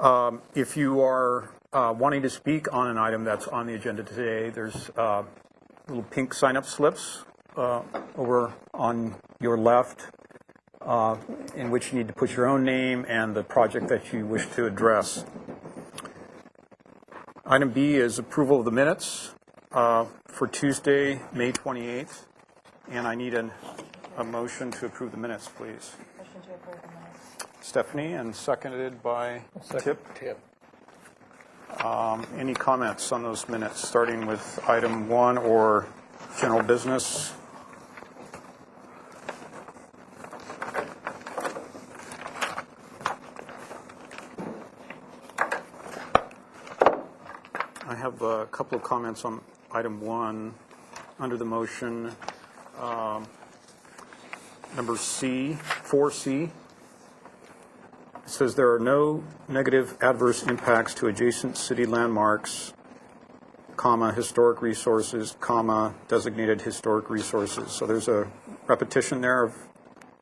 If you are wanting to speak on an item that's on the agenda today, there's little pink sign-up slips over on your left in which you need to put your own name and the project that you wish to address. Item B is approval of the minutes for Tuesday, May 28th, and I need a motion to approve the minutes, please. Motion to approve the minutes. Stephanie, and seconded by Tip. Tip. Any comments on those minutes, starting with item 1 or general business? I have a couple of comments on item 1 under the motion. Number C, 4C. It says there are no negative adverse impacts to adjacent city landmarks, comma, historic resources, comma, designated historic resources. So there's a repetition there of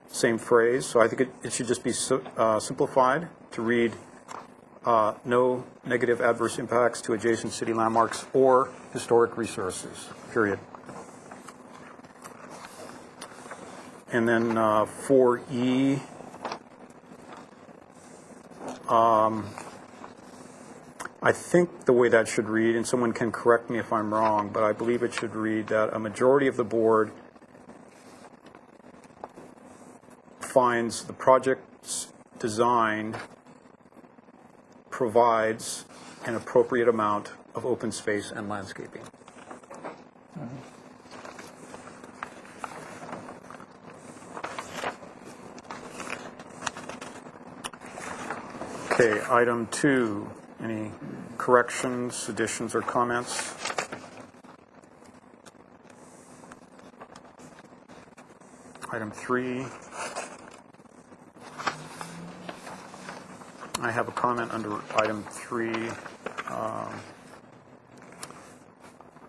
same phrase. So I think it should just be simplified to read no negative adverse impacts to adjacent city landmarks or historic resources, period. And then 4E, I think the way that should read, and someone can correct me if I'm wrong, but I believe it should read that a majority of the board finds the project's design provides an appropriate amount of open space and landscaping. Okay, item 2, any corrections, additions, or comments? Item 3, I have a comment under item 3.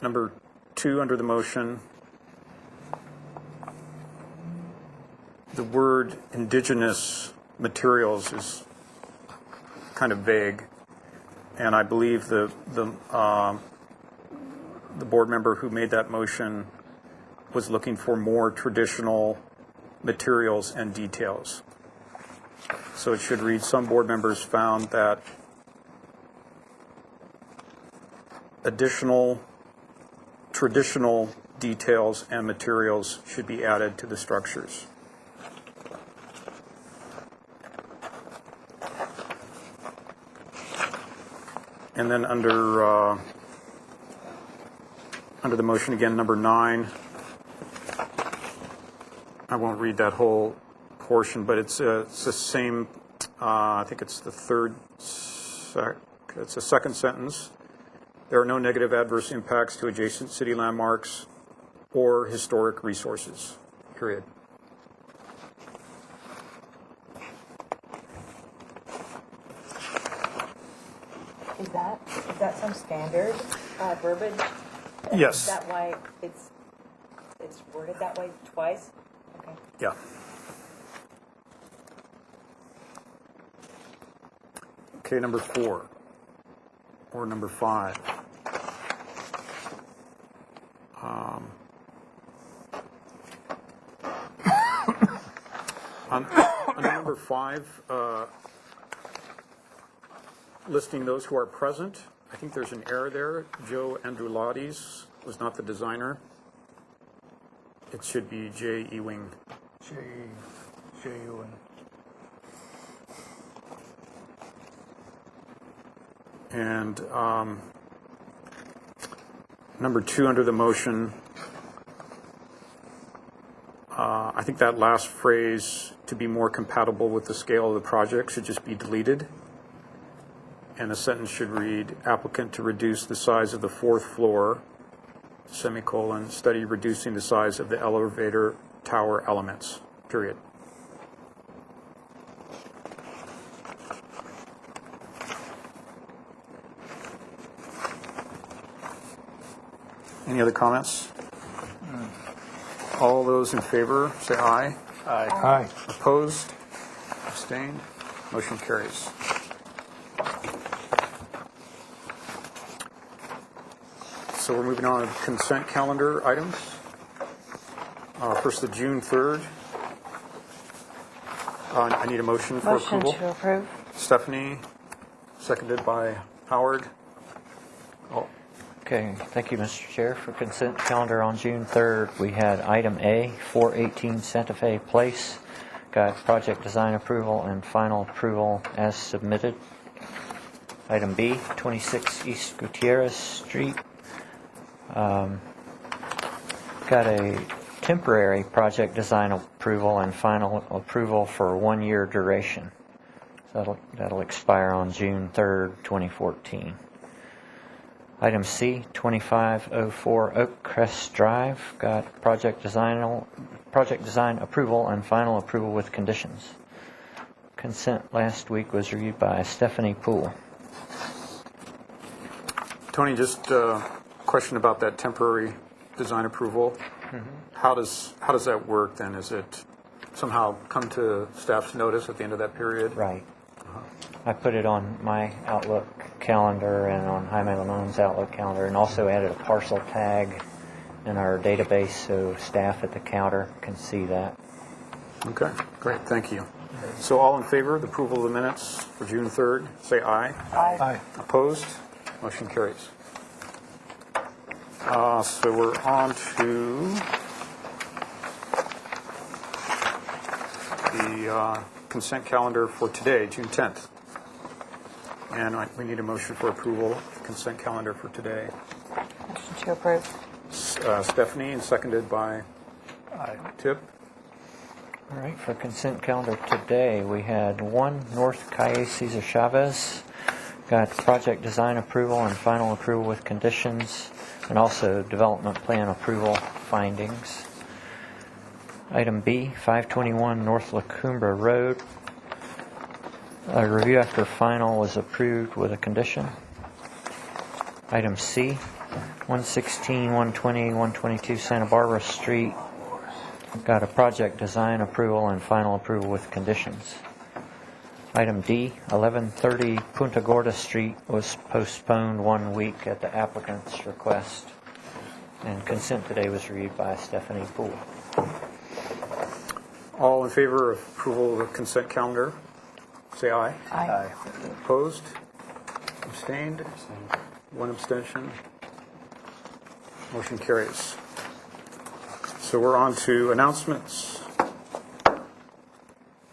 Number 2 under the motion, the word indigenous materials is kind of vague, and I believe the board member who made that motion was looking for more traditional materials and details. So it should read, some board members found that additional traditional details and materials should be added to the structures. And then under the motion again, number 9, I won't read that whole portion, but it's the same. I think it's the it's the second sentence. There are no negative adverse impacts to adjacent city landmarks or historic resources. Period. Is that some standard verbiage? Yes. Is that why it's worded that way twice? Okay. Yeah. Okay, number 4 or number 5. On number 5, listing those who are present, I think there's an error there. Joe Androulades was not the designer. It should be J. Ewing. J. Ewing. And number 2 under the motion, I think that last phrase, to be more compatible with the scale of the project, should just be deleted. And the sentence should read, applicant to reduce the size of the 4th floor, semicolon, study reducing the size of the elevator tower elements, period. Any other comments? All those in favor, say aye. Aye. Opposed? Abstained? Motion carries. So we're moving on to consent calendar items. First, the June 3rd. I need a motion for Motion approval. to approve. Stephanie, seconded by Howard. Oh, Okay, thank you, Mr. Chair. For consent calendar on June 3rd, we had item A, 418 Santa Fe Place, got project design approval and final approval as submitted. Item B, 26 East Gutierrez Street, got a temporary project design approval and final approval for 1 year duration. So that'll expire on June 3rd, 2014. Item C, 2504 Oak Crest Drive, got project design approval and final approval with conditions. Consent last week was reviewed by Stephanie Poole. Tony, just a question about that temporary design approval. How does that work then? Is it somehow come to staff's notice at the end of that period? Right. I put it on my Outlook calendar and on Jaime Lamone's Outlook calendar, and also added a parcel tag in our database so staff at the counter can see that. Okay, great, thank you. So all in favor of the approval of the minutes for June 3rd, say aye. Aye. Opposed? Motion carries. So we're on to the consent calendar for today, June 10th. And we need a motion for approval of the consent calendar for today. Motion to approve. Stephanie, and seconded by Tip. All right, for consent calendar today, we had 1 North Calle Cesar Chavez, got project design approval and final approval with conditions, and also development plan approval findings. Item B, 521 North La Cumbre Road, a review after final was approved with a condition. Item C, 116, 120, 122 Santa Barbara Street, got a project design approval and final approval with conditions. Item D, 1130 Punta Gorda Street was postponed 1 week at the applicant's request. And consent today was reviewed by Stephanie Poole. All in favor of approval of the consent calendar, say aye. Aye. Opposed? Abstained? 1 abstention. Motion carries. So we're on to announcements.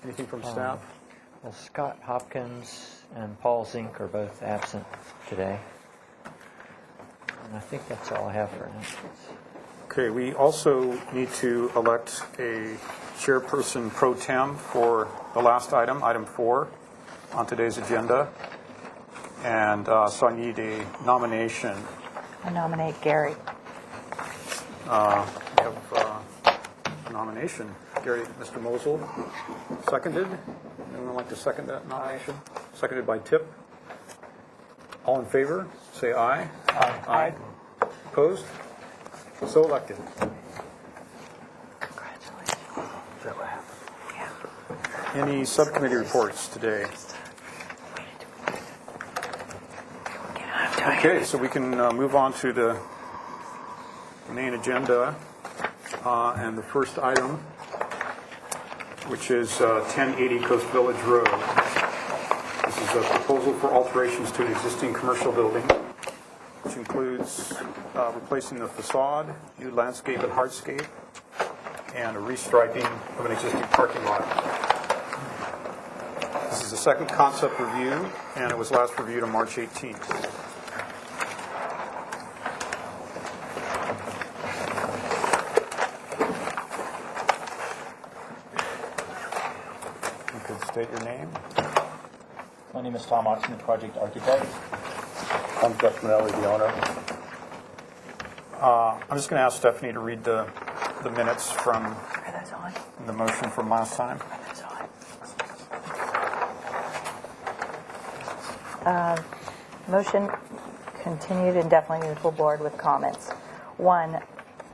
Anything from staff? Well, Scott Hopkins and Paul Zink are both absent today. And I think that's all I have for announcements. Okay, we also need to elect a chairperson pro tem for the last item, item 4, on today's agenda. And so I need a nomination. I nominate Gary. We have a nomination. Gary, Mr. Mosel, seconded. Anyone like to second that nomination? Seconded by Tip. All in favor, say aye. Aye. Opposed? So elected. Congratulations. Any subcommittee reports today? Okay, so we can move on to the main agenda. And the first item, which is 1080 Coast Village Road. This is a proposal for alterations to an existing commercial building, which includes replacing the facade, new landscape and hardscape, and a restriping of an existing parking lot. This is the second concept review, and it was last reviewed on March 18th. You could state your name. My name is Tom Oxen, the project architect. I'm Jeff Manelli, the owner. I'm just going to ask Stephanie to read the minutes from Are those on? the motion from last time. Are those on? Motion continued indefinitely to the full board with comments. 1,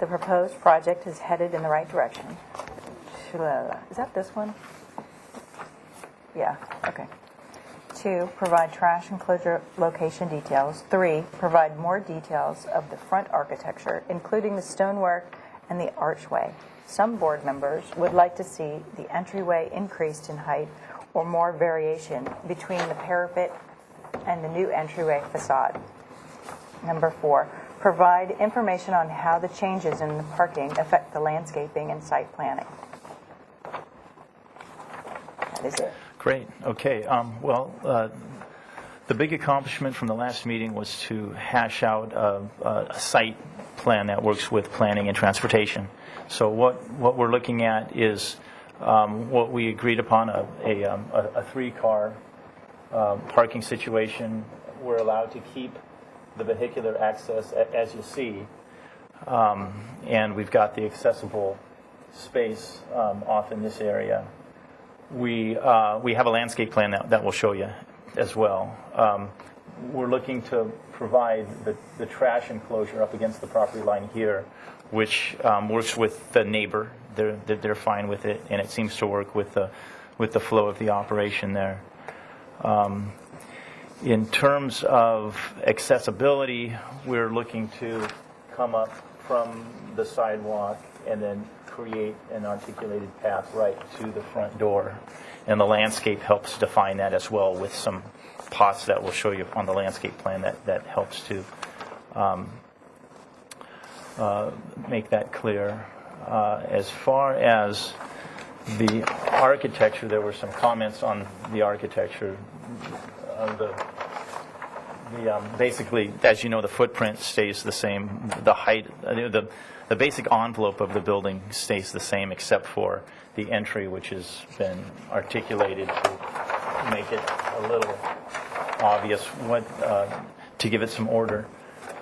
the proposed project is headed in the right direction. Is that this one? Yeah, okay. 2, provide trash enclosure location details. 3, provide more details of the front architecture, including the stonework and the archway. Some board members would like to see the entryway increased in height or more variation between the parapet and the new entryway facade. Number 4, provide information on how the changes in the parking affect the landscaping and site planning. That is it. Great. Okay. The big accomplishment from the last meeting was to hash out a site plan that works with planning and transportation. So what we're looking at is what we agreed upon, a 3-car parking situation. We're allowed to keep the vehicular access as you see, and we've got the accessible space off in this area. We have a landscape plan that we'll show you as well. We're looking to provide the trash enclosure up against the property line here, which works with the neighbor. They're fine with it, and it seems to work with the flow of the operation there. In terms of accessibility, we're looking to come up from the sidewalk and then create an articulated path right to the front door. And the landscape helps define that as well, with some pots that we'll show you on the landscape plan that helps to make that clear. As far as the architecture, there were some comments on the architecture. Basically, as you know, the footprint stays the same. The height, the basic envelope of the building stays the same, except for the entry, which has been articulated to make it a little obvious to give it some order.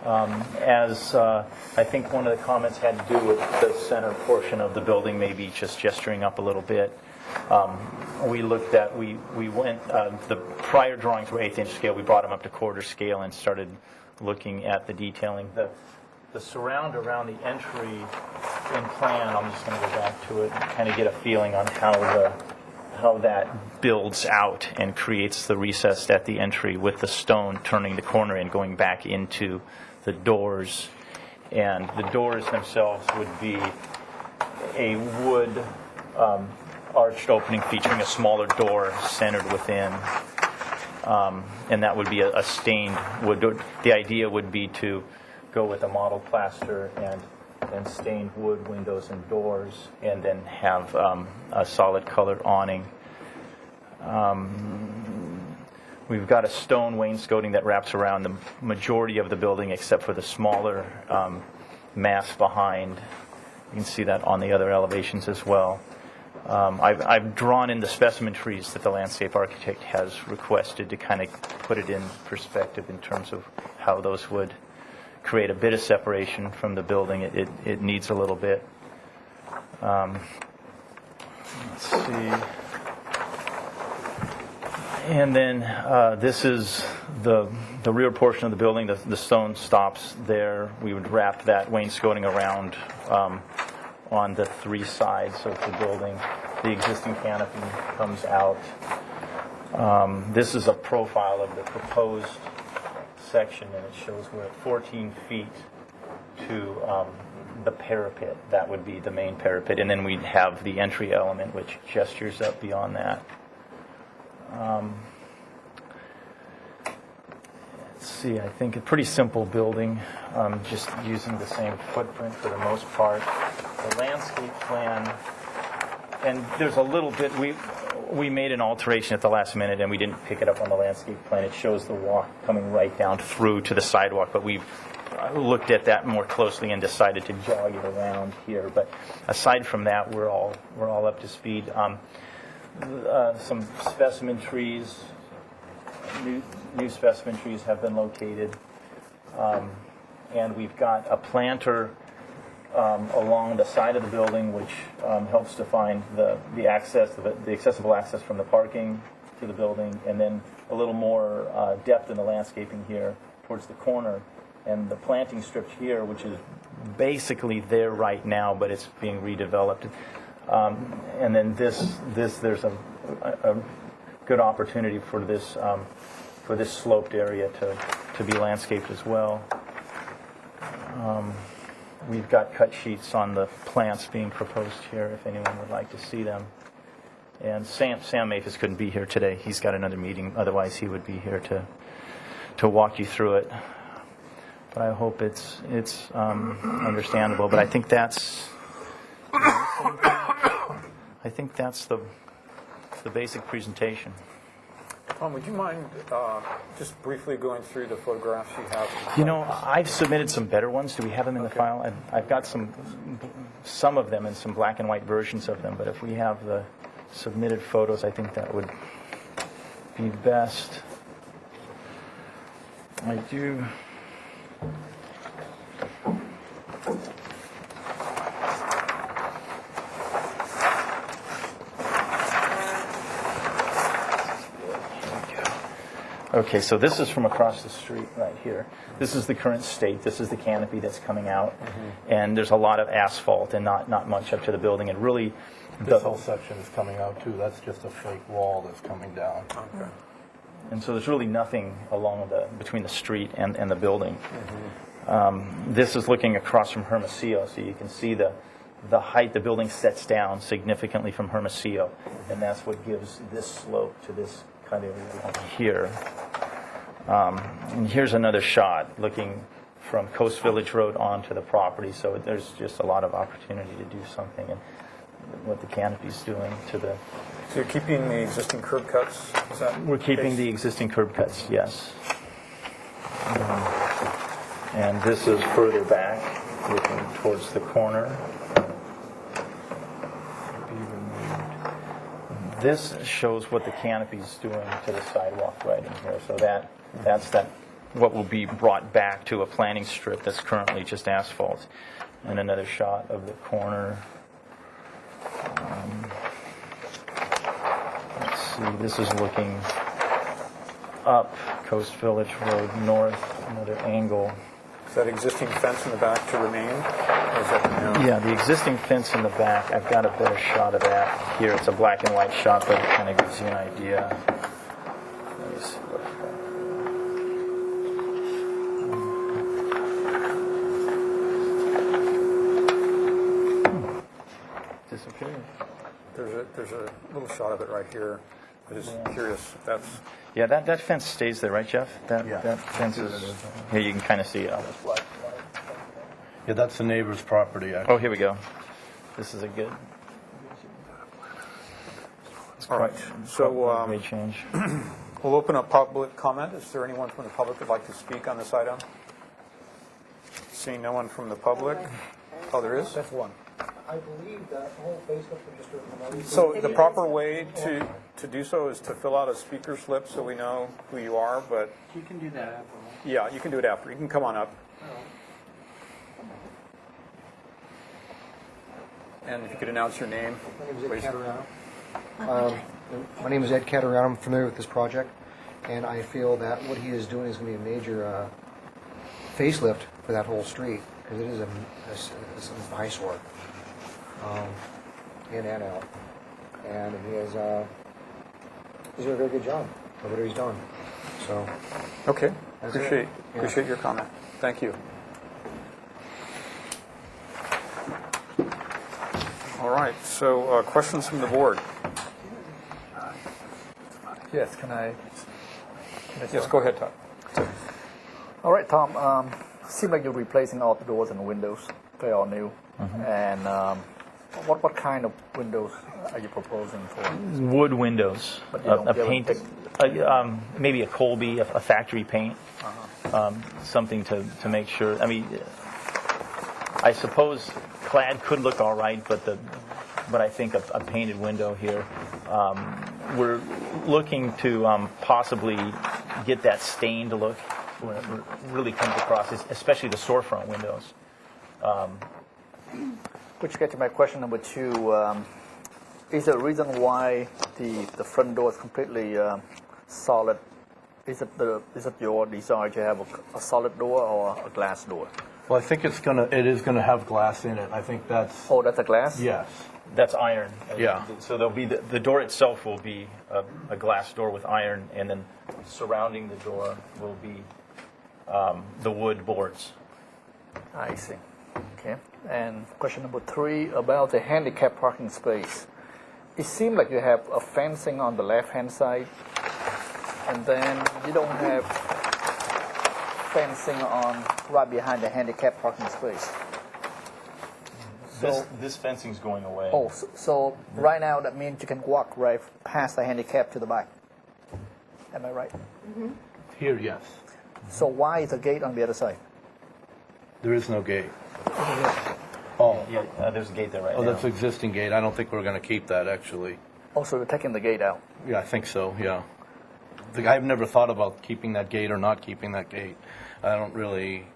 I think one of the comments had to do with the center portion of the building, maybe just gesturing up a little bit. We looked at, we went, the prior drawings were 1/8 inch scale. We brought them up to 1/4 scale and started looking at the detailing. The surround around the entry in plan, I'm just going to go back to it and kind of get a feeling on how that builds out and creates the recess at the entry, with the stone turning the corner and going back into the doors. And the doors themselves would be a wood arched opening featuring a smaller door centered within. And that would be a stained wood door. The idea would be to go with a model plaster and stained wood windows and doors, and then have a solid colored awning. We've got a stone wainscoting that wraps around the majority of the building, except for the smaller mass behind. You can see that on the other elevations as well. I've drawn in the specimen trees that the landscape architect has requested to kind of put it in perspective in terms of how those would create a bit of separation from the building. It needs a little bit. Let's see. And then this is the rear portion of the building. The stone stops there. We would wrap that wainscoting around on the 3 sides of the building. The existing canopy comes out. This is a profile of the proposed section, and it shows we're at 14 feet to the parapet. That would be the main parapet, and then we'd have the entry element, which gestures up beyond that. Let's see, I think a pretty simple building, just using the same footprint for the most part. The landscape plan, and there's a little bit, we made an alteration at the last minute, and we didn't pick it up on the landscape plan. It shows the walk coming right down through to the sidewalk, but we've looked at that more closely and decided to jog it around here. But aside from that, we're all up to speed. Some specimen trees, new specimen trees have been located, and we've got a planter along the side of the building, which helps define the access, the accessible access from the parking to the building, and then a little more depth in the landscaping here towards the corner, and the planting strip here, which is basically there right now, but it's being redeveloped. And then this there's a good opportunity for this sloped area to be landscaped as well. We've got cut sheets on the plants being proposed here if anyone would like to see them. And Sam Maphis couldn't be here today. He's got another meeting. Otherwise, he would be here to walk you through it. But I hope it's understandable. But I think that's the basic presentation. Tom, would you mind just briefly going through the photographs you have? You know, I've submitted some better ones. Do we have them in the file? I've got some of them and some black and white versions of them. But if we have the submitted photos, I think that would be best. I do. Okay, so this is from across the street right here. This is the current state. This is the canopy that's coming out. And there's a lot of asphalt and not much up to the building. And really, This whole section is coming out too. That's just a fake wall that's coming down. Okay. and so there's really nothing between the street and the building. This is looking across from Hermosillo, so you can see the height. The building sets down significantly from Hermosillo, and that's what gives this slope to this kind of here. And here's another shot looking from Coast Village Road onto the property, so there's just a lot of opportunity to do something, and what the canopy's doing to the... So you're keeping the existing curb cuts? Is that We're keeping case? the existing curb cuts, yes. And this is further back, looking towards the corner. This shows what the canopy's doing to the sidewalk right in here. So that's what will be brought back to a planting strip that's currently just asphalt. And another shot of the corner. Let's see, this is looking up Coast Village Road north, another angle. Is that existing fence in the back to remain? Or is that no? Yeah, the existing fence in the back, I've got a better shot of that here. It's a black and white shot, but it kind of gives you an idea. Let me see what disappeared. There's a little shot of it right here. I'm just curious if that's... Yeah, that fence stays there, right, Jeff? Yeah. That fence is... Here, you can kind of see it on this black. Yeah, that's the neighbor's property, actually. Oh, here we go. This is a good... All right. So Great change. we'll open up public comment. Is there anyone from the public who'd like to speak on this item? Seeing no one from the public. Oh, there is? That's one. I believe that whole Facebook register. So the proper way to do so is to fill out a speaker slip so we know who you are, but You can do that after. yeah, you can do it after. You can come on up. And if you could announce your name. My name is Ed please. Caterano. My name is Ed Caterano. I'm familiar with this project, and I feel that what he is doing is going to be a major facelift for that whole street, because it is an eyesore, in and out. And he's doing a very good job of what he's done. So, Okay. That's it. Appreciate Yeah. appreciate your comment. Thank you. All right. So questions from the board? Yes, can I? Yes, go ahead, Todd. All right, Tom. Seems like you're replacing all the doors and windows. They're all new. And what kind of windows are you proposing for? Wood windows, But you don't a give paint, maybe a Colby, a factory paint, something to make sure. I mean, I suppose clad could look all right, but I think a painted window here. We're looking to possibly get that stained look when it really comes across, especially the storefront windows. Which gets to my question number 2. Is there a reason why the front door is completely solid? Is it your desire to have a solid door or a glass door? Well, I think it is gonna have glass in it. I think that's... Oh, that's a glass? Yes. That's iron. Yeah. So there'll be the door itself will be a glass door with iron, and then surrounding the door will be the wood boards. I see. Okay. And question number 3 about the handicap parking space. It seems like you have a fencing on the left-hand side, and then you don't have fencing on right behind the handicap parking space. This fencing's going away. Oh, so right now that means you can walk right past the handicap to the back. Am I right? Here, yes. So why is the gate on the other side? There is no gate. Oh, Yeah, there's a gate there right oh, now. that's existing gate. I don't think we're going to keep that, actually. Also, you're taking the gate out. Yeah, I think so, yeah. I've never thought about keeping that gate or not keeping that gate. I don't really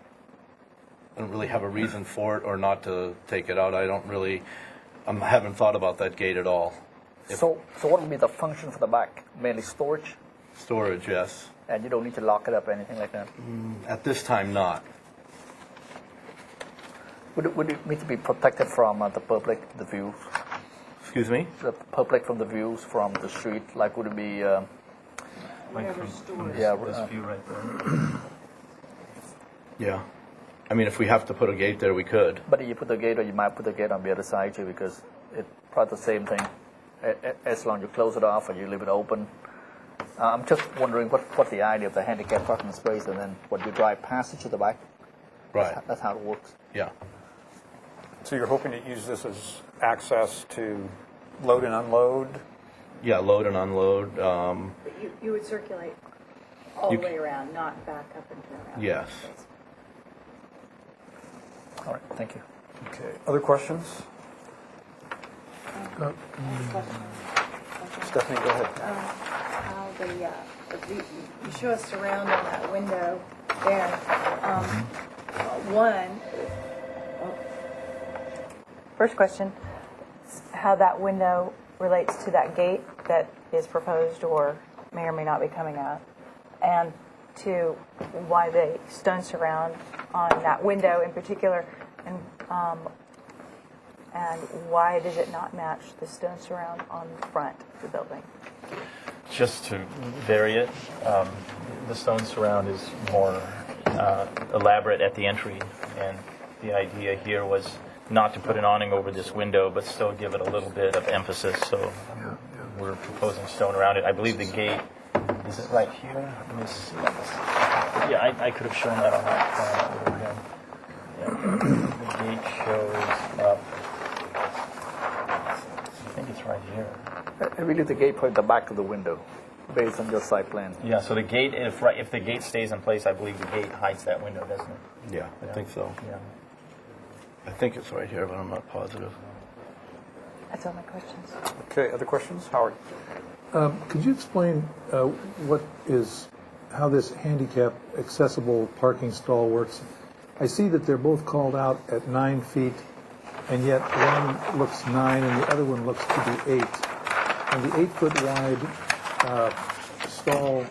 have a reason for it or not to take it out. I haven't thought about that gate at all. So what would be the function for the back? Mainly storage, Storage, yes. and you don't need to lock it up or anything like that. At this time, not. Would it need to be protected from the public, the views, Excuse me? the public from the views from the street? Like would it be? Like from Yeah, this view right there. Yeah. I mean, if we have to put a gate there, we could. But you put the gate, or you might put the gate on the other side too, because it's probably the same thing. As long as you close it off or you leave it open. I'm just wondering what the idea of the handicap parking space, and then what you drive past it to the back. Right. That's how it works. Yeah. So you're hoping to use this as access to load and unload? Yeah, load and unload. But you would circulate all You the way around, not back up and turn around. Yes. All right, thank you. Okay, other questions? Stephanie, go ahead. How you show us around on that window there. One, First question, how that window relates to that gate that is proposed or may or may not be coming out. And 2, why the stone surround on that window in particular, and why does it not match the stone surround on the front of the building? Just to vary it, the stone surround is more elaborate at the entry, and the idea here was not to put an awning over this window, but still give it a little bit of emphasis. So we're proposing stone around it. I believe the gate, is it right here? Let me see. Yeah, I could have shown that on that plan. Yeah. The gate shows up. I think it's right here. I believe the gate put at the back of the window, based on your site plan. Yeah, so the gate, if the gate stays in place, I believe the gate hides that window, doesn't it? Yeah, I think so. Yeah. I think it's right here, but I'm not positive. That's all my questions. Okay, other questions? Howard? Could you explain how this handicap accessible parking stall works? I see that they're both called out at 9 feet, and yet one looks 9 and the other one looks to be 8. And the 8-foot wide stall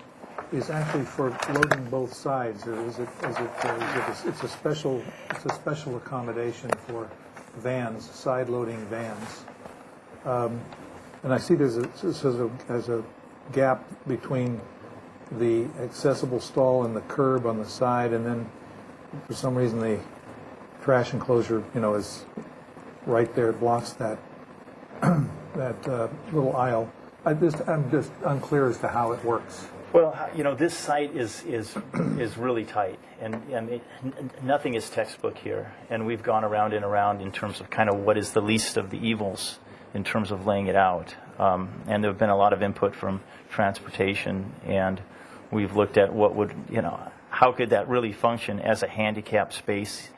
is actually for loading both sides, or is it it's a special accommodation for vans, side loading vans. And I see there's a gap between the accessible stall and the curb on the side, and then for some reason the trash enclosure, is right there. It blocks that that little aisle. I'm just unclear as to how it works. Well, this site is really tight, and nothing is textbook here. And we've gone around and around in terms of kind of what is the least of the evils in terms of laying it out. And there have been a lot of input from transportation, and we've looked at what would, how could that really function as a handicap space,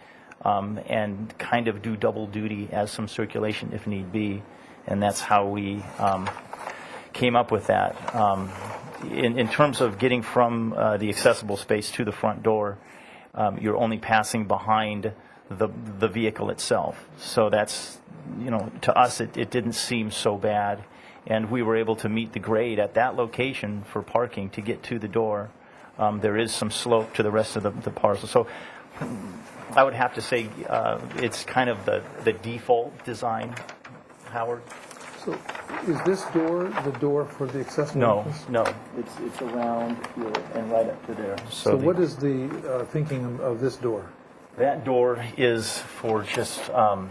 and kind of do double duty as some circulation if need be. And that's how we came up with that. In terms of getting from the accessible space to the front door, you're only passing behind the vehicle itself. So that's, to us, it didn't seem so bad. And we were able to meet the grade at that location for parking to get to the door. There is some slope to the rest of the parcel. So I would have to say it's kind of the default design Howard? So is this door the door for the accessible No, entrance? no. It's around here and right up to there. So what is the thinking of this door? That door is for just And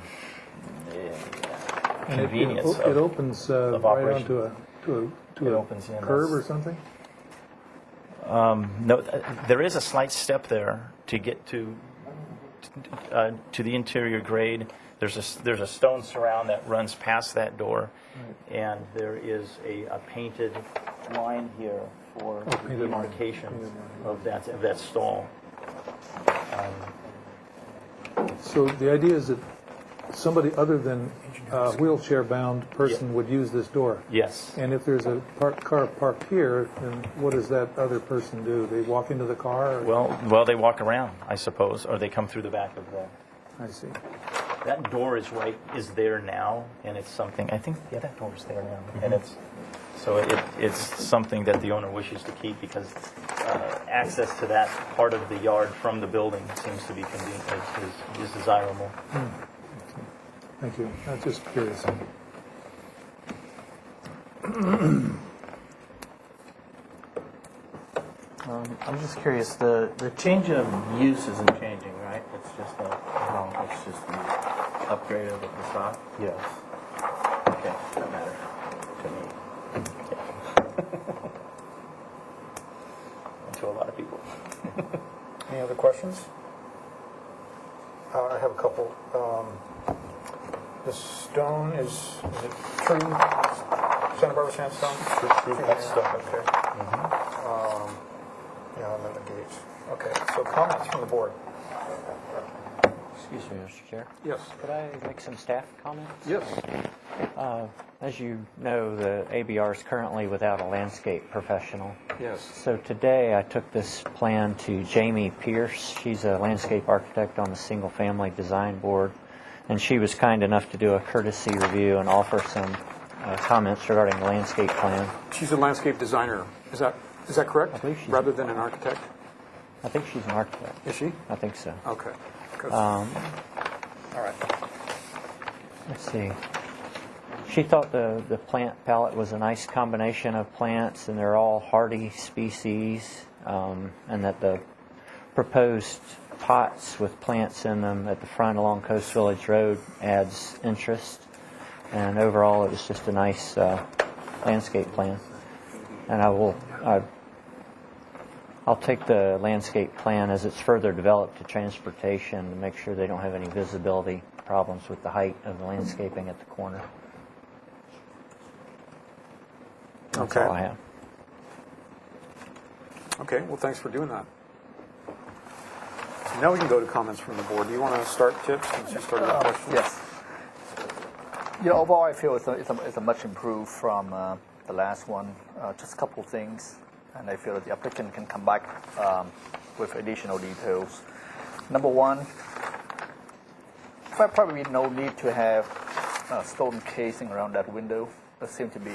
convenience. It opens right operation. onto It opens in. curb or something? No, there is a slight step there to get to the interior grade. There's a stone surround that runs past that door, and there is a painted line here for painted line. demarcation of that stall. So the idea is that somebody other than a wheelchair-bound person would use this door? Yes. And if there's a car parked here, then what does that other person do? They walk into the car? Or? Well, they walk around, I suppose, or they come through the back of the. I see. That door is there now, and it's something. I think that door is there now, and it's something that the owner wishes to keep because access to that part of the yard from the building seems to be is desirable. Thank you. I'm just curious. I'm just curious. The change of use isn't changing, right? It's just the upgrade of the facade. Yes. Okay, that matters to me. To a lot of people. Any other questions? I have a couple. The stone is it true Santa Barbara sandstone? True stone. Okay. Yeah, and then the gates. Okay, so comments from the board. Excuse me, Mr. Chair. Yes. Could I make some staff comments? Yes. As you know, the ABR is currently without a landscape professional. Yes. So today I took this plan to Jamie Pierce. She's a landscape architect on the Single Family Design Board, and she was kind enough to do a courtesy review and offer some comments regarding the landscape plan. She's a landscape designer. Is that correct? I believe she's- Rather than an architect? I think she's an architect. Is she? I think so. Okay. Good. All right. Let's see. She thought the plant palette was a nice combination of plants, and they're all hardy species, and that the proposed pots with plants in them at the front along Coast Village Road adds interest. And overall, it was just a nice landscape plan. And I'll take the landscape plan as it's further developed to transportation to make sure they don't have any visibility problems with the height of the landscaping at the corner. That's Okay. all I have. Okay, well, thanks for doing that. Now we can go to comments from the board. Do you want to start, Tip, since you started the question? Yes. Overall, I feel it's a much improved from the last one. Just a couple of things, and I feel that the applicant can come back with additional details. Number one, probably no need to have stone casing around that window. That seems to be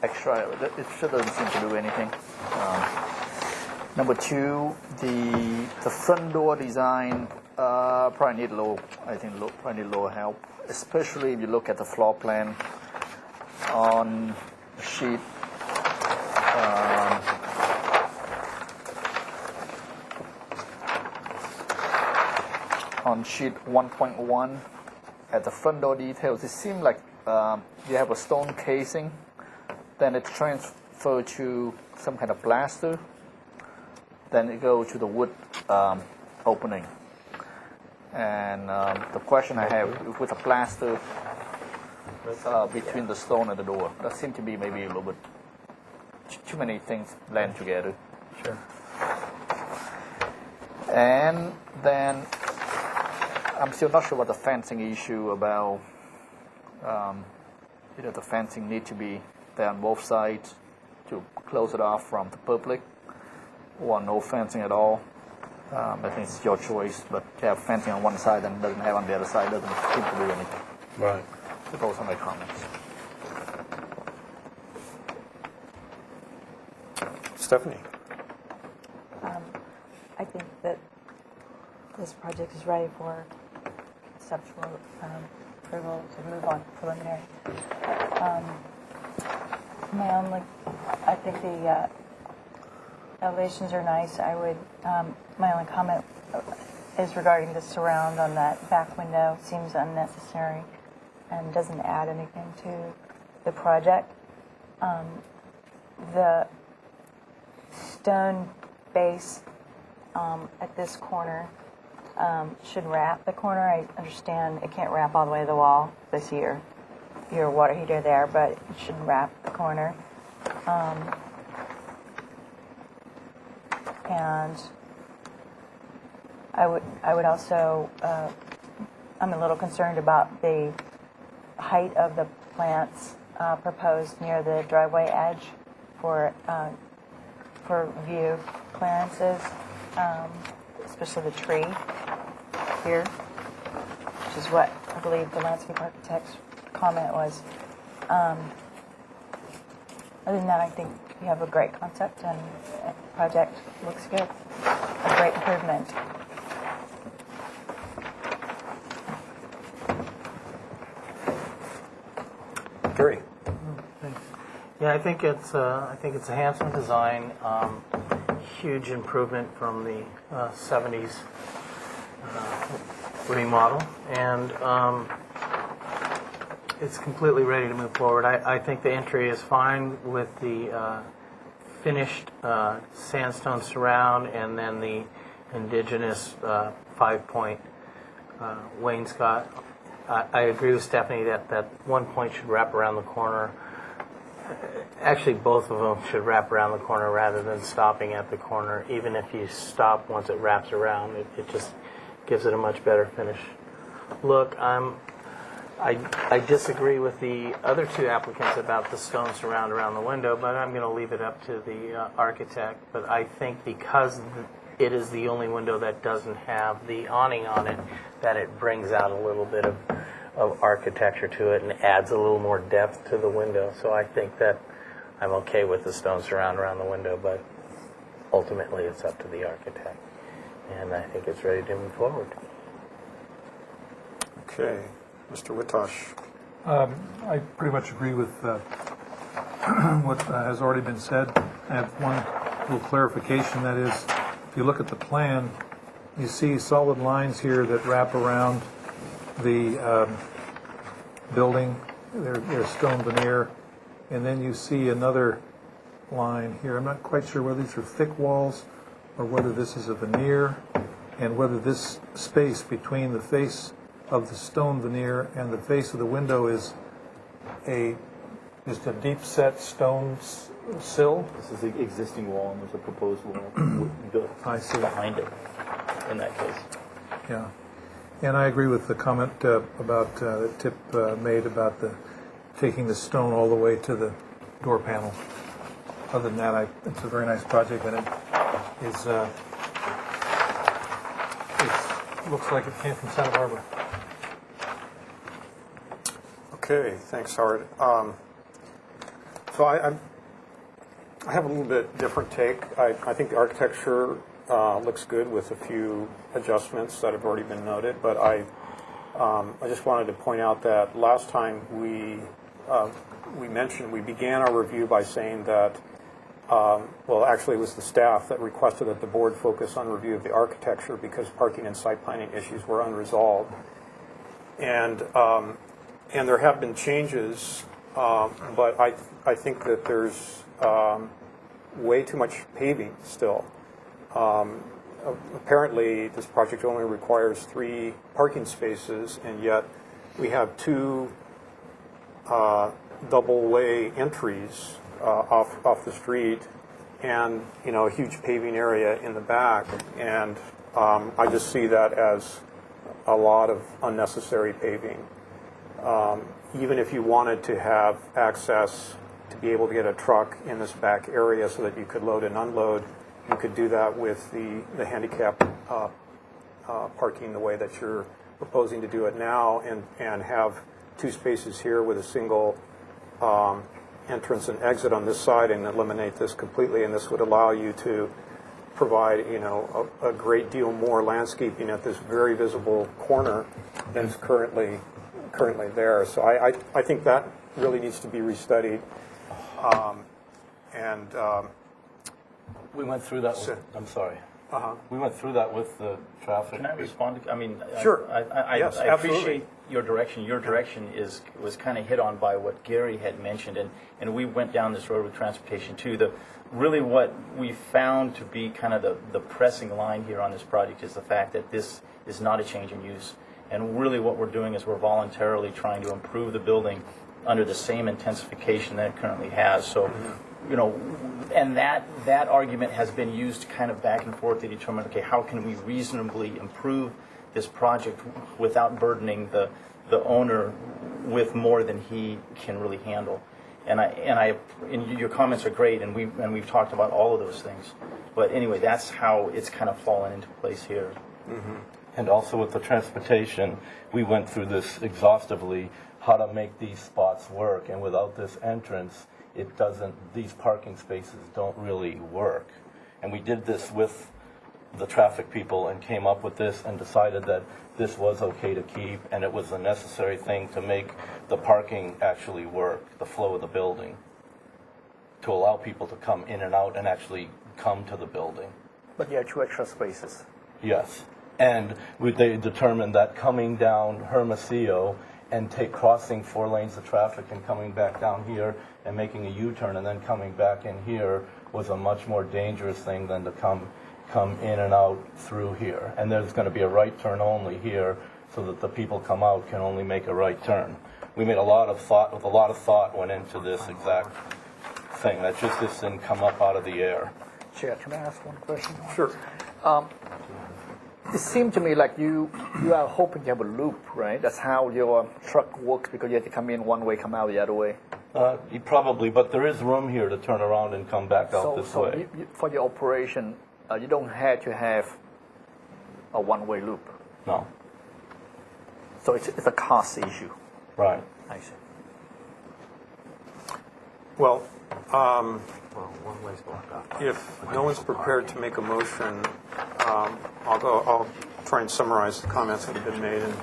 extra. It sure doesn't seem to do anything. Number two, the front door design probably need probably need lower help, especially if you look at the floor plan on sheet. On sheet 1.1, at the front door details, it seems like you have a stone casing, then it transfer to some kind of plaster, then it goes to the wood opening. And the question I have with the plaster between the stone and the door, that seems to be maybe a little bit too many things blend together. Sure. And then I'm still not sure what the fencing issue about. Either the fencing need to be there on both sides to close it off from the public, or no fencing at all. I think it's your choice, but to have fencing on one side and doesn't have on the other side doesn't seem to do anything. Right. So those are my comments. Stephanie? I think that this project is ready for conceptual approval to move on preliminary. My only, I think the elevations are nice. I would, my only comment is regarding the surround on that back window. Seems unnecessary and doesn't add anything to the project. The stone base at this corner should wrap the corner. I understand it can't wrap all the way to the wall this year. Your water heater there, but it should wrap the corner. And I would also, I'm a little concerned about the height of the plants proposed near the driveway edge for view clearances, especially the tree here, which is what I believe the landscape architect's comment was. Other than that, I think you have a great concept and the project looks good. A great improvement. Gary? Thanks. Yeah, I think it's a handsome design, huge improvement from the 70s remodel, and it's completely ready to move forward. I think the entry is fine with the finished sandstone surround and then the indigenous 5-point wainscot. I agree with Stephanie that one point should wrap around the corner. Actually, both of them should wrap around the corner rather than stopping at the corner. Even if you stop once it wraps around, it just gives it a much better finish. Look, I disagree with the other two applicants about the stone surround around the window, but I'm going to leave it up to the architect. But I think because it is the only window that doesn't have the awning on it, that it brings out a little bit of architecture to it and adds a little more depth to the window. So I think that I'm okay with the stone surround around the window, but ultimately it's up to the architect. And I think it's ready to move forward. Okay. Mr. Witosh? I pretty much agree with what has already been said. I have one little clarification, that is, if you look at the plan, you see solid lines here that wrap around the building. They're stone veneer. And then you see another line here. I'm not quite sure whether these are thick walls or whether this is a veneer, and whether this space between the face of the stone veneer and the face of the window is just a deep set stone sill. This is the existing wall, and there's a proposed wall built behind it in that case. Yeah. And I agree with the comment about that Tip made about taking the stone all the way to the door panel. Other than that, it's a very nice project, and it looks like it came from Santa Barbara. Okay, thanks, Howard. So I have a little bit different take. I think the architecture looks good with a few adjustments that have already been noted, but I just wanted to point out that last time we began our review by saying that, well, actually it was the staff that requested that the board focus on review of the architecture because parking and site planning issues were unresolved. And there have been changes, but I think that there's way too much paving still. Apparently, this project only requires 3 parking spaces, and yet we have 2 double-way entries off the street, and a huge paving area in the back. And I just see that as a lot of unnecessary paving. Even if you wanted to have access to be able to get a truck in this back area so that you could load and unload, you could do that with the handicap parking the way that you're proposing to do it now, and have 2 spaces here with a single entrance and exit on this side, and eliminate this completely. And this would allow you to provide a great deal more landscaping at this very visible corner than is currently currently there. So I think that really needs to be restudied. And We went through that with, I'm sorry. We went through that with the traffic. Can I respond? I mean, Sure. I Yes, absolutely. appreciate your direction. Your direction was kind of hit on by what Gary had mentioned, and we went down this road with transportation too. Really what we found to be kind of the pressing line here on this project is the fact that this is not a change in use. And really what we're doing is we're voluntarily trying to improve the building under the same intensification that it currently has. So, you know, and that argument has been used kind of back and forth to determine, okay, how can we reasonably improve this project without burdening the owner with more than he can really handle. And your comments are great, and we've talked about all of those things. But anyway, that's how it's kind of fallen into place here. And also with the transportation, we went through this exhaustively, how to make these spots work. And without this entrance, these parking spaces don't really work. And we did this with the traffic people and came up with this and decided that this was okay to keep, and it was a necessary thing to make the parking actually work, the flow of the building, to allow people to come in and out and actually come to the building. But you have 2 extra spaces. Yes. And they determined that coming down Hermosillo and crossing 4 lanes of traffic and coming back down here and making a U-turn and then coming back in here was a much more dangerous thing than to come in and out through here. And there's going to be a right turn only here so that the people come out can only make a right turn. We made a lot of thought went into this exact thing. That just didn't come up out of the air. Chair, can I ask one question? Sure. It seemed to me like you are hoping to have a loop, right? That's how your truck works, because you have to come in one way, come out the other way. Probably, but there is room here to turn around and come back out this way. For your operation, you don't have to have a one-way loop. No. So it's a cost issue. Right. I see. Well, if no one's prepared to make a motion, I'll try and summarize the comments that have been made. And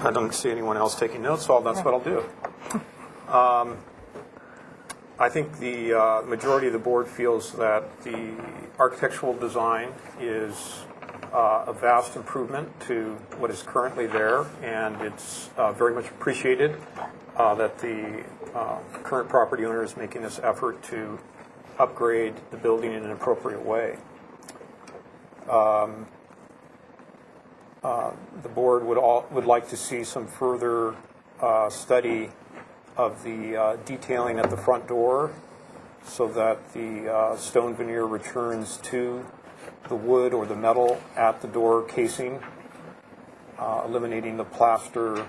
I don't see anyone else taking notes, so that's what I'll do. I think the majority of the board feels that the architectural design is a vast improvement to what is currently there, and it's very much appreciated that the current property owner is making this effort to upgrade the building in an appropriate way. The board would like to see some further study of the detailing at the front door so that the stone veneer returns to the wood or the metal at the door casing, eliminating the plaster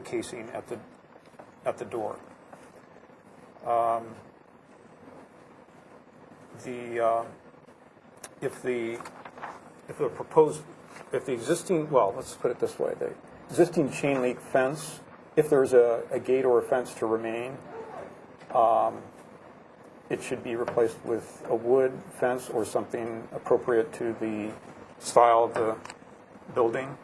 casing at the door. If the existing, well, let's put it this way, the existing chain link fence, if there's a gate or a fence to remain, it should be replaced with a wood fence or something appropriate to the style of the building.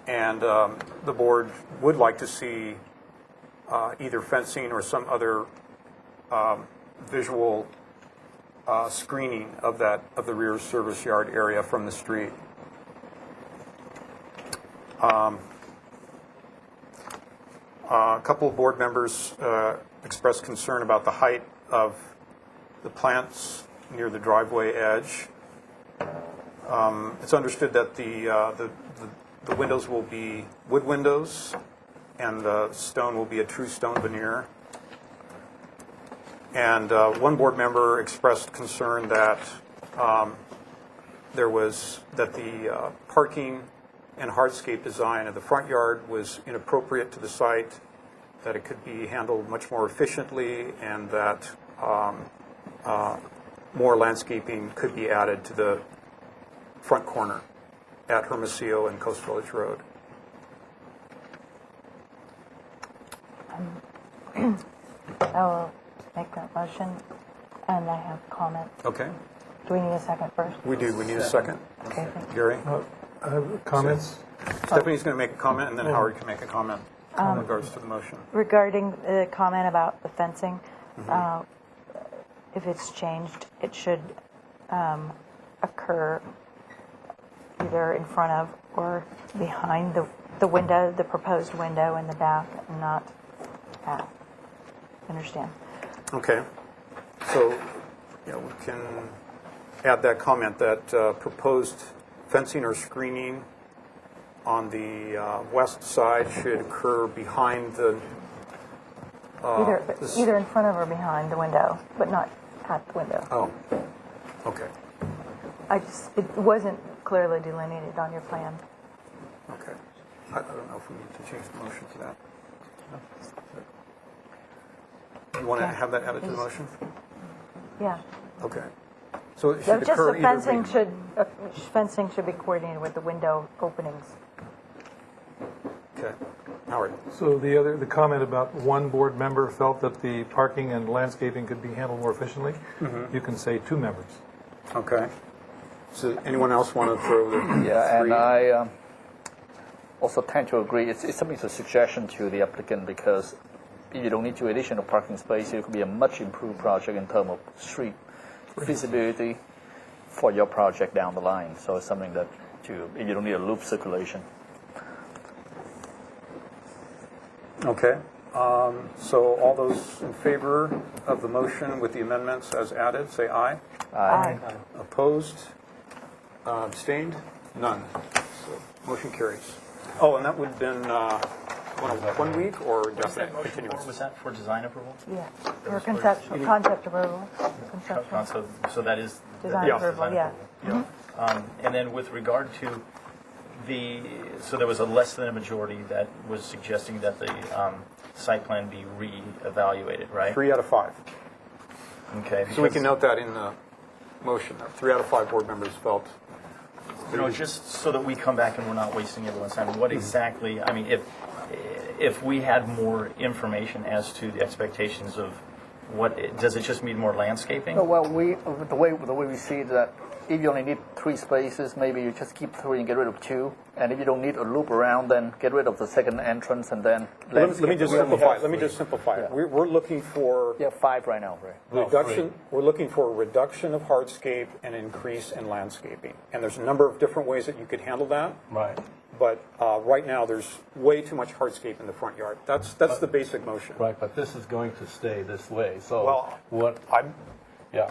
And the board would like to see either fencing or some other visual screening of the rear service yard area from the street. A couple of board members expressed concern about the height of the plants near the driveway edge. It's understood that the windows will be wood windows and the stone will be a true stone veneer. And one board member expressed concern that the parking and hardscape design of the front yard was inappropriate to the site, that it could be handled much more efficiently, and that more landscaping could be added to the front corner at Hermosillo and Coast Village Road. I will make that motion, and I have comment. Okay. Do we need a second first? We do, we need a second. Okay, thank you. Gary? Comments? Stephanie's going to make a comment, and then Howard can make a comment in regards to the motion. Regarding the comment about the fencing, if it's changed, it should occur either in front of or behind the window, the proposed window in the back, and not at. Understand? Okay. So, yeah, we can add that comment that proposed fencing or screening on the west side should occur behind the... Either in front of or behind the window, but not at the window. Oh, okay, It wasn't clearly delineated on your plan. okay. I don't know if we need to change the motion to that. You want to have that added to the motion? Yeah. Okay. So it So should just occur the either... fencing should be coordinated with the window openings. Okay. Howard? So the comment about one board member felt that the parking and landscaping could be handled more efficiently, you can say 2 members. Okay. So anyone else want to throw the Yeah, three? and I also tend to agree. It's something, it's a suggestion to the applicant, because if you don't need 2 additional parking spaces, it could be a much improved project in terms of street feasibility for your project down the line. So it's something that if you don't need a loop circulation. Okay. So all those in favor of the motion with the amendments as added, say aye. Aye. Opposed? Abstained? None. So motion carries. Oh, and that would have been 1 week or definite continuance? Was that for design approval? Yeah. For concept approval. Conceptual. So that is... Design approval, yeah. And then with regard to so there was a less than a majority that was suggesting that the site plan be re-evaluated, right? 3 out of 5. Okay. So we can note that in the motion. 3 out of 5 board members felt. Just so that we come back and we're not wasting everyone's time, what exactly, I mean, if we had more information as to the expectations of does it just mean more landscaping? Well, the way we see it, that if you only need 3 spaces, maybe you just keep 3 and get rid of 2. And if you don't need a loop around, then get rid of the second entrance and then... Let me just simplify it. We're looking for... You have 5 right now, right? Reduction. We're looking for a reduction of hardscape and increase in landscaping. And there's a number of different ways that you could handle that. Right. But right now, there's way too much hardscape in the front yard. That's the basic motion. Right, but this is going to stay this way, so Well, yeah.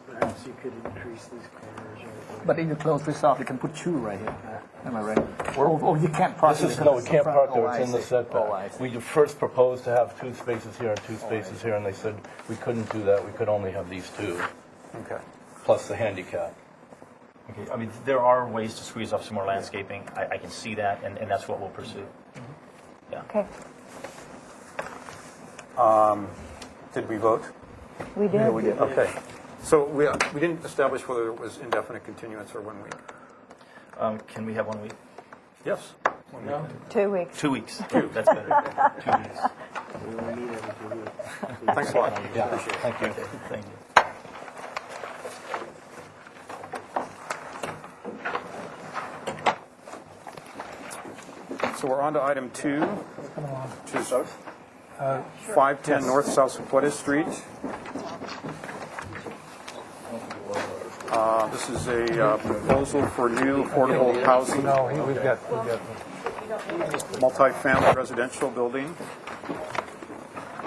Perhaps you could increase these corners. But if you close this off, you can put 2 right here. Am I right? Or you can't park This is, it no, we because can't the park front- there, it's in the Oh, I setback. see. We first proposed to have 2 spaces here and 2 spaces here, and they said we couldn't do that, we could only have these 2, Okay. plus the handicap. Okay, I mean, there are ways to squeeze off some more landscaping. I can see that, and that's what we'll pursue. Yeah. Okay. Did we vote? We did. Yeah, we did. Okay. So we didn't establish whether it was indefinite continuance or 1 week. Can we have 1 week? Yes. 1 week. 2 weeks. 2 weeks. That's better. 2 weeks. We only meet every 2 weeks. Thanks a lot. Yeah, Appreciate it. thank you. Okay, thank you. So we're on to item 2, which is 510 North South Sepulveda Street. This is a proposal for new affordable housing, No, we've got multifamily residential building.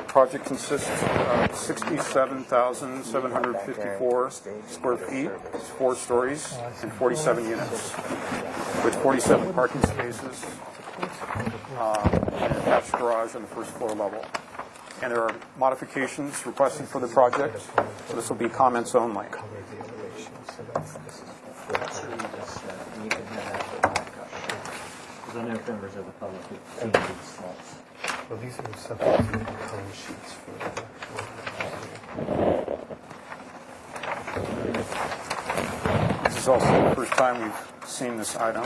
Project consists of 67,754 square feet, 4 stories, and 47 units, with 47 parking spaces, and an attached garage on the first floor level. And there are modifications requested for the project, so this will be comments only. Because I know members of the public who see these slots. Well, these are subject to color sheets for This is also the first time we've seen this item.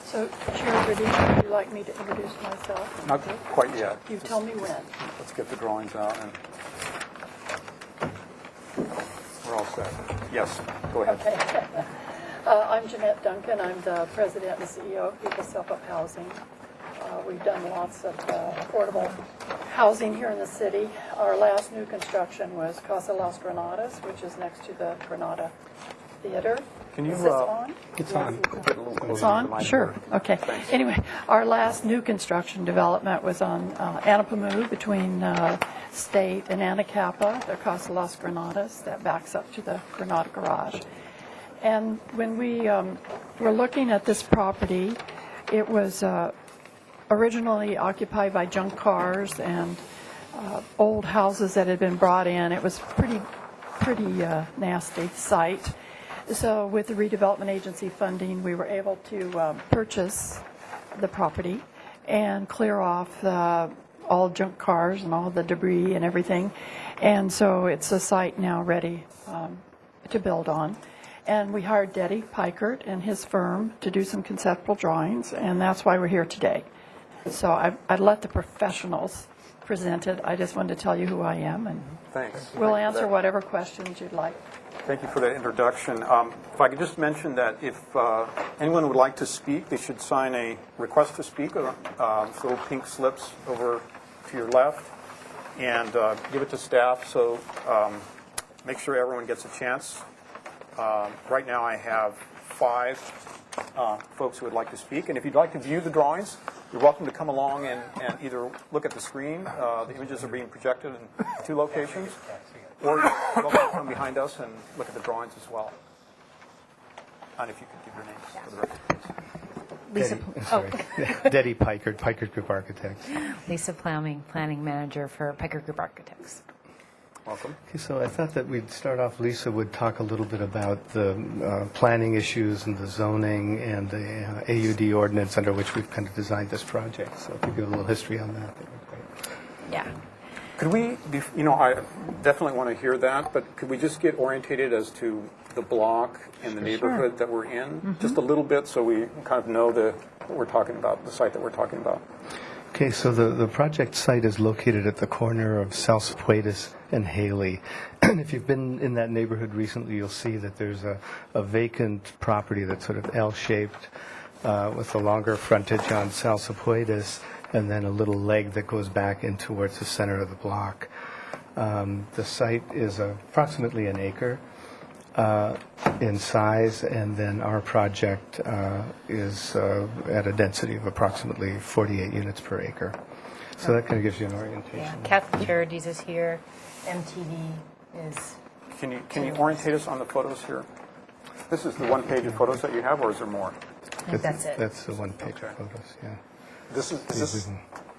So, Chair Biddy, would you like me to introduce myself? Not quite yet. You tell me when. Let's get the drawings out. And We're all set. Yes, go ahead. Okay. I'm Jeanette Duncan. I'm the president and CEO of People Self-Help Housing. We've done lots of affordable housing here in the city. Our last new construction was Casa Las Granadas, which is next to the Granada Theater. Can you, is this on? It's on. Get a little closer It's to the on? mic Sure. here. Okay. Thanks. Anyway, our last new construction development was on Anapamu between State and Anacapa, the Casa Las Granadas, that backs up to the Granada Garage. And when we were looking at this property, it was originally occupied by junk cars and old houses that had been brought in. It was pretty nasty site. So with the redevelopment agency funding, we were able to purchase the property and clear off all junk cars and all the debris and everything. And so it's a site now ready to build on. And we hired Deddy Pikert and his firm to do some conceptual drawings, and that's why we're here today. So I'd let the professionals present it. I just wanted to tell you who I am, and Thanks. we'll Thank you for answer that. whatever questions you'd like. Thank you for that introduction. If I could just mention that if anyone would like to speak, they should sign a request to speak, little pink slips over to your left, and give it to staff. So make sure everyone gets a chance. Right now I have 5 folks who would like to speak. And if you'd like to view the drawings, you're welcome to come along and either look at the screen. The images are being projected in 2 locations. Or you're welcome to come behind us and look at the drawings as well. And if you could give your names for the record, please. Lisa, Deddy Pikert, Pikert Group Architects. Lisa Plowming, Planning Manager for Pikert Group Architects. Welcome. Okay, so I thought that we'd start off, Lisa would talk a little bit about the planning issues and the zoning and the AUD ordinance under which we've kind of designed this project. So if you give a little history on that, that would be great. Yeah. Could we, I definitely want to hear that, but could we just get orientated as to the block and the neighborhood that we're in? Just a little bit so we kind of know what we're talking about, the site that we're talking about. Okay, so the project site is located at the corner of Salsapuedes and Haley. And if you've been in that neighborhood recently, you'll see that there's a vacant property that's sort of L-shaped with a longer frontage on Salsapuedes and then a little leg that goes back in towards the center of the block. The site is approximately an acre in size, and then our project is at a density of approximately 48 units per acre. So that kind of gives you an orientation. Yeah. Catholic Charities is here. MTV is. Can you orientate us on the photos here? This is the one page of photos that you have, or is there more? I think that's it. That's the one page of photos, yeah. Is this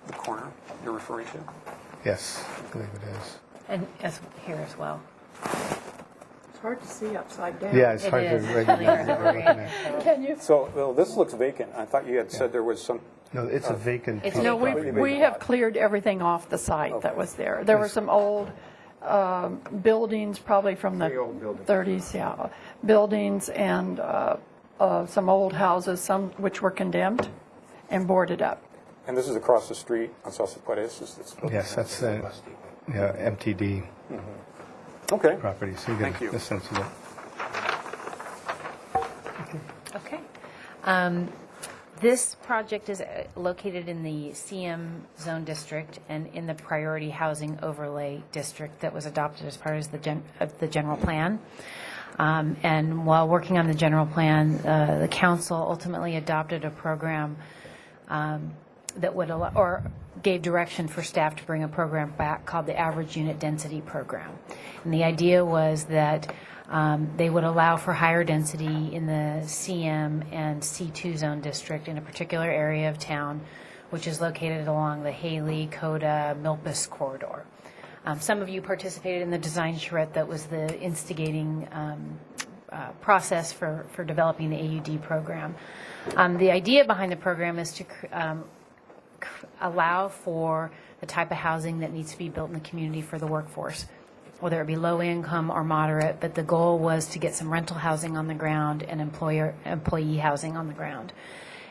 the corner you're referring to? Yes, I believe it is. And here as well. It's hard to see upside down. Yeah, it's hard is. to It's really hard to regulate. read. Can you? So, well, this looks vacant. I thought you had said there was some. No, it's a vacant piece. No, Completely we vacant have lot. cleared everything off the site that was there. There were some old buildings, probably from the 30s, yeah. Buildings and some old houses, some which were condemned and boarded up. And this is across the street on Salsapuedes? Yes, that's MTD Okay. property, so you Thank get you. a sense of it. Okay. This project is located in the CM Zone District and in the Priority Housing Overlay District that was adopted as part of the general plan. And while working on the general plan, the council ultimately adopted a program that would allow, or gave direction for staff to bring a program back called the Average Unit Density Program. And the idea was that they would allow for higher density in the CM and C2 zone district in a particular area of town, which is located along the Haley, Coda, Milpas corridor. Some of you participated in the design charrette that was the instigating process for developing the AUD program. The idea behind the program is to allow for the type of housing that needs to be built in the community for the workforce, whether it be low income or moderate, but the goal was to get some rental housing on the ground and employee housing on the ground.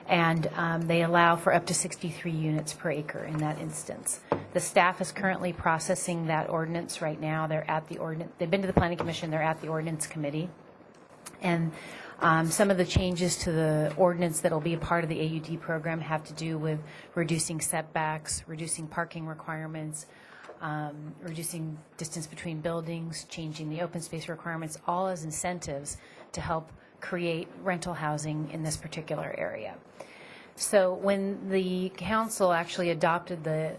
and they allow for up to 63 units per acre in that instance. The staff is currently processing that ordinance right now. They're at the ordinance. They've been to the Planning Commission. They're at the ordinance committee, and some of the changes to the ordinance that will be a part of the AUD program have to do with reducing setbacks, reducing parking requirements, reducing distance between buildings, changing the open space requirements, all as incentives to help create rental housing in this particular area. So when the council actually adopted the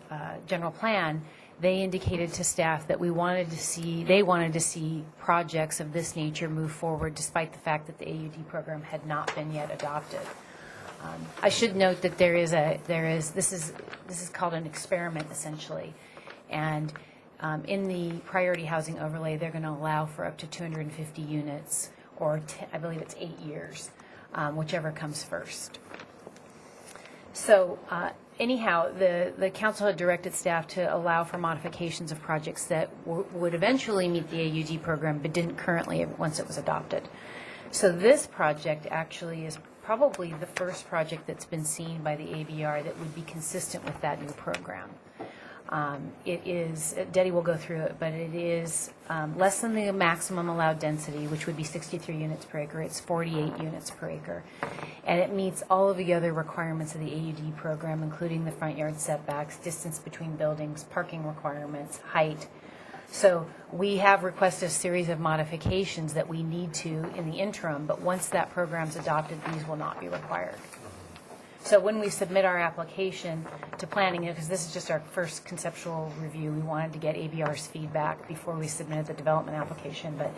general plan, they indicated to staff that they wanted to see projects of this nature move forward despite the fact that the AUD program had not been yet adopted. I should note that this is called an experiment essentially, and in the priority housing overlay they're going to allow for up to 250 units, or I believe it's 8 years, whichever comes first. So anyhow, the council had directed staff to allow for modifications of projects that would eventually meet the AUD program, but didn't currently once it was adopted. So this project actually is probably the first project that's been seen by the ABR that would be consistent with that new program. It is, Detti will go through it, but it is less than the maximum allowed density, which would be 63 units per acre. It's 48 units per acre. And it meets all of the other requirements of the AUD program, including the front yard setbacks, distance between buildings, parking requirements, height. So we have requested a series of modifications that we need to in the interim, but once that program's adopted, these will not be required. So when we submit our application to planning, because this is just our first conceptual review, we wanted to get ABR's feedback before we submitted the development application. But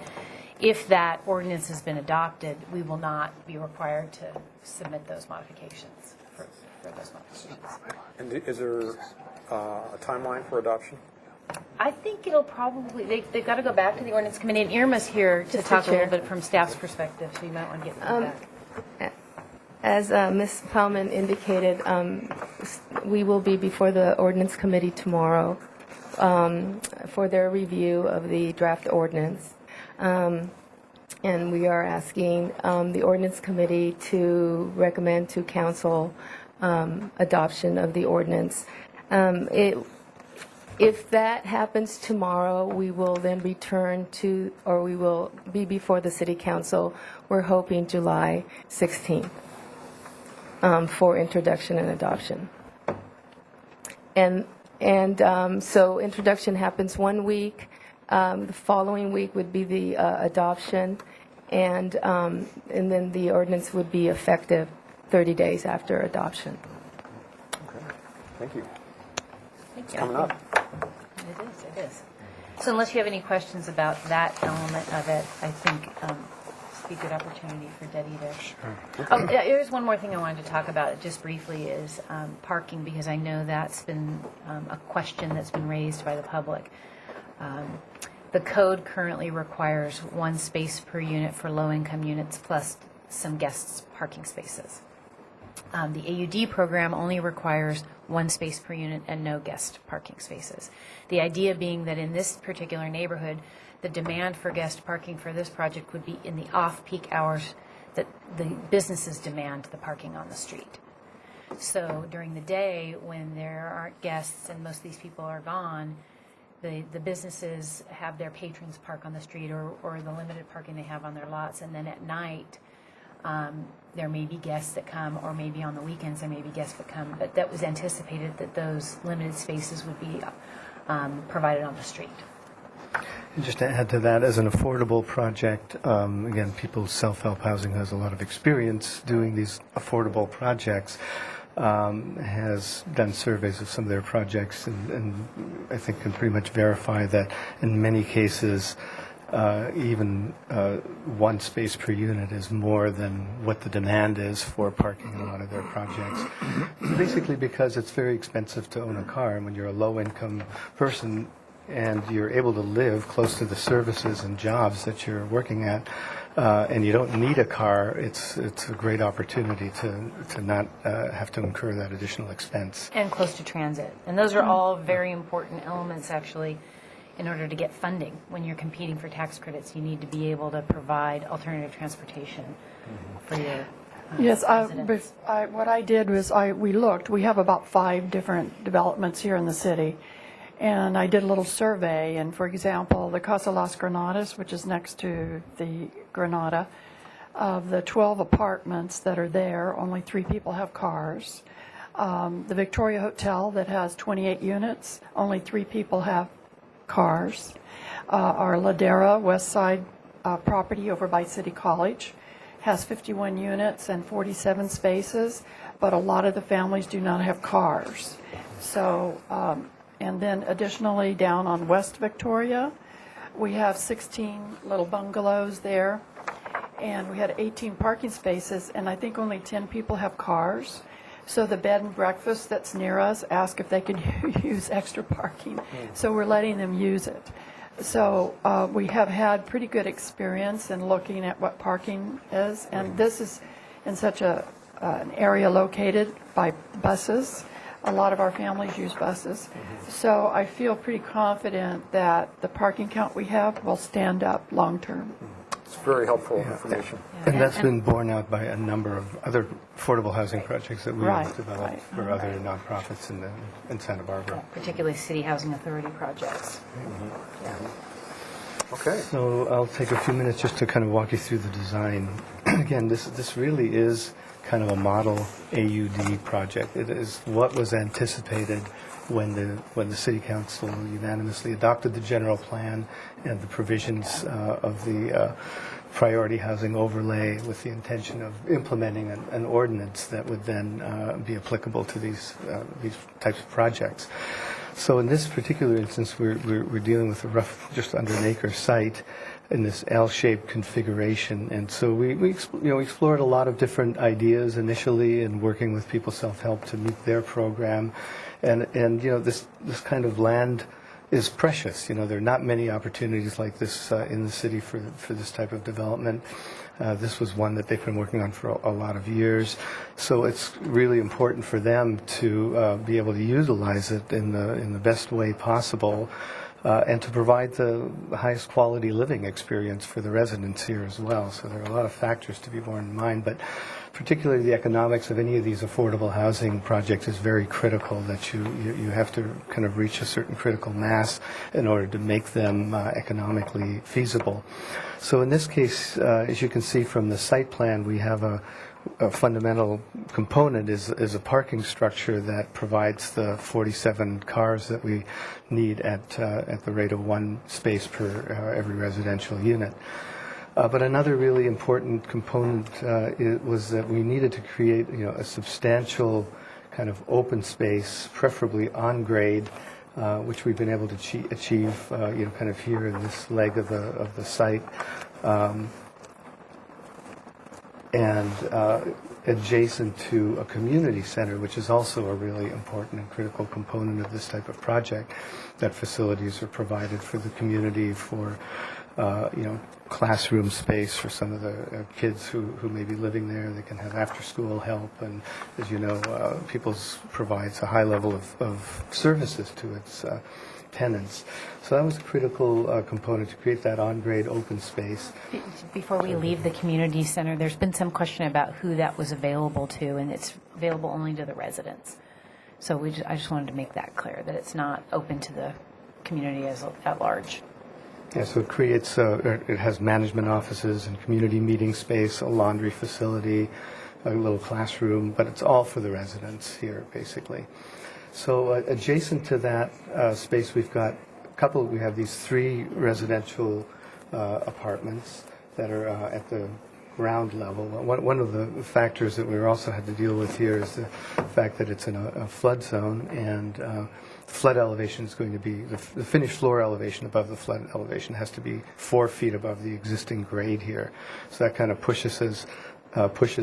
if that ordinance has been adopted, we will not be required to submit those modifications for those modifications. And is there a timeline for adoption? I think it'll probably, they've got to go back to the ordinance committee, and Irma's here to talk a little bit from staff's perspective, so you might want to get feedback. As Ms. Plowman indicated, we will be before the ordinance committee tomorrow for their review of the draft ordinance. And we are asking the ordinance committee to recommend to council adoption of the ordinance. If that happens tomorrow, we will then return to, or we will be before the city council. We're hoping July 16th. For introduction and adoption. And so introduction happens 1 week. The following week would be the adoption, and then the ordinance would be effective 30 days after adoption. Okay, thank you. Thank It's you. coming up. It is. So unless you have any questions about that element of it, I think be a good opportunity for Detti to. Sure. Oh, here's one more thing I wanted to talk about just briefly is parking, because I know that's been a question that's been raised by the public. The code currently requires 1 space per unit for low-income units plus some guests parking spaces. The AUD program only requires 1 space per unit and no guest parking spaces. The idea being that in this particular neighborhood, the demand for guest parking for this project would be in the off-peak hours that the businesses demand the parking on the street. So during the day, when there aren't guests and most of these people are gone, the businesses have their patrons park on the street or the limited parking they have on their lots. And then at night, there may be guests that come, or maybe on the weekends there may be guests that come. But that was anticipated that those limited spaces would be provided on the street. And just to add to that, as an affordable project, again, People's Self-Help Housing has a lot of experience doing these affordable projects, has done surveys of some of their projects, and I think can pretty much verify that in many cases, even 1 space per unit is more than what the demand is for parking in a lot of their projects. Basically because it's very expensive to own a car, and when you're a low-income person, and you're able to live close to the services and jobs that you're working at, and you don't need a car, it's a great opportunity to not have to incur that additional expense. And close to transit. And those are all very important elements, actually, in order to get funding. When you're competing for tax credits, you need to be able to provide alternative transportation for your Yes, residents. what I did was we looked. We have about 5 different developments here in the city. And I did a little survey. And for example, the Casa Las Granadas, which is next to the Granada, of the 12 apartments that are there, only 3 people have cars. The Victoria Hotel that has 28 units, only 3 people have cars. Our Ladera West Side property over by City College has 51 units and 47 spaces, but a lot of the families do not have cars. So, and then additionally down on West Victoria, we have 16 little bungalows there, and we had 18 parking spaces, and I think only 10 people have cars. So the bed and breakfast that's near us asked if they could use extra parking. So we're letting them use it. So we have had pretty good experience in looking at what parking is. And this is in such an area located by buses. A lot of our families use buses. So I feel pretty confident that the parking count we have will stand up long term. It's very helpful information. And that's been borne out by a number of other affordable housing projects that we've developed for other nonprofits in Santa Barbara. Particularly City Housing Authority projects. Okay. So I'll take a few minutes just to kind of walk you through the design. Again, this really is kind of a model AUD project. It is what was anticipated when the City Council unanimously adopted the general plan and the provisions of the priority housing overlay, with the intention of implementing an ordinance that would then be applicable to these types of projects. So in this particular instance, we're dealing with a rough, just under an acre site in this L-shaped configuration, and so we explored a lot of different ideas initially in working with People Self-Help to meet their program, and this kind of land is precious. There are not many opportunities like this in the city for this type of development. This was one that they've been working on for a lot of years. So it's really important for them to be able to utilize it in the best way possible, and to provide the highest quality living experience for the residents here as well. So there are a lot of factors to be borne in mind, but particularly the economics of any of these affordable housing projects is very critical, that you have to kind of reach a certain critical mass in order to make them economically feasible. So in this case, as you can see from the site plan, we have a fundamental component is a parking structure that provides the 47 cars that we need at the rate of 1 space per every residential unit. But another really important component was that we needed to create a substantial kind of open space, preferably on grade, which we've been able to achieve kind of here in this leg of the site. And adjacent to a community center, which is also a really important and critical component of this type of project, that facilities are provided for the community, for classroom space for some of the kids who may be living there. They can have after-school help, and as you know, Peoples provides a high level of services to its tenants. So that was a critical component, to create that on-grade open space. Before we leave the community center, there's been some question about who that was available to, and it's available only to the residents. So I just wanted to make that clear, that it's not open to the community at large. Yeah, so it creates, it has management offices and community meeting space, a laundry facility, a little classroom, but it's all for the residents here, basically. So adjacent to that space, we have these 3 residential apartments that are at the ground level. One of the factors that we also had to deal with here is the fact that it's in a flood zone, and flood elevation is going to be, the finished floor elevation above the flood elevation has to be 4 feet above the existing grade here. So that kind of pushes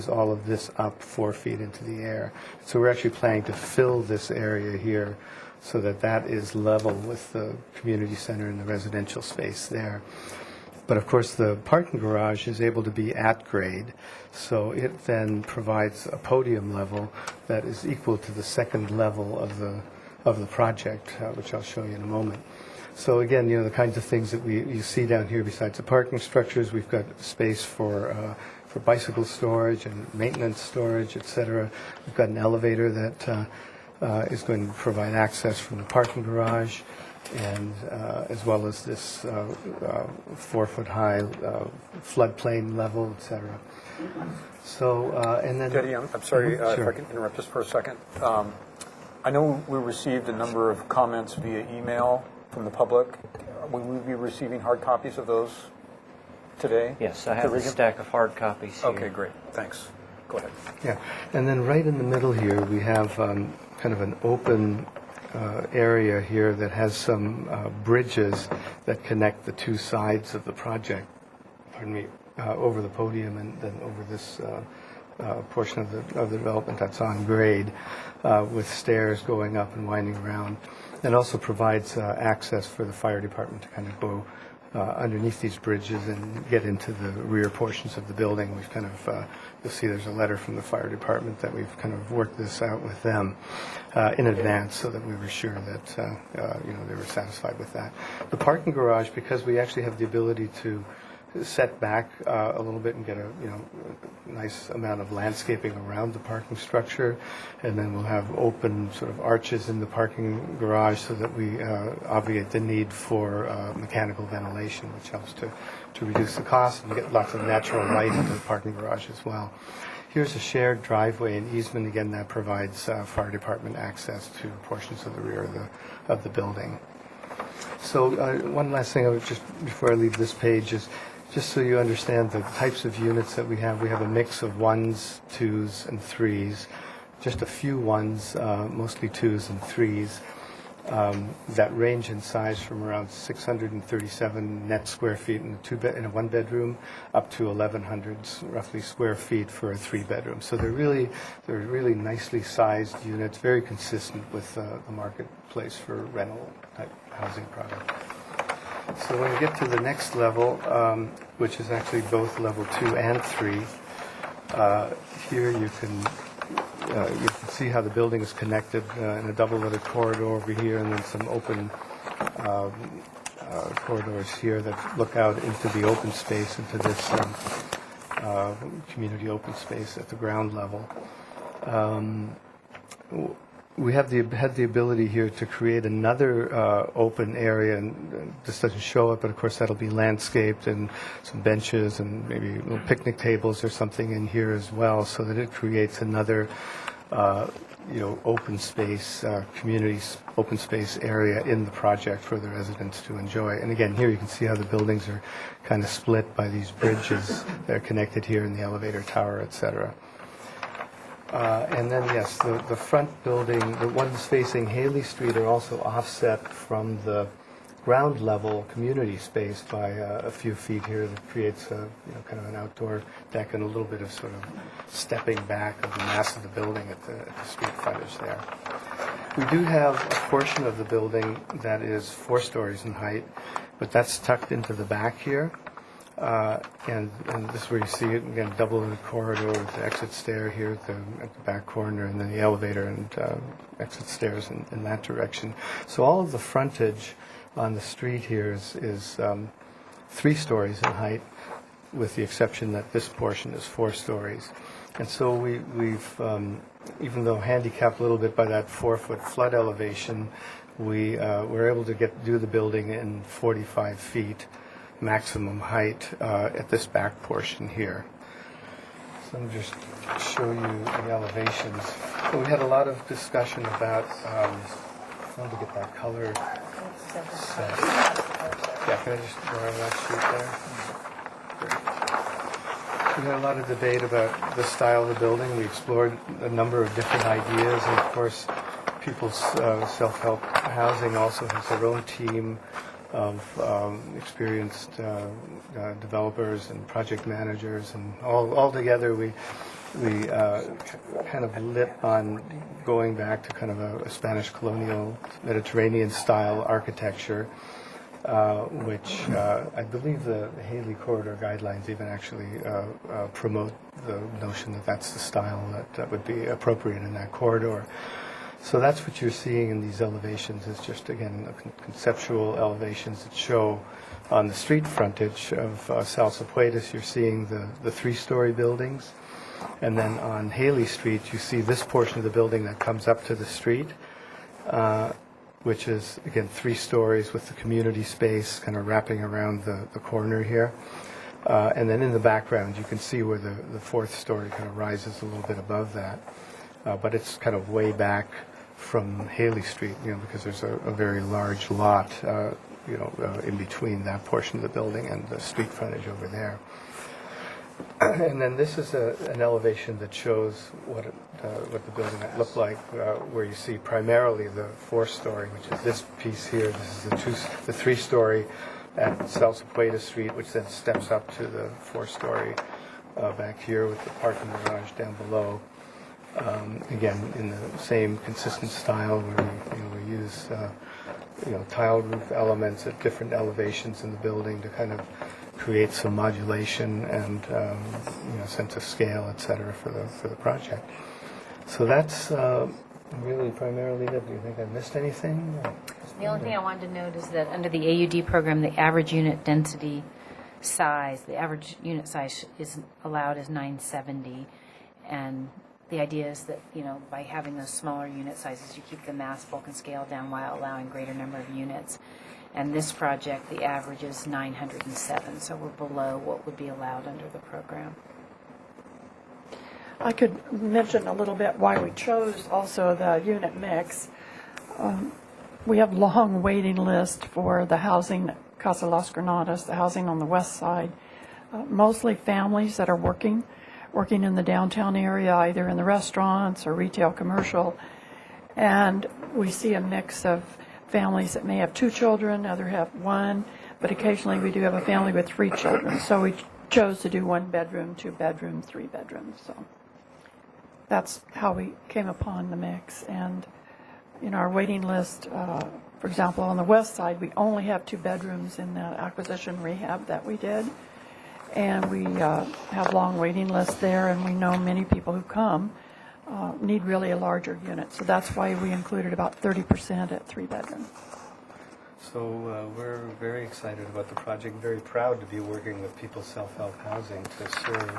all of this up 4 feet into the air. So we're actually planning to fill this area here so that is level with the community center and the residential space there. But of course, the parking garage is able to be at grade, so it then provides a podium level that is equal to the second level of the project, which I'll show you in a moment. So again, the kinds of things that you see down here, besides the parking structures, we've got space for for bicycle storage and maintenance storage, et cetera. We've got an elevator that is going to provide access from the parking garage, and as well as this 4-foot-high floodplain level, et cetera. So, and then... Teddy, I'm sorry if Sure. I can interrupt just for a second. I know we received a number of comments via email from the public. Will we be receiving hard copies of those today? Yes, I have a Regan? stack of hard copies here. Okay, great. Thanks. Go ahead. Yeah, and then right in the middle here, we have kind of an open area here that has some bridges that connect the two sides of the project, pardon me, over the podium and then over this portion of the development that's on grade, with stairs going up and winding around. And also provides access for the fire department to kind of go underneath these bridges and get into the rear portions of the building. We've kind of, you'll see there's a letter from the fire department that we've kind of worked this out with them in advance so that we were sure that, they were satisfied with that. The parking garage, because we actually have the ability to set back a little bit and get a nice amount of landscaping around the parking structure, and then we'll have open sort of arches in the parking garage so that we obviate the need for mechanical ventilation, which helps to reduce the cost and get lots of natural light into the parking garage as well. Here's a shared driveway and easement, again, that provides fire department access to portions of the rear of the building. So one last thing I would just, before I leave this page, is just so you understand the types of units that we have a mix of 1s, 2s, and 3s. Just a few 1s, mostly 2s and 3s, that range in size from around 637 net square feet in a one-bedroom up to 1,100 roughly square feet for a 3-bedroom. So they're really nicely sized units, very consistent with the marketplace for rental type housing product. So when you get to the next level, which is actually both level 2 and 3, here you can see how the building is connected in a double-letter corridor over here, and then some open corridors here that look out into the open space, into this community open space at the ground level. We had the ability here to create another open area, and this doesn't show it, but of course that'll be landscaped and some benches and maybe little picnic tables or something in here as well, so that it creates another open space, community open space area in the project for the residents to enjoy. And again, here you can see how the buildings are kind of split by these bridges that are connected here in the elevator tower, et cetera. And then, yes, the front building, the ones facing Haley Street, are also offset from the ground level community space by a few feet here that creates kind of an outdoor deck and a little bit of sort of stepping back of the mass of the building at the street frontage there. We do have a portion of the building that is 4 stories in height, but that's tucked into the back here. And this is where you see it, again, double in the corridor with the exit stair here at the back corner, and then the elevator and exit stairs in that direction. So all of the frontage on the street here is 3 stories in height, with the exception that this portion is 4 stories. And so we've, even though handicapped a little bit by that 4-foot flood elevation, we were able to do the building in 45 feet maximum height at this back portion here. So I'm just show you the elevations. So we had a lot of discussion about, I wanted to get that color set. Yeah, can I just go on that sheet there? Great. We had a lot of debate about the style of the building. We explored a number of different ideas, and of course, People's Self-Help Housing also has their own team of experienced developers and project managers, and all together we kind of lit on going back to kind of a Spanish colonial Mediterranean style architecture, which I believe the Haley Corridor Guidelines even actually promote the notion that that's the style that would be appropriate in that corridor. So that's what you're seeing in these elevations, is just, again, conceptual elevations that show on the street frontage of South Sepulvedas, you're seeing the three-story buildings. And then on Haley Street, you see this portion of the building that comes up to the street, which is, again, 3 stories with the community space kind of wrapping around the corner here. And then in the background, you can see where the 4th story kind of rises a little bit above that. But it's kind of way back from Haley Street, because there's a very large lot, in between that portion of the building and the street frontage over there. And then this is an elevation that shows what the building looked like, where you see primarily the 4th story, which is this piece here. This is the 3-story at South Sepulveda Street, which then steps up to the 4th-story back here with the parking garage down below. Again, in the same consistent style where we use tile roof elements at different elevations in the building to kind of create some modulation and sense of scale, et cetera, for the project. So that's really primarily it. Do you think I missed anything? The only thing I wanted to note is that under the AUD program, the average unit density size, the average unit size is allowed as 970, and the idea is that, by having those smaller unit sizes, you keep the mass, bulk, and scale down while allowing greater number of units. And this project, the average is 907, so we're below what would be allowed under the program. I could mention a little bit why we chose also the unit mix. We have long waiting list for the housing, Casa Las Granadas, the housing on the west side. Mostly families that are working in the downtown area, either in the restaurants or retail commercial. And we see a mix of families that may have 2 children, other have 1, but occasionally we do have a family with 3 children. So we chose to do 1 bedroom, 2 bedroom, 3 bedrooms. So that's how we came upon the mix. And in our waiting list, for example, on the west side, we only have 2 bedrooms in the acquisition rehab that we did. And we have long waiting lists there, and we know many people who come need really a larger unit. So that's why we included about 30% at 3 bedroom. So we're very excited about the project, very proud to be working with People's Self-Help Housing to serve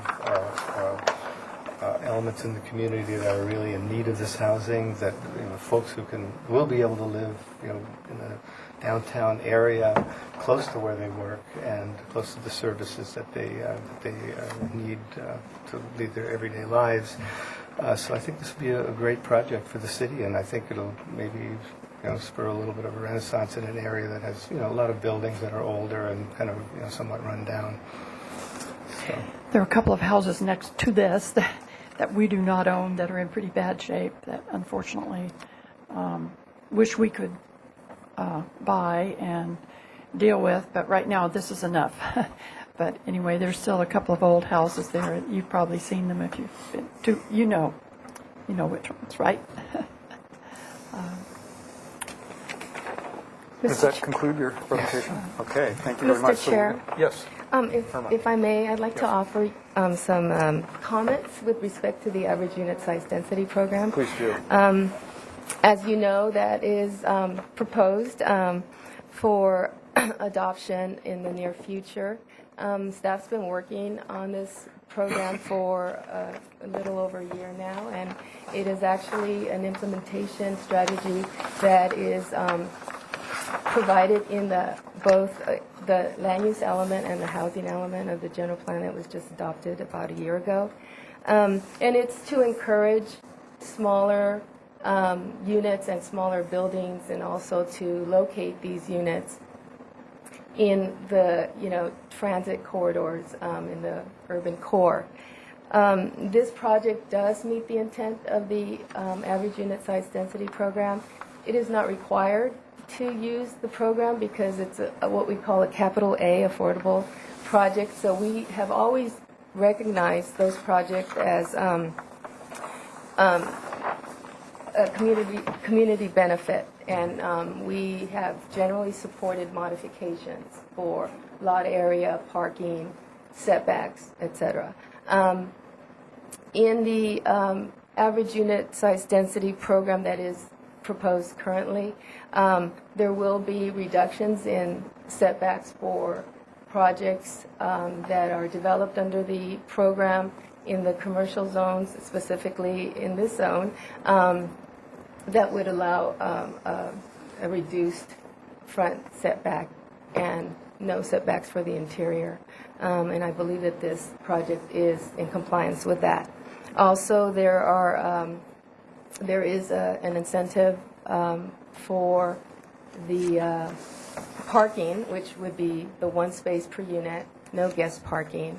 elements in the community that are really in need of this housing, that folks who will be able to live in the downtown area, close to where they work and close to the services that they need to lead their everyday lives. So I think this will be a great project for the city, and I think it'll maybe spur a little bit of a renaissance in an area that has a lot of buildings that are older and kind of somewhat run down. So. There are a couple of houses next to this that we do not own that are in pretty bad shape that unfortunately wish we could buy and deal with, but right now this is enough. But anyway, there's still a couple of old houses there. You've probably seen them if you've been to, you know which ones, right? Does that conclude your presentation? Okay, thank you very much. Mr. Chair? Yes. If I may, I'd like to offer some comments with respect to the average unit size density program. Please do. As you know, that is proposed for adoption in the near future. Staff's been working on this program for a little over a year now, and it is actually an implementation strategy that is provided in both the land use element and the housing element of the general plan that was just adopted about a year ago. And it's to encourage smaller units and smaller buildings, and also to locate these units in the transit corridors in the urban core. This project does meet the intent of the average unit size density program. It is not required to use the program because it's what we call a capital A affordable project. So we have always recognized those projects as a community benefit, and we have generally supported modifications for lot area, parking, setbacks, etc. In the average unit size density program that is proposed currently. There will be reductions in setbacks for projects that are developed under the program in the commercial zones, specifically in this zone, that would allow a reduced front setback and no setbacks for the interior. And I believe that this project is in compliance with that. Also, there is an incentive for the parking, which would be the one space per unit, no guest parking.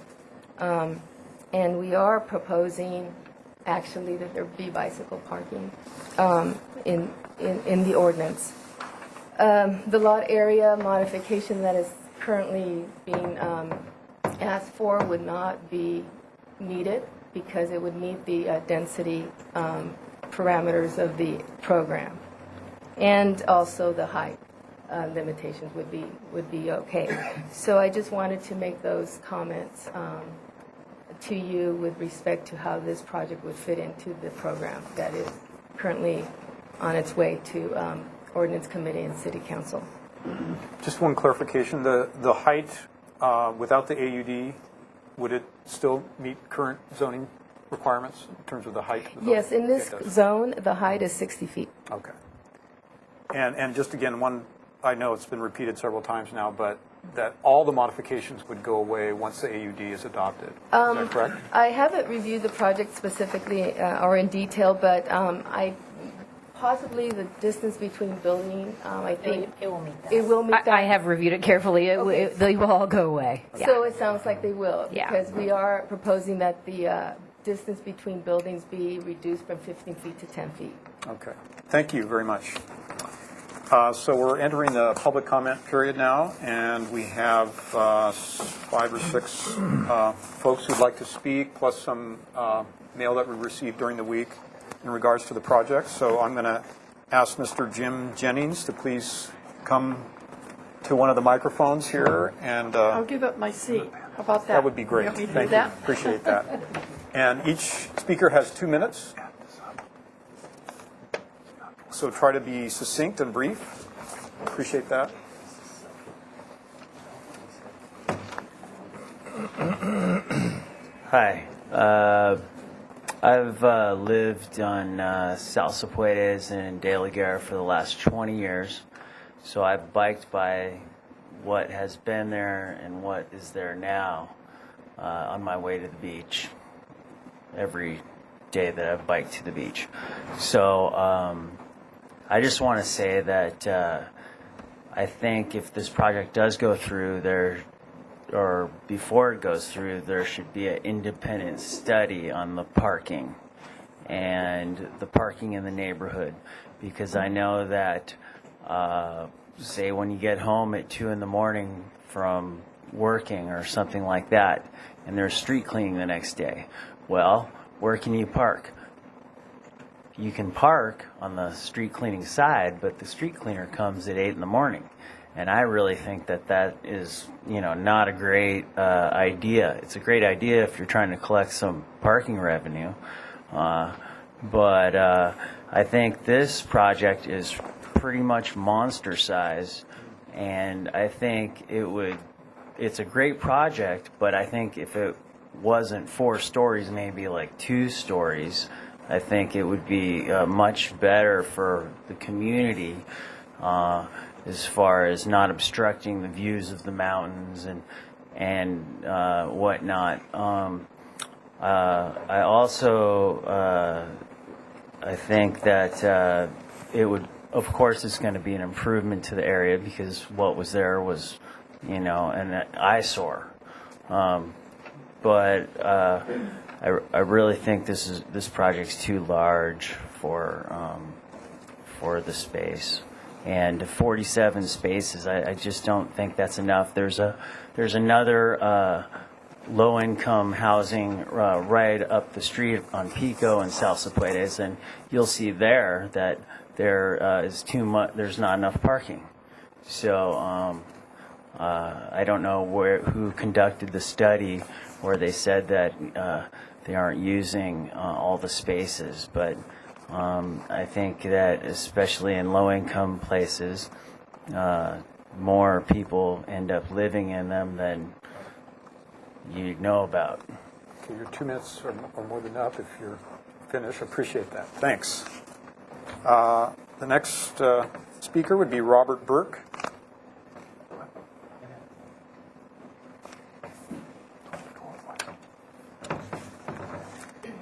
And we are proposing, actually, that there be bicycle parking in the ordinance. The lot area modification that is currently being asked for would not be needed because it would meet the density parameters of the program. And also the height limitations would be okay. So I just wanted to make those comments to you with respect to how this project would fit into the program that is currently on its way to Ordinance Committee and City Council. Just one clarification, the height without the AUD, would it still meet current zoning requirements in terms of the height? Yes, in this zone, the height is 60 feet. Okay. And just again, I know it's been repeated several times now, but that all the modifications would go away once the AUD is adopted. Is that correct? I haven't reviewed the project specifically or in detail, but possibly the distance between building, I think. It will meet that. It will meet that. I have reviewed it carefully. Okay. They will all go away. So it sounds like they will. Yeah. Because we are proposing that the distance between buildings be reduced from 15 feet to 10 feet. Okay. Thank you very much. So we're entering the public comment period now, and we have 5 or 6 folks who'd like to speak, plus some mail that we received during the week in regards to the project. So I'm going to ask Mr. Jim Jennings to please come to one of the microphones here. And I'll give up my seat. How about that? That would be great. You want me to do Thank you. that? Appreciate that. And each speaker has 2 minutes. So try to be succinct and brief. Appreciate that. Hi. I've lived on South Zapuedes and De La Guerra for the last 20 years. So I've biked by what has been there and what is there now on my way to the beach every day that I've biked to the beach. So I just want to say that I think if this project does go through, or before it goes through, there should be an independent study on the parking and the parking in the neighborhood. Because I know that, say, when you get home at 2 in the morning from working or something like that, and there's street cleaning the next day, well, where can you park? You can park on the street cleaning side, but the street cleaner comes at 8 in the morning. And I really think that is, not a great idea. It's a great idea if you're trying to collect some parking revenue. But I think this project is pretty much monster size. And I think it's a great project, but I think if it wasn't 4 stories, maybe like 2 stories, I think it would be much better for the community as far as not obstructing the views of the mountains and whatnot. I also I think that it would, of course, it's going to be an improvement to the area because what was there was, an eyesore. But I really think this project's too large for the space, and 47 spaces. I just don't think that's enough. There's another low-income housing right up the street on Pico and South Zapuedes, and you'll see there that there is too much. There's not enough parking. So I don't know who conducted the study where they said that they aren't using all the spaces. But I think that especially in low-income places, more people end up living in them than you know about. Okay, your 2 minutes are more than up if you're finished. Appreciate that. Thanks. The next speaker would be Robert Burke.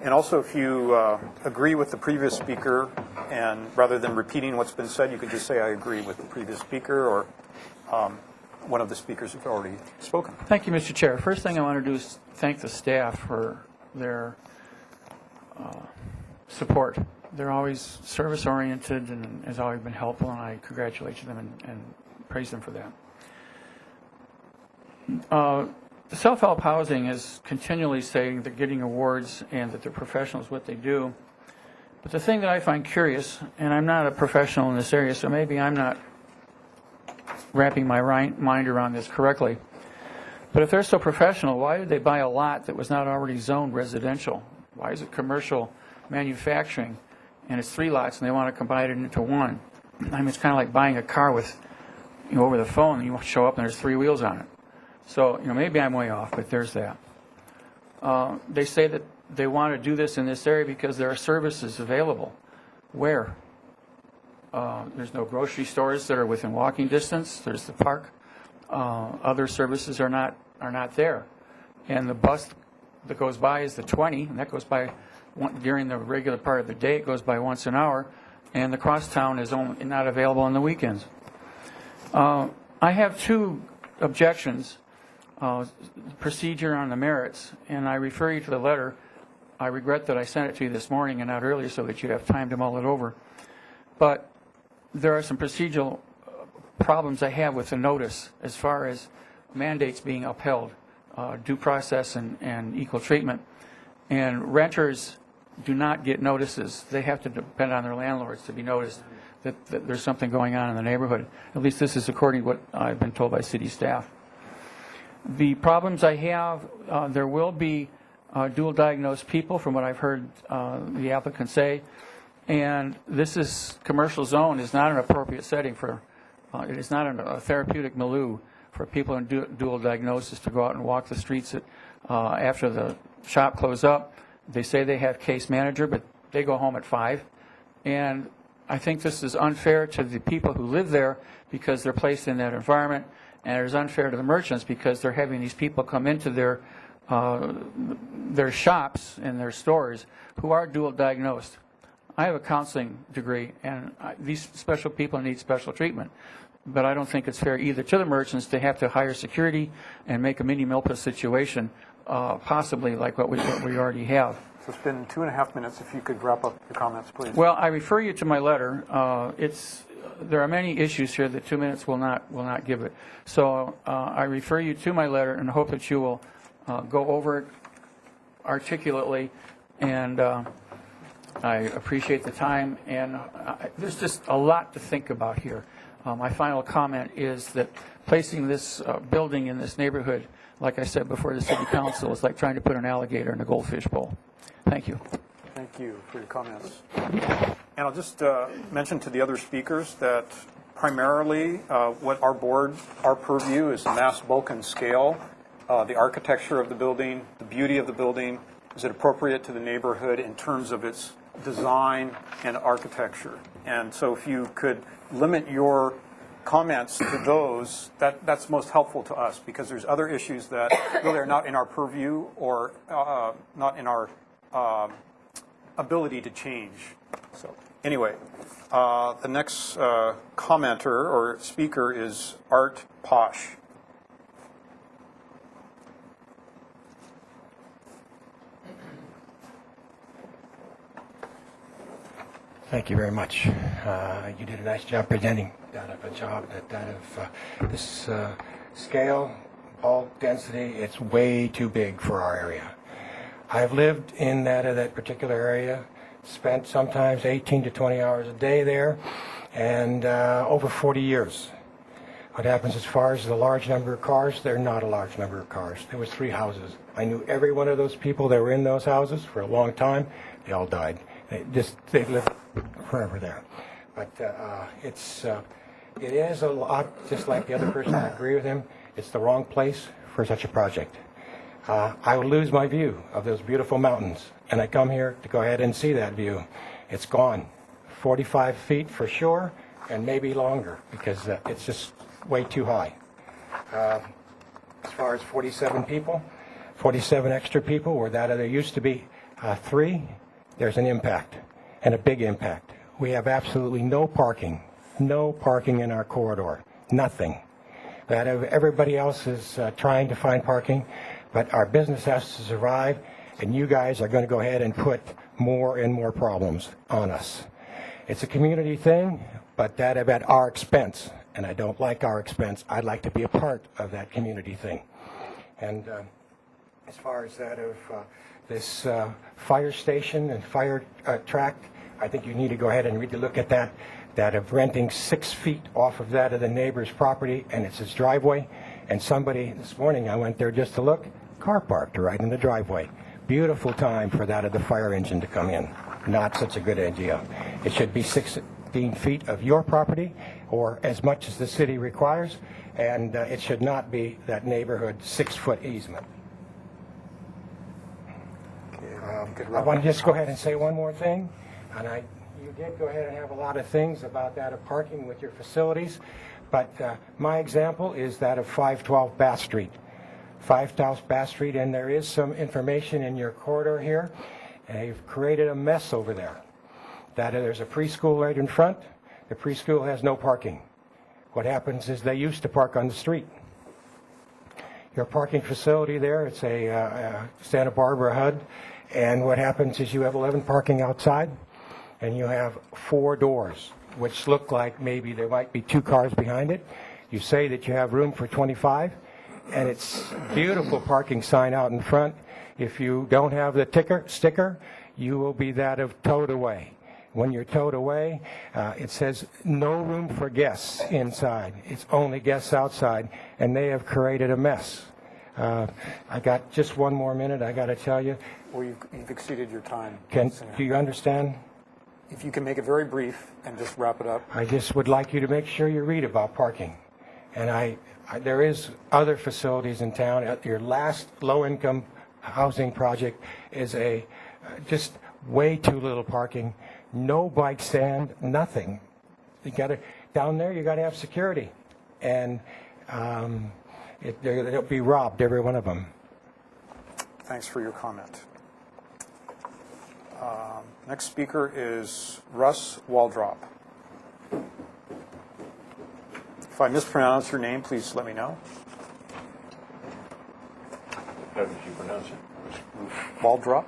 And also, if you agree with the previous speaker, and rather than repeating what's been said, you could just say, I agree with the previous speaker, or one of the speakers who've already spoken. Thank you, Mr. Chair. First thing I want to do is thank the staff for their support. They're always service-oriented and has always been helpful, and I congratulate them and praise them for that. Self-help housing is continually saying they're getting awards and that they're professionals what they do. But the thing that I find curious, and I'm not a professional in this area, so maybe I'm not wrapping my mind around this correctly, but if they're so professional, why did they buy a lot that was not already zoned residential? Why is it commercial manufacturing and it's 3 lots and they want to combine it into one? I mean, it's kind of like buying a car with, over the phone, and you show up and there's 3 wheels on it. So, maybe I'm way off, but there's that. They say that they want to do this in this area because there are services available. Where? There's no grocery stores that are within walking distance. There's the park. Other services are not there. And the bus that goes by is the 20, and that goes by during the regular part of the day. It goes by once an hour, and the crosstown is not available on the weekends. I have 2 objections. Procedure on the merits, and I refer you to the letter. I regret that I sent it to you this morning and not earlier so that you'd have time to mull it over. But there are some procedural problems I have with the notice as far as mandates being upheld, due process and equal treatment. And renters do not get notices. They have to depend on their landlords to be noticed that there's something going on in the neighborhood. At least this is according to what I've been told by city staff. The problems I have, there will be dual diagnosed people from what I've heard the applicant say, and commercial zone is not an appropriate setting for, it is not a therapeutic milieu for people in dual diagnosis to go out and walk the streets after the shop close up. They say they have case manager, but they go home at 5. And I think this is unfair to the people who live there because they're placed in that environment. And it is unfair to the merchants because they're having these people come into their shops and their stores who are dual diagnosed. I have a counseling degree, and these special people need special treatment. But I don't think it's fair either to the merchants to have to hire security and make a mini Milpa situation, possibly like what we already have. So it's been 2.5 minutes. If you could wrap up your comments, please. Well, I refer you to my letter. There are many issues here that 2 minutes will not give it. So I refer you to my letter and hope that you will go over it articulately, and I appreciate the time. And there's just a lot to think about here. My final comment is that placing this building in this neighborhood, like I said before the city council, is like trying to put an alligator in a goldfish bowl. Thank you. Thank you for your comments. And I'll just mention to the other speakers that primarily what our purview is the mass bulk and scale, the architecture of the building, the beauty of the building. Is it appropriate to the neighborhood in terms of its design and architecture? And so if you could limit your comments to those, that's most helpful to us, because there's other issues that really are not in our purview or not in our ability to change. So anyway, the next commenter or speaker is Art Posh. Thank you very much. You did a nice job presenting that of this scale, bulk, density. It's way too big for our area. I've lived in that particular area, spent sometimes 18 to 20 hours a day there, and over 40 years. What happens as far as the large number of cars, they're not a large number of cars. There was 3 houses. I knew every one of those people that were in those houses for a long time. They all died. They lived forever there. But it is a lot, just like the other person, I agree with him. It's the wrong place for such a project. I would lose my view of those beautiful mountains, and I come here to go ahead and see that view. It's gone. 45 feet for sure, and maybe longer, because it's just way too high. As far as 47 people, 47 extra people, where there used to be 3, there's an impact, and a big impact. We have absolutely no parking in our corridor, nothing. Everybody else is trying to find parking, but our business has to survive, and you guys are going to go ahead and put more and more problems on us. It's a community thing, but that at our expense, and I don't like our expense. I'd like to be a part of that community thing. And as far as that of this fire station and fire tract, I think you need to go ahead and really look at that of renting 6 feet off of that of the neighbor's property, and it's his driveway. And somebody, this morning I went there just to look, car parked right in the driveway. Beautiful time for that of the fire engine to come in. Not such a good idea. It should be 16 feet of your property, or as much as the city requires, and it should not be that neighborhood 6-foot easement. I want to just go ahead and say one more thing, and you did go ahead and have a lot of things about that of parking with your facilities, but my example is that of 512 Bath Street. 512 Bath Street, and there is some information in your corridor here, and they've created a mess over there. There's a preschool right in front. The preschool has no parking. What happens is they used to park on the street. Your parking facility there, it's a Santa Barbara HUD, and what happens is you have 11 parking outside, and you have 4 doors, which look like maybe there might be 2 cars behind it. You say that you have room for 25, and it's beautiful parking sign out in front. If you don't have the sticker, you will be that of towed away. When you're towed away, it says no room for guests inside. It's only guests outside, and they have created a mess. I got just one more minute, I got to tell you. Well, you've exceeded your time. Do you understand? If you can make it very brief and just wrap it up. I just would like you to make sure you read about parking. And there is other facilities in town. Your last low-income housing project is just way too little parking. No bike stand, nothing. Down there, you got to have security, and they'll be robbed, every one of them. Thanks for your comment. Next speaker is Russ Waldrop. If I mispronounce your name, please let me know. How did you pronounce it? Waldrop.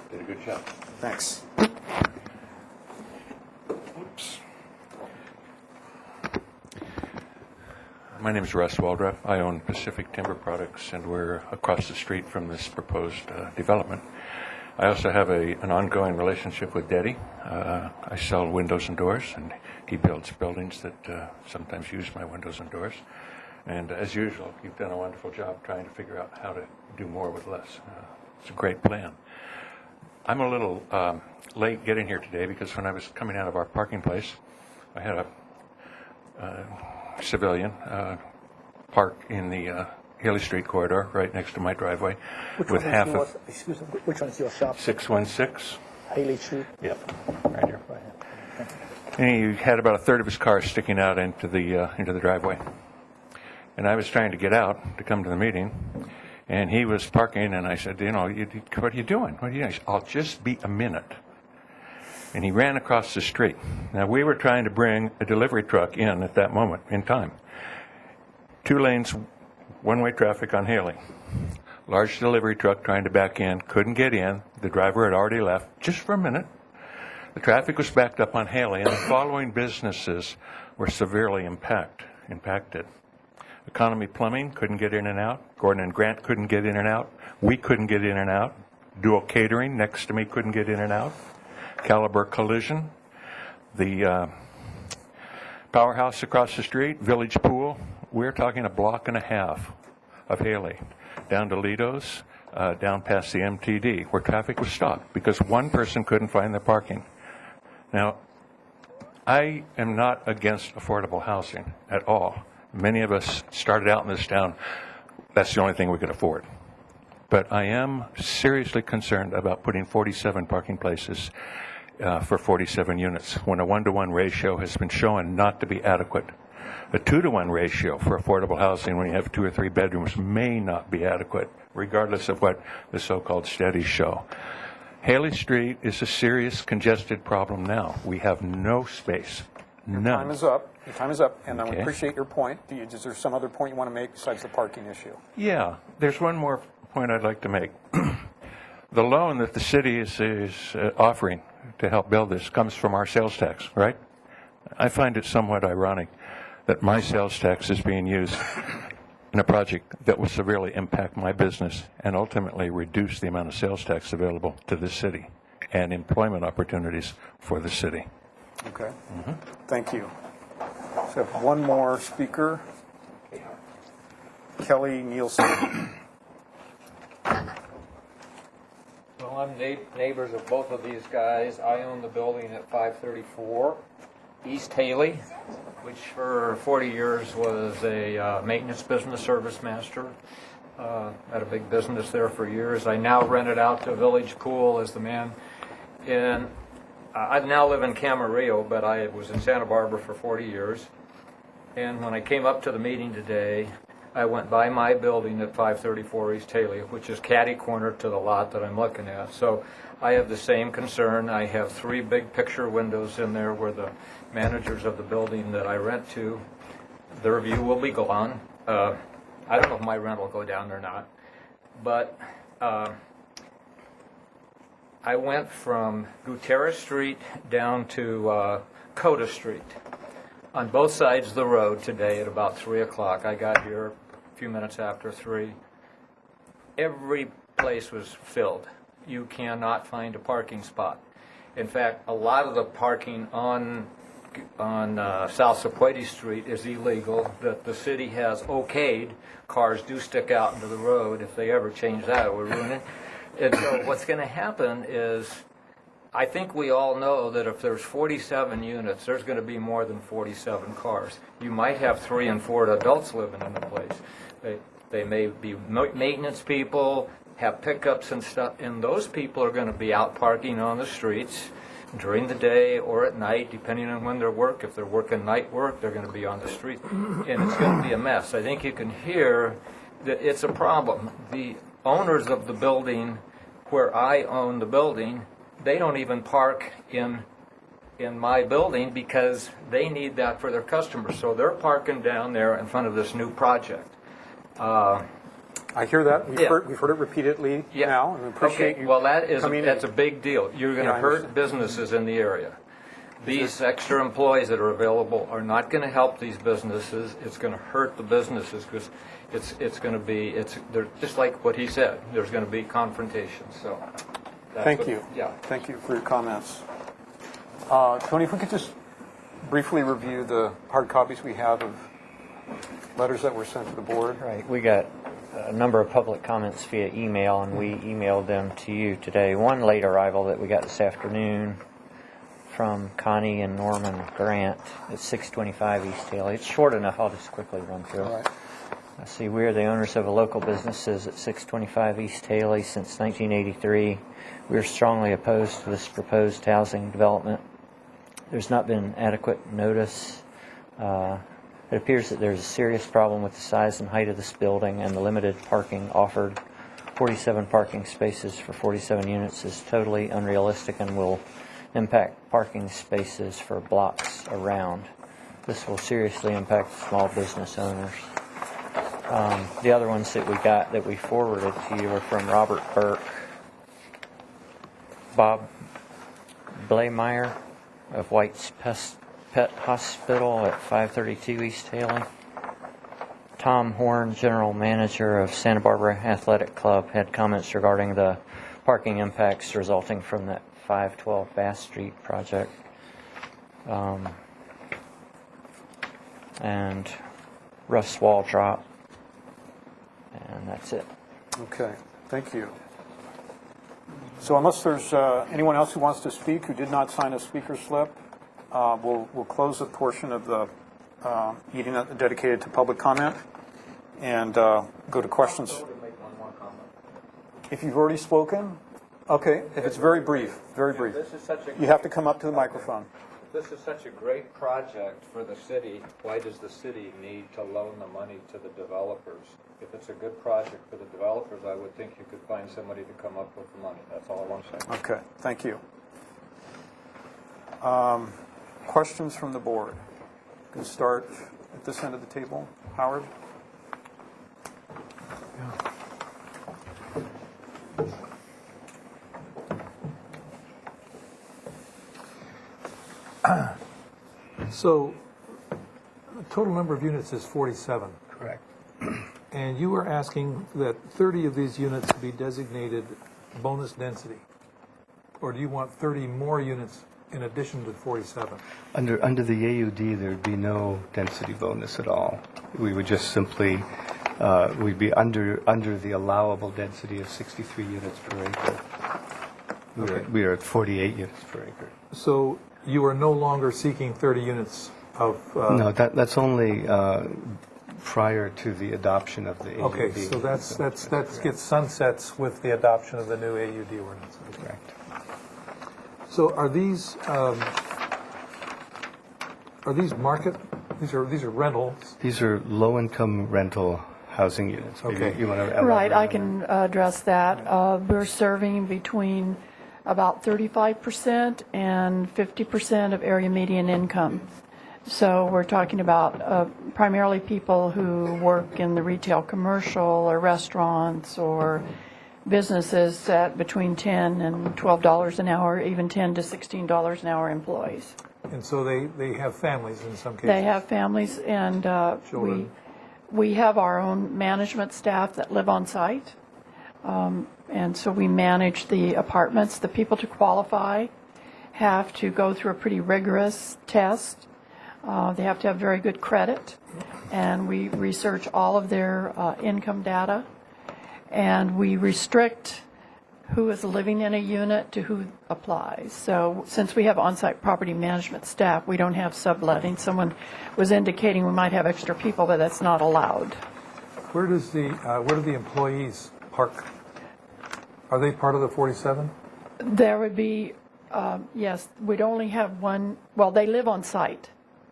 Did a good job. Thanks. Oops. My name is Russ Waldrop. I own Pacific Timber Products, and we're across the street from this proposed development. I also have an ongoing relationship with Deddy. I sell windows and doors, and he builds buildings that sometimes use my windows and doors. And as usual, you've done a wonderful job trying to figure out how to do more with less. It's a great plan. I'm a little late getting here today because when I was coming out of our parking place, I had a civilian park in the Haley Street corridor right next to my driveway. Which one is your shop? 616. Haley Street? Yep, right here. And he had about a third of his car sticking out into the driveway. And I was trying to get out to come to the meeting, and he was parking, and I said, what are you doing? What are you doing? He said, I'll just be a minute. And he ran across the street. Now, we were trying to bring a delivery truck in at that moment in time. 2 lanes, one-way traffic on Haley. Large delivery truck trying to back in, couldn't get in. The driver had already left just for a minute. The traffic was backed up on Haley, and the following businesses were severely impacted. Economy Plumbing couldn't get in and out. Gordon and Grant couldn't get in and out. We couldn't get in and out. Dual Catering next to me couldn't get in and out. Caliber Collision. The Powerhouse across the street, Village Pool, we're talking a block and a half of Haley, down to Lido's, down past the MTD, where traffic was stopped because one person couldn't find the parking. Now, I am not against affordable housing at all. Many of us started out in this town, that's the only thing we could afford. But I am seriously concerned about putting 47 parking places for 47 units when a 1-to-1 ratio has been shown not to be adequate. A 2-to-1 ratio for affordable housing when you have 2 or 3 bedrooms may not be adequate, regardless of what the so-called studies show. Haley Street is a serious congested problem now. We have no space. None. Time is up. Your time is up, and I Okay. appreciate your point. Is there some other point you want to make besides the parking issue? Yeah, there's one more point I'd like to make. The loan that the city is offering to help build this comes from our sales tax, right? I find it somewhat ironic that my sales tax is being used in a project that will severely impact my business and ultimately reduce the amount of sales tax available to the city and employment opportunities for the city. Okay. Thank you. So I have one more speaker, Kelly Nielsen. Well, I'm neighbors of both of these guys. I own the building at 534 East Haley, which for 40 years was a maintenance business service master. Had a big business there for years. I now rent it out to Village Pool as the man. And I now live in Camarillo, but I was in Santa Barbara for 40 years. And when I came up to the meeting today, I went by my building at 534 East Haley, which is catty corner to the lot that I'm looking at. So I have the same concern. I have 3 big picture windows in there where the managers of the building that I rent to, their view will be gone. I don't know if my rent will go down or not. But I went from Gutierrez Street down to Coda Street on both sides of the road today at about 3 o'clock. I got here a few minutes after 3. Every place was filled. You cannot find a parking spot. In fact, a lot of the parking on South Sepuete Street is illegal, that the city has okayed. Cars do stick out into the road. If they ever change that, it would ruin it. And so what's going to happen is, I think we all know that if there's 47 units, there's going to be more than 47 cars. You might have 3 and 4 adults living in the place. They may be maintenance people, have pickups and stuff, and those people are going to be out parking on the streets during the day or at night, depending on when they work. If they're working night work, they're going to be on the street, and it's going to be a mess. I think you can hear that it's a problem. The owners of the building where I own the building, they don't even park in my building because they need that for their customers. So they're parking down there in front of this new project. I hear that. We've heard it repeatedly now, and we appreciate you. Well, coming that's in. a big deal. You're going to I hurt understand. businesses in the area. These extra employees that are available are not going to help these businesses. It's going to hurt the businesses because it's going to be they're just like what he said. There's going to be confrontations. So Thank you. Yeah. Thank you for your comments. Tony, if we could just briefly review the hard copies we have of letters that were sent to the board. Right. We got a number of public comments via email, and we emailed them to you today. One late arrival that we got this afternoon from Connie and Norman Grant at 625 East Haley. It's short enough. I'll just quickly run through it. Right. I see we are the owners of a local businesses at 625 East Haley since 1983. We are strongly opposed to this proposed housing development. There's not been adequate notice. It appears that there's a serious problem with the size and height of this building and the limited parking offered. 47 parking spaces for 47 units is totally unrealistic and will impact parking spaces for blocks around. This will seriously impact small business owners. The other ones that we got that we forwarded to you are from Robert Burke, Bob Blaymeyer of White's Pet Hospital at 532 East Haley. Tom Horn, General Manager of Santa Barbara Athletic Club, had comments regarding the parking impacts resulting from that 512 Bass Street project. and rust wall drop. And that's it. Okay, thank you. So unless there's anyone else who wants to speak who did not sign a speaker slip, we'll close the portion of the meeting dedicated to public comment and go to questions. If you've already spoken, okay. If it's very brief, very brief. This is such a You have to come up to the microphone. This is such a great project for the city. Why does the city need to loan the money to the developers? If it's a good project for the developers, I would think you could find somebody to come up with the money. That's all I want to say. Okay, thank you. Questions from the board? Can start at this end of the table. Howard? So, the total number of units is 47. Correct. And you are asking that 30 of these units be designated bonus density? Or do you want 30 more units in addition to 47? Under the AUD, there'd be no density bonus at all. We would just simply, we'd be under the allowable density of 63 units per acre. We are at 48 units per acre. So you are no longer seeking 30 units of... No, that's only prior to the adoption of the AUD. Okay, so that gets sunsets with the adoption of the new AUD ordinance. Correct. So are these market? These are rentals. These are low-income rental housing units. Okay. You want to Right, I can address that. We're serving between about 35% and 50% of area median income. So we're talking about primarily people who work in the retail, commercial, or restaurants, or businesses at between $10 and $12 an hour, even $10 to $16 an hour employees. And so they have families in some cases. They have families, and we have our own management staff that live on site. And so we manage the apartments. The people to qualify have to go through a pretty rigorous test. They have to have very good credit, and we research all of their income data, and we restrict who is living in a unit to who applies. So since we have on-site property management staff, we don't have subletting. Someone was indicating we might have extra people, but that's not allowed. Where do the employees park? Are they part of the 47? There would be, yes, we'd only have one. Well, they live on site.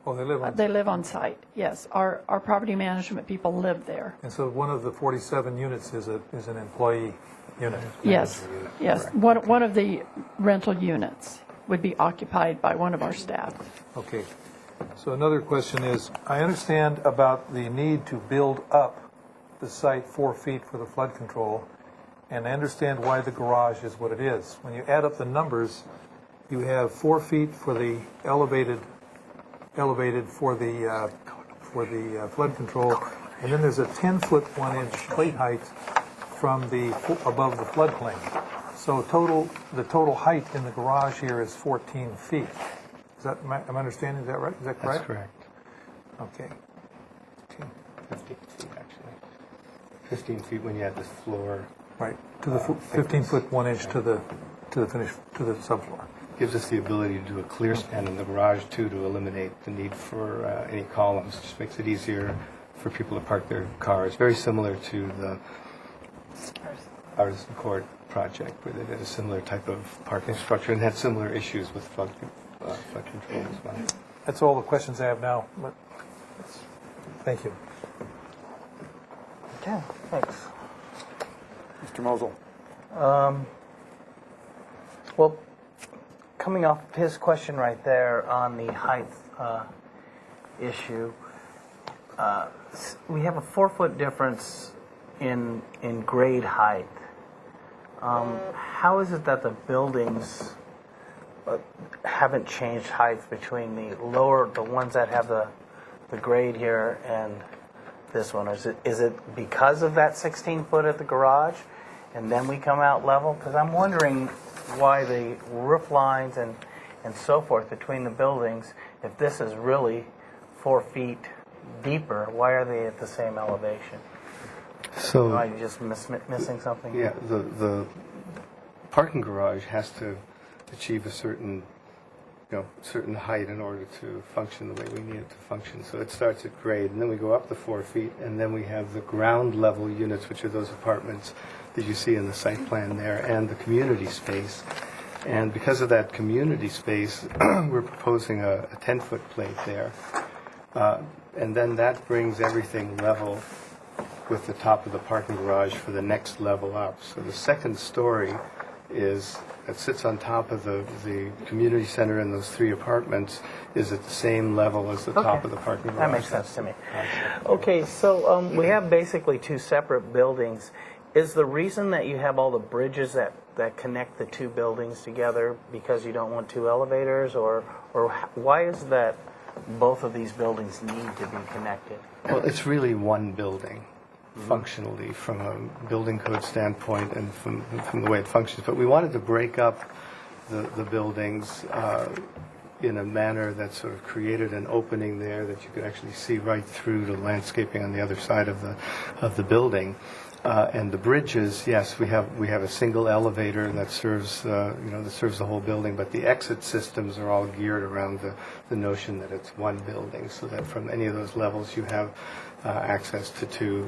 Oh, they live on site. They live on site, yes. Our property management people live there. And so one of the 47 units is an employee unit? Yes, yes. One of the rental units would be occupied by one of our staff. Okay. So another question is, I understand about the need to build up the site 4 feet for the flood control, and I understand why the garage is what it is. When you add up the numbers, you have 4 feet for the elevated for the flood control, and then there's a 10-foot 1-inch plate height from above the floodplain. So the total height in the garage here is 14 feet. Am I understanding? Is that right? Is that correct? That's correct. Okay. 15 feet, actually. 15 feet when you add the floor. Right. To the 15-foot 1-inch to the subfloor. Gives us the ability to do a clear span in the garage, too, to eliminate the need for any columns. Just makes it easier for people to park their cars. Very similar to the Artisan Court project, where they did a similar type of parking structure and had similar issues with flood control as well. That's all the questions I have now. But thank you. Okay, thanks. Mr. Mosel. Well, coming off his question right there on the height issue, we have a 4-foot difference in grade height. How is it that the buildings haven't changed heights between the ones that have the grade here and this one? Is it because of that 16 foot at the garage, and then we come out level? Because I'm wondering why the roof lines and so forth between the buildings, if this is really 4 feet deeper, why are they at the same elevation? So, Am I just missing something? yeah, the parking garage has to achieve a certain, certain height in order to function the way we need it to function. So it starts at grade, and then we go up the 4 feet, and then we have the ground level units, which are those apartments that you see in the site plan there, and the community space. And because of that community space, we're proposing a 10-foot plate there. And then that brings everything level with the top of the parking garage for the next level up. So the second story it sits on top of the community center, and those 3 apartments is at the same level as the top of the parking garage. That makes sense to me. Okay, so we have basically 2 separate buildings. Is the reason that you have all the bridges that connect the 2 buildings together because you don't want 2 elevators, or why is that both of these buildings need to be connected? Well, it's really one building. Functionally, from a building code standpoint and from the way it functions. But we wanted to break up the buildings in a manner that sort of created an opening there that you could actually see right through the landscaping on the other side of the building. And the bridges, yes, we have a single elevator that serves the whole building, but the exit systems are all geared around the notion that it's one building, so that from any of those levels you have access to two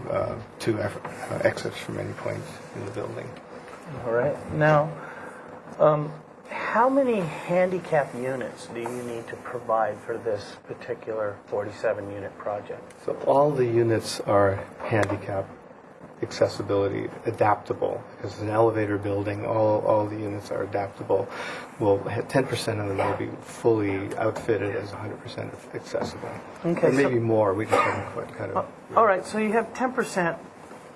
exits from any point in the building. All right. Now, how many handicap units do you need to provide for this particular 47-unit project? So all the units are handicap accessibility adaptable, because it's an elevator building. All the units are adaptable. 10% of them will be fully outfitted as 100% accessible. Okay, and maybe more. We just haven't quite kind of. All right, so you have 10%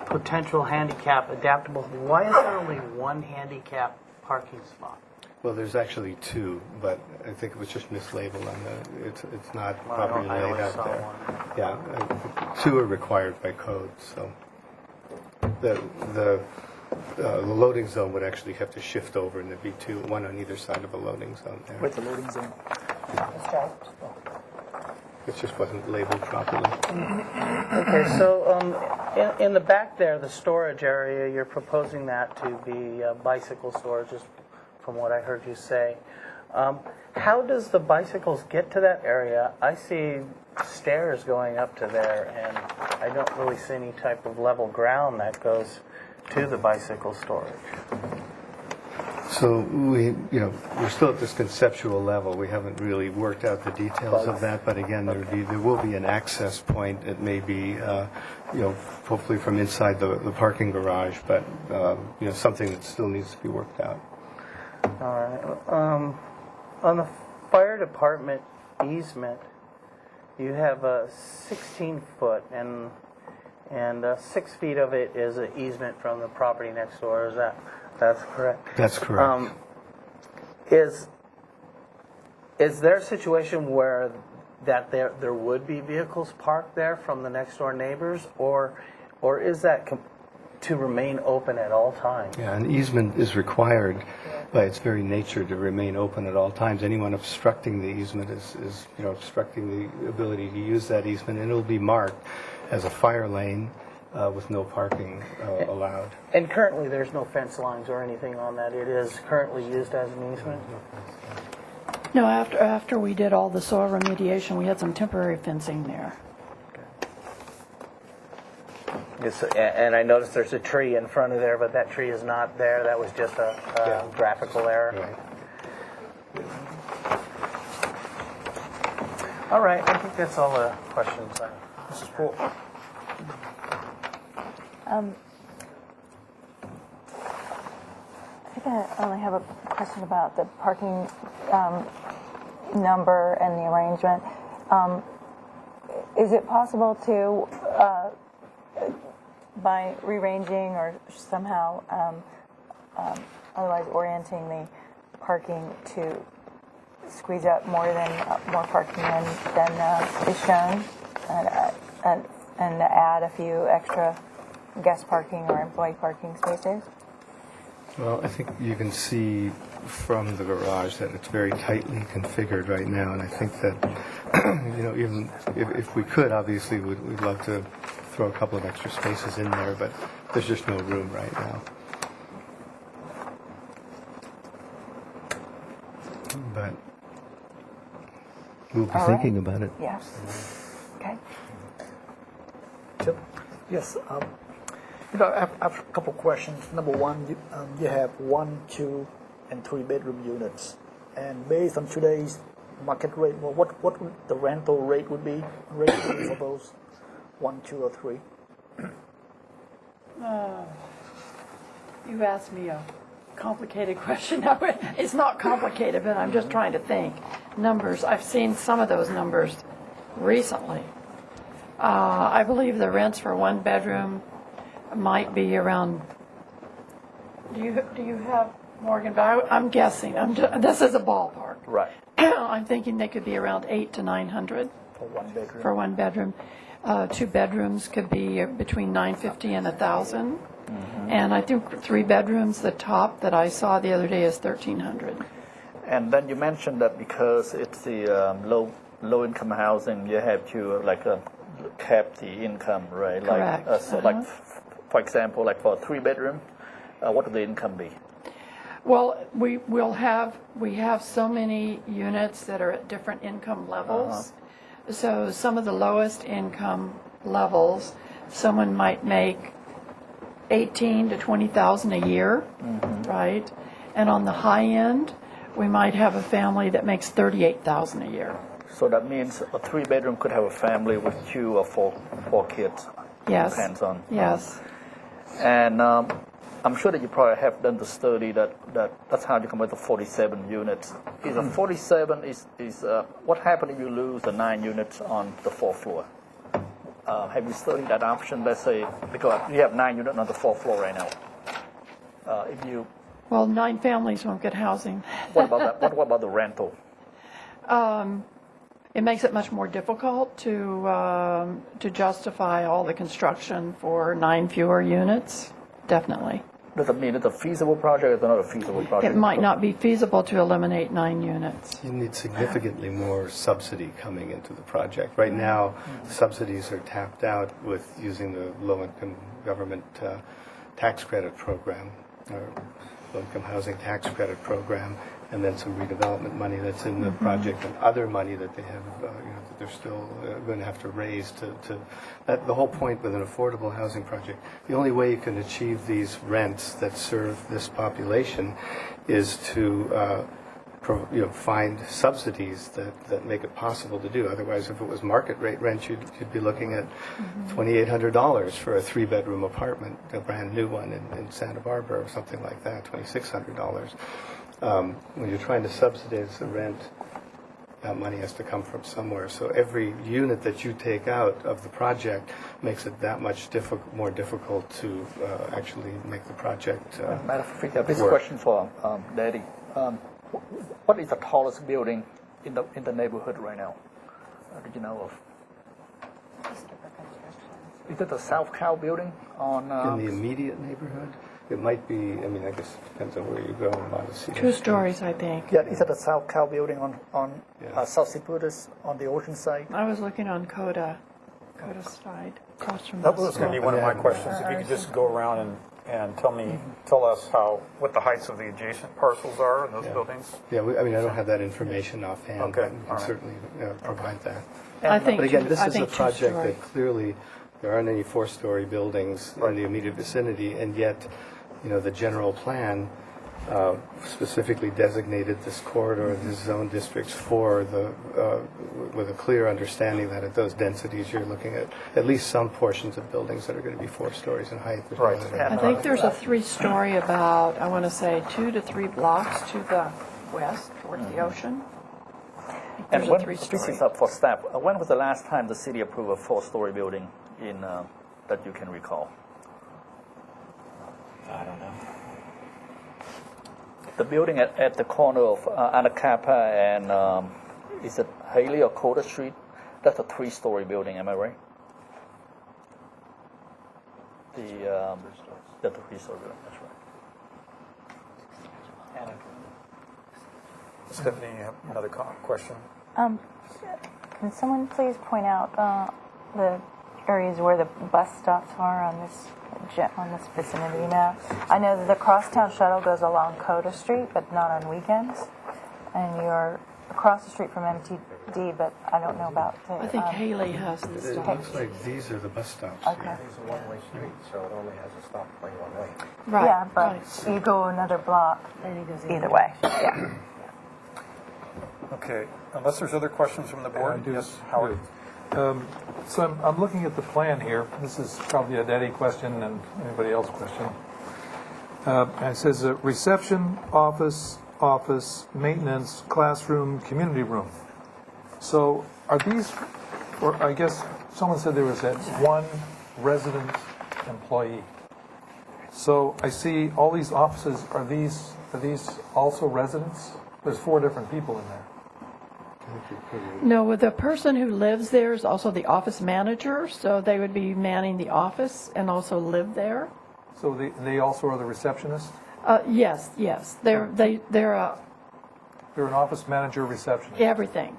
potential handicap adaptable. Why is there only 1 handicap parking spot? Well, there's actually 2, but I think it was just mislabeled on the. It's not properly laid out there. Yeah, 2 are required by code. So the loading zone would actually have to shift over, and there'd be 2, 1 on either side of a loading zone there. Where's the loading zone? It just wasn't labeled properly. Okay, so in the back there, the storage area, you're proposing that to be bicycle storage, just from what I heard you say. How does the bicycles get to that area? I see stairs going up to there, and I don't really see any type of level ground that goes to the bicycle storage. So we're still at this conceptual level. We haven't really worked out the details of that, but again, there will be an access point. It may be, hopefully from inside the parking garage, but something that still needs to be worked out. All right. On the fire department easement, you have a 16-foot, and 6 feet of it is an easement from the property next door. That's correct? That's correct. Is there a situation where there would be vehicles parked there from the next door neighbors, or is that to remain open at all times? Yeah, an easement is required by its very nature to remain open at all times. Anyone obstructing the easement is obstructing the ability to use that easement, and it'll be marked as a fire lane with no parking allowed. And currently, there's no fence lines or anything on that. It is currently used as an easement? No, after we did all the soil remediation, we had some temporary fencing there. Yes, and I noticed there's a tree in front of there, but that tree is not there. That was just a graphical error. Right. All right, I think that's all the questions I have. Mrs. Poole. I think I only have a question about the parking number and the arrangement. Is it possible to, by rearranging or somehow otherwise orienting the parking to squeeze out more parking than is shown, and add a few extra guest parking or employee parking spaces? Well, I think you can see from the garage that it's very tightly configured right now, and I think that, even if we could, obviously, we'd love to throw a couple of extra spaces in there, but there's just no room right now. But we'll be All thinking right. about it. Yes. Okay. Chip? Yes. I have a couple questions. Number one, you have 1, 2, and 3 bedroom units, and based on today's market rate, well, what would the rental rate would be for those 1, 2, or 3? You asked me a complicated question. It's not complicated, but I'm just trying to think. Numbers, I've seen some of those numbers recently. I believe the rents for 1 bedroom might be around, do you have, Morgan? But I'm guessing, this is a ballpark. Right. I'm thinking they could be around $800 to $900 For 1 bedroom. for 1 bedroom. 2 bedrooms could be between $950 and $1,000. And I think 3 bedrooms, the top that I saw the other day is $1,300. And then you mentioned that because it's the low income housing, you have to cap the income, right? Correct. For example, like for a 3 bedroom, what would the income be? Well, we have so many units that are at different income levels. So some of the lowest income levels, someone might make $18,000 to $20,000 a year, right? And on the high end, we might have a family that makes $38,000 a year. So that means a 3 bedroom could have a family with 2 or 4 kids. Yes. Depends on. Yes. And I'm sure that you probably have done the study that's how you come up with the 47 units. Is a 47 is what happens if you lose the 9 units on the 4th floor? Have you studied that option? Let's say because you have 9 units on the 4th floor right now. Well, 9 families won't get housing. What about that? What about the rental? It makes it much more difficult to justify all the construction for 9 fewer units. Definitely. Does it mean it's a feasible project or not a feasible project? It might not be feasible to eliminate 9 units. You need significantly more subsidy coming into the project. Right now, subsidies are tapped out with using the low-income government tax credit program, or low-income housing tax credit program, and then some redevelopment money that's in the project and other money that they have, that they're still going to have to raise the whole point with an affordable housing project. The only way you can achieve these rents that serve this population is to find subsidies that make it possible to do. Otherwise, if it was market rate rent, you'd be looking at $2,800 for a 3-bedroom apartment, a brand new one in Santa Barbara or something like that, $2,600. When you're trying to subsidize the rent, that money has to come from somewhere. So every unit that you take out of the project makes it that much more difficult to actually make the project Matter of fact, this work. question for Daddy. What is the tallest building in the neighborhood right now? Did you know of? Is it the South Cal building on? In the immediate neighborhood? It might be, I guess it depends on where you go. 2 stories, I think. Yeah, is it the South Cal building on South Seaputers on the ocean side? I was looking on Coda side, across from That was going to be one of my questions. If you could just go around and tell us what the heights of the adjacent parcels are in those buildings. Yeah, I don't have that information offhand, Okay, but we can certainly provide that. But again, this is a project that clearly there aren't any 4-story buildings in the immediate vicinity, and yet, the general plan specifically designated this corridor, these zone districts with a clear understanding that at those densities you're looking at least some portions of buildings that are going to be 4 stories in height. Right. I think there's a 3-story about, I want to say, 2 to 3 blocks to the west towards the ocean. And There's a 3-story. this is up for staff. When was the last time the city approved a 4-story building that you can recall? I don't know. The building at the corner of Anacapa and is it Haley or Coda Street? That's a 3-story building, am I right? That's a 3-story building, that's right. Stephanie, you have another question? Can someone please point out the areas where the bus stops are on this vicinity map? I know that the Crosstown Shuttle goes along Coda Street, but not on weekends. And you're across the street from MTD, but I don't know about the... I think Haley has the It stop. looks like these are the bus stops. Okay. It's a one-way street, so it only has a stop lane one way. Right. Yeah, but right. you go another block either way. Yeah. Okay, unless there's other questions from the board? Yes, Howard? So I'm looking at the plan here. This is probably a Daddy question and anybody else question. And it says reception, office, maintenance, classroom, community room. So are these, or I guess someone said there was that one resident employee. So I see all these offices, are these also residents? There's 4 different people in there. No, the person who lives there is also the office manager, so they would be manning the office and also live there. So they also are the receptionists? Yes. They're They're an office manager, receptionist. everything.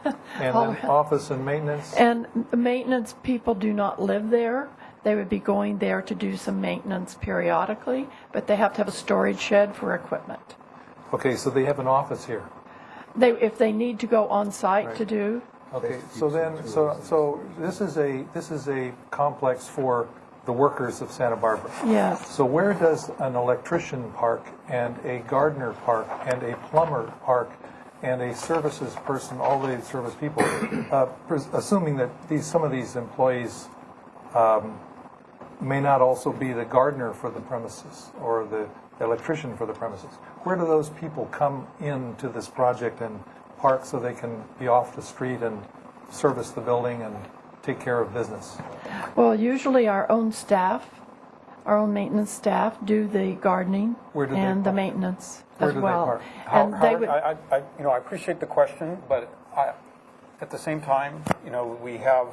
And then office and maintenance? And the maintenance people do not live there. They would be going there to do some maintenance periodically, but they have to have a storage shed for equipment. Okay, so they have an office here. If they need to go on site Right. to do, Okay, so this is a complex for the workers of Santa Barbara. yes. So where does an electrician park and a gardener park and a plumber park and a services person, all the service people, assuming that some of these employees may not also be the gardener for the premises or the electrician for the premises. Where do those people come into this project and park so they can be off the street and service the building and take care of business? Well, usually our own staff, our own maintenance staff do the gardening Where do they and the park? maintenance Where as do they well. park? And they Howard, would, I appreciate the question, but at the same time, we have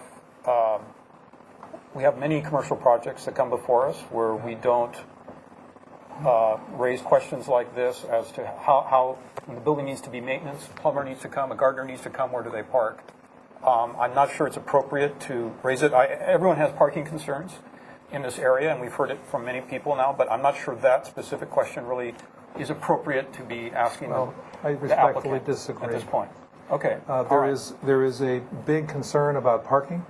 many commercial projects that come before us where we don't raise questions like this as to how the building needs to be maintenance, a plumber needs to come, a gardener needs to come, where do they park? I'm not sure it's appropriate to raise it. Everyone has parking concerns in this area, and we've heard it from many people now, but I'm not sure that specific question really is appropriate to be asking Well, I the respectfully applicant disagree. at this point. Okay. There is a big concern about parking.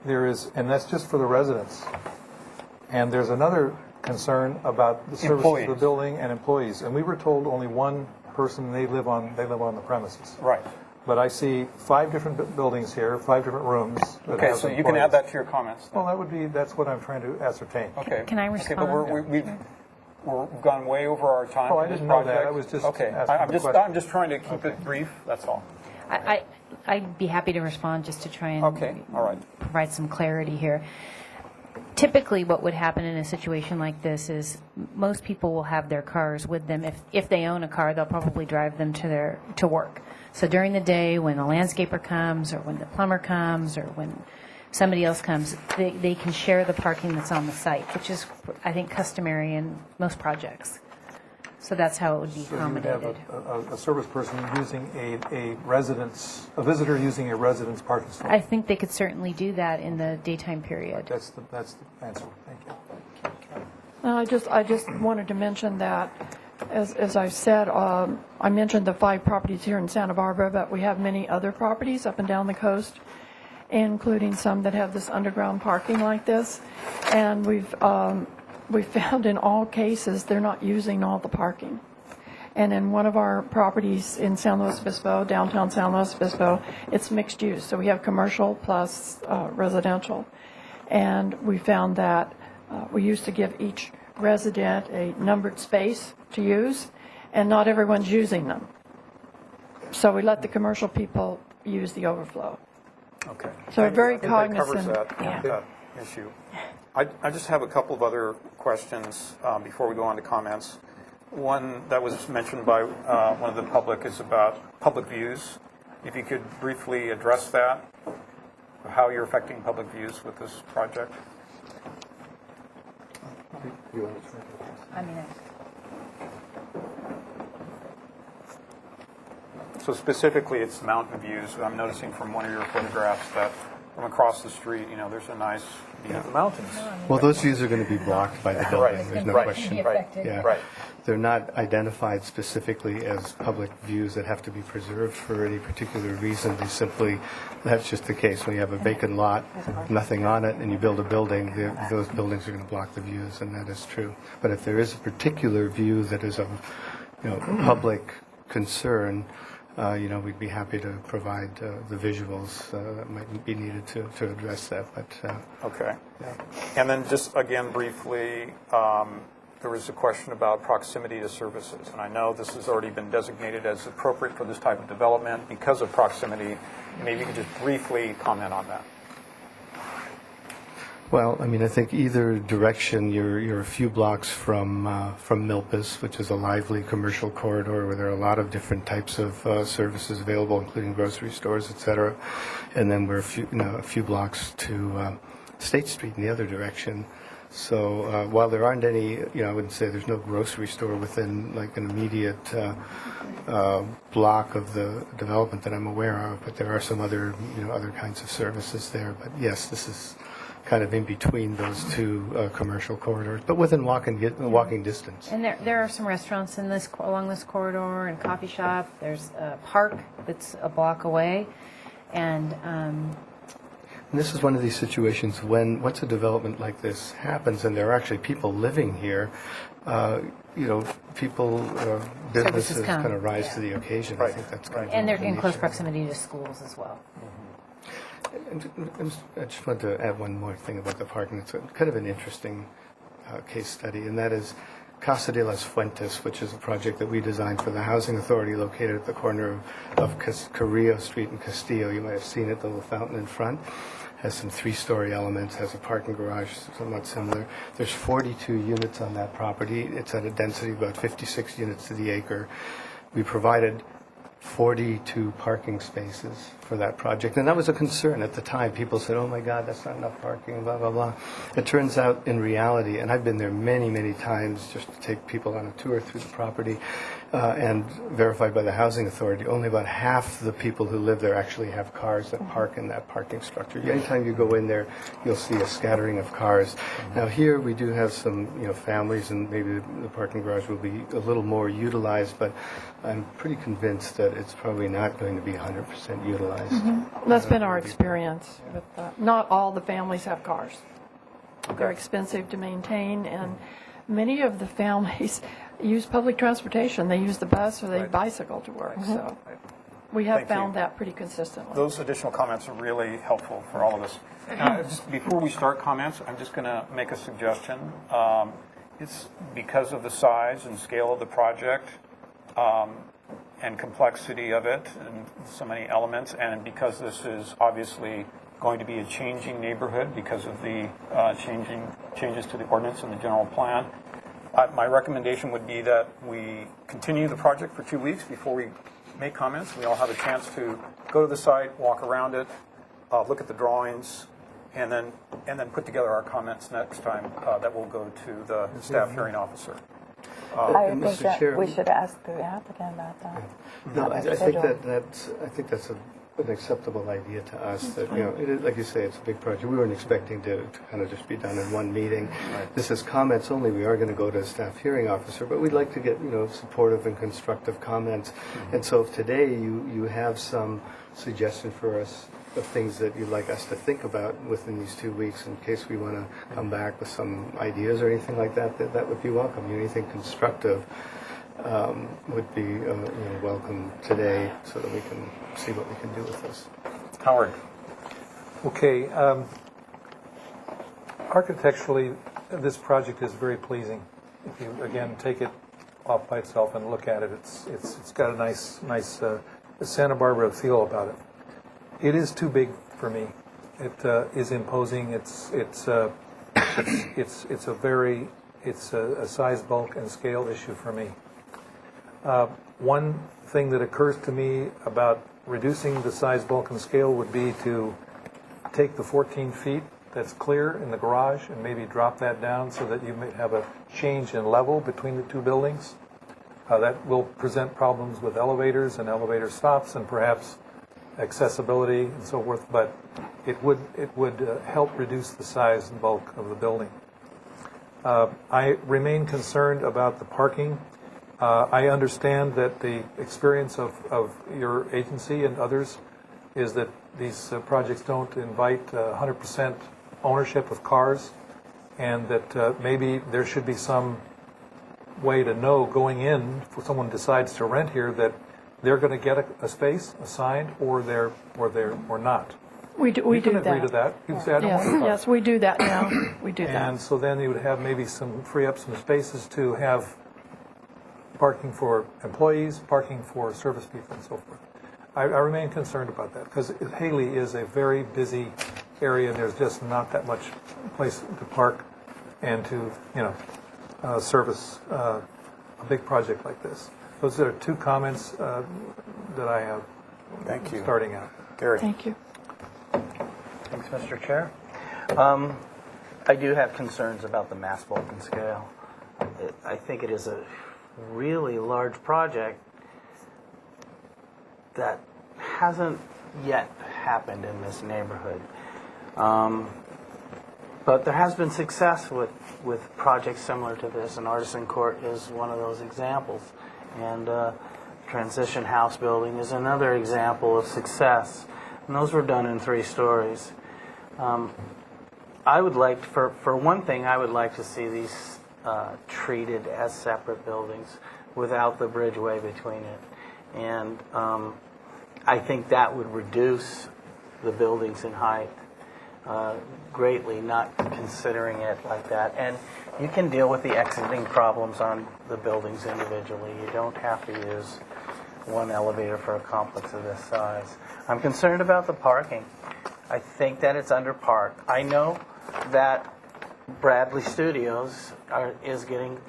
There is, and that's just for the residents. And there's another concern about the service of the Employees. building and employees. And we were told only one person, they live on the premises. Right. But I see 5 different buildings here, 5 different rooms. that Okay, have so you can add employees. that to your comments. Well, that's what I'm trying to ascertain. Okay. Can I Okay, but respond? we've gone way over our time. Oh, I for this didn't know that. project. I was just Okay, asking the question. I'm just trying to keep it brief, that's all. I'd be happy to respond just to try and Okay, all right. provide some clarity here. Typically, what would happen in a situation like this is most people will have their cars with them. If they own a car, they'll probably drive them to work. So during the day, when the landscaper comes, or when the plumber comes, or when somebody else comes, they can share the parking that's on the site, which is, I think, customary in most projects. So that's how it would be So you would have accommodated. a service person using a visitor using a residence parking stall. I think they could certainly do that in the daytime period. That's the answer. Thank you. I just wanted to mention that, as I said, I mentioned the 5 properties here in Santa Barbara, but we have many other properties up and down the coast, including some that have this underground parking like this. And we've found in all cases they're not using all the parking. And in one of our properties in San Luis Obispo, downtown San Luis Obispo, it's mixed use. So we have commercial plus residential. And we found that we used to give each resident a numbered space to use, and not everyone's using them. So we let the commercial people use the overflow. Okay. So we're very I think that cognizant. covers that issue. I just have a couple of other questions before we go on to comments. One that was mentioned by one of the public is about public views. If you could briefly address that, how you're affecting public views with this project. So specifically, it's mountain views. I'm noticing from one of your photographs that from across the street, there's a nice view of the mountains. Well, those views are going to be blocked by the building, there's no question. Right. Yeah. They're not identified specifically as public views that have to be preserved for any particular reason. They simply, that's just the case. When you have a vacant lot, nothing on it, and you build a building, those buildings are going to block the views, and that is true. But if there is a particular view that is of public concern, we'd be happy to provide the visuals that might be needed to address that. But Okay. And then just again briefly, there was a question about proximity to services. And I know this has already been designated as appropriate for this type of development because of proximity. Maybe you could just briefly comment on that. Well, I think either direction, you're a few blocks from Milpas, which is a lively commercial corridor where there are a lot of different types of services available, including grocery stores, et cetera. And then we're a few blocks to State Street in the other direction. So while there aren't any, I wouldn't say there's no grocery store within like an immediate block of the development that I'm aware of, but there are some other, other kinds of services there. But yes, this is kind of in between those two commercial corridors, but within walking distance. And there are some restaurants along this corridor, and coffee shop. There's a park that's a block away, and this is one of these situations once a development like this happens, and there are actually people living here, businesses kind of rise to the occasion. I think that's kind of and they're in close proximity to schools as well. I just want to add one more thing about the parking. It's kind of an interesting case study, and that is Casa de las Fuentes, which is a project that we designed for the Housing Authority located at the corner of Carrillo Street and Castillo. You might have seen it, the little fountain in front. Has some three-story elements, has a parking garage, somewhat similar. There's 42 units on that property. It's at a density of about 56 units to the acre. We provided 42 parking spaces for that project. And that was a concern at the time. People said, oh my God, that's not enough parking, blah, blah, blah. It turns out in reality, and I've been there many, many times just to take people on a tour through the property, and verified by the Housing Authority, only about half the people who live there actually have cars that park in that parking structure. Anytime you go in there, you'll see a scattering of cars. Now here we do have some families, and maybe the parking garage will be a little more utilized, but I'm pretty convinced that it's probably not going to be 100% utilized. That's been our experience. With not all the families have cars. They're expensive to maintain, and many of the families use public transportation. They use the bus or they bicycle to work. So we have found that pretty consistently. Those additional comments are really helpful for all of us. Just before we start comments, I'm just going to make a suggestion. It's because of the size and scale of the project, and complexity of it, and so many elements, and because this is obviously going to be a changing neighborhood because of the changes to the ordinance and the general plan, my recommendation would be that we continue the project for 2 weeks before we make comments. We all have a chance to go to the site, walk around it, look at the drawings, and then put together our comments next time that will go to the staff hearing officer. I think that we should ask the applicant about that. No, I think that's an acceptable idea to us. That it is, like you say, it's a big project. We weren't expecting to kind of just be done in one meeting. This is comments only. We are going to go to a staff hearing officer, but we'd like to get supportive and constructive comments. And so if today you have some suggestion for us of things that you'd like us to think about within these 2 weeks, in case we want to come back with some ideas or anything like that, that would be welcome. Anything constructive would be welcome today, so that we can see what we can do with this. Howard. Okay. Architecturally, this project is very pleasing. If you again take it off by itself and look at it, it's got a nice Santa Barbara feel about it. It is too big for me. It is imposing. It's a size, bulk, and scale issue for me. One thing that occurs to me about reducing the size, bulk, and scale would be to take the 14 feet that's clear in the garage and maybe drop that down so that you may have a change in level between the two buildings. That will present problems with elevators and elevator stops and perhaps accessibility and so forth, but it would help reduce the size and bulk of the building. I remain concerned about the parking. I understand that the experience of your agency and others is that these projects don't invite 100% ownership of cars, and that maybe there should be some way to know going in, if someone decides to rent here, that they're going to get a space assigned or not. We do You can that. agree to that. You say, I don't want a car. Yes, we do that now. We do that. And so then you would have maybe free up some spaces to have parking for employees, parking for service people, and so forth. I remain concerned about that because Haley is a very busy area, and there's just not that much place to park and to service a big project like this. Those are two comments that I have. Thank you. Starting out. Gary. Thank you. Thanks, Mr. Chair. I do have concerns about the mass bulk and scale. I think it is a really large project that hasn't yet happened in this neighborhood. But there has been success with projects similar to this, and Artisan Court is one of those examples. And Transition House Building is another example of success. And those were done in 3 stories. I would like, for one thing, I would like to see these treated as separate buildings without the bridgeway between it. And I think that would reduce the buildings in height greatly, not considering it like that. And you can deal with the exiting problems on the buildings individually. You don't have to use one elevator for a complex of this size. I'm concerned about the parking. I think that it's underparked. I know that Bradley Studios is getting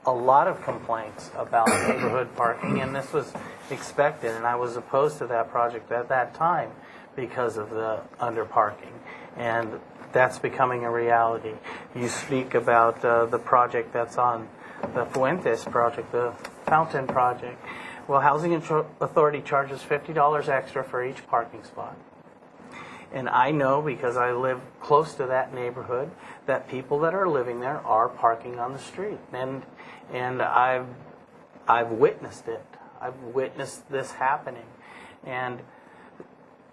a lot of complaints about neighborhood parking, and this was expected, and I was opposed to that project at that time because of the underparking, and that's becoming a reality. You speak about the project that's on the Fuentes project, the Fountain project. Well, Housing Authority charges $50 extra for each parking spot. And I know, because I live close to that neighborhood, that people that are living there are parking on the street. And I've witnessed it. I've witnessed this happening. And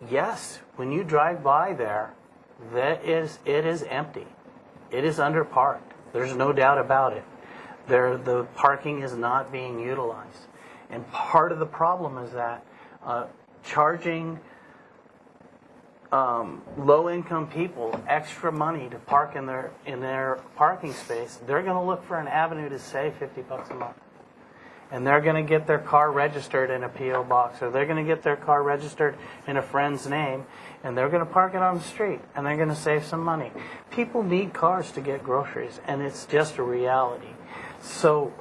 yes, when you drive by there, it is empty. It is underparked. There's no doubt about it. The parking is not being utilized. And part of the problem is that charging low-income people extra money to park in their parking space, they're going to look for an avenue to save $50 a month. And they're going to get their car registered in a P.O. box, or they're going to get their car registered in a friend's name, and they're going to park it on the street, and they're going to save some money. People need cars to get groceries, and it's just a reality. So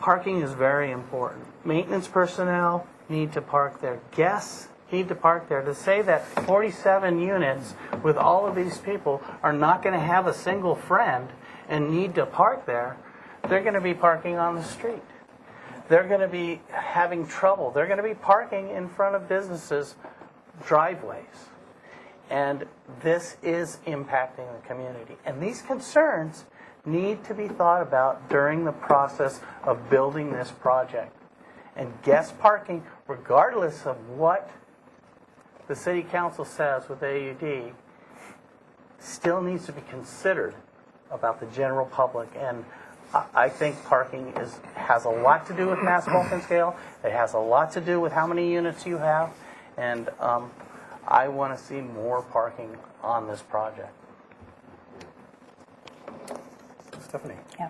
parking is very important. Maintenance personnel need to park there. Guests need to park there. To say that 47 units with all of these people are not going to have a single friend and need to park there, they're going to be parking on the street. They're going to be having trouble. They're going to be parking in front of businesses' driveways. And this is impacting the community. And these concerns need to be thought about during the process of building this project. And guest parking, regardless of what the City Council says with AUD, still needs to be considered about the general public. And I think parking has a lot to do with mass bulk and scale. It has a lot to do with how many units you have. And I want to see more parking on this project. Stephanie. Yeah.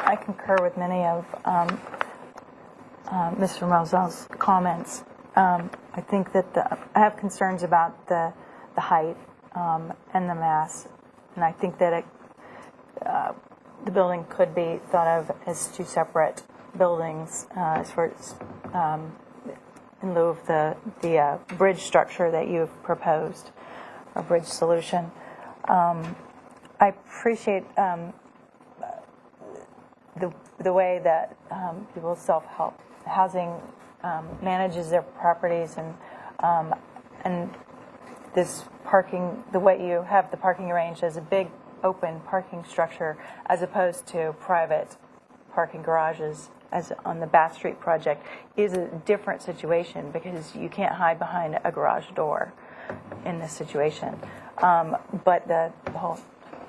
I concur with many of Mr. Mosell's comments. I think that I have concerns about the height and the mass, and I think that the building could be thought of as 2 separate buildings as far as in lieu of the bridge structure that you've proposed, or bridge solution. I appreciate the way that people's self-help housing manages their properties and this parking, the way you have the parking arranged as a big open parking structure as opposed to private parking garages as on the Bath Street project is a different situation because you can't hide behind a garage door in this situation. But the whole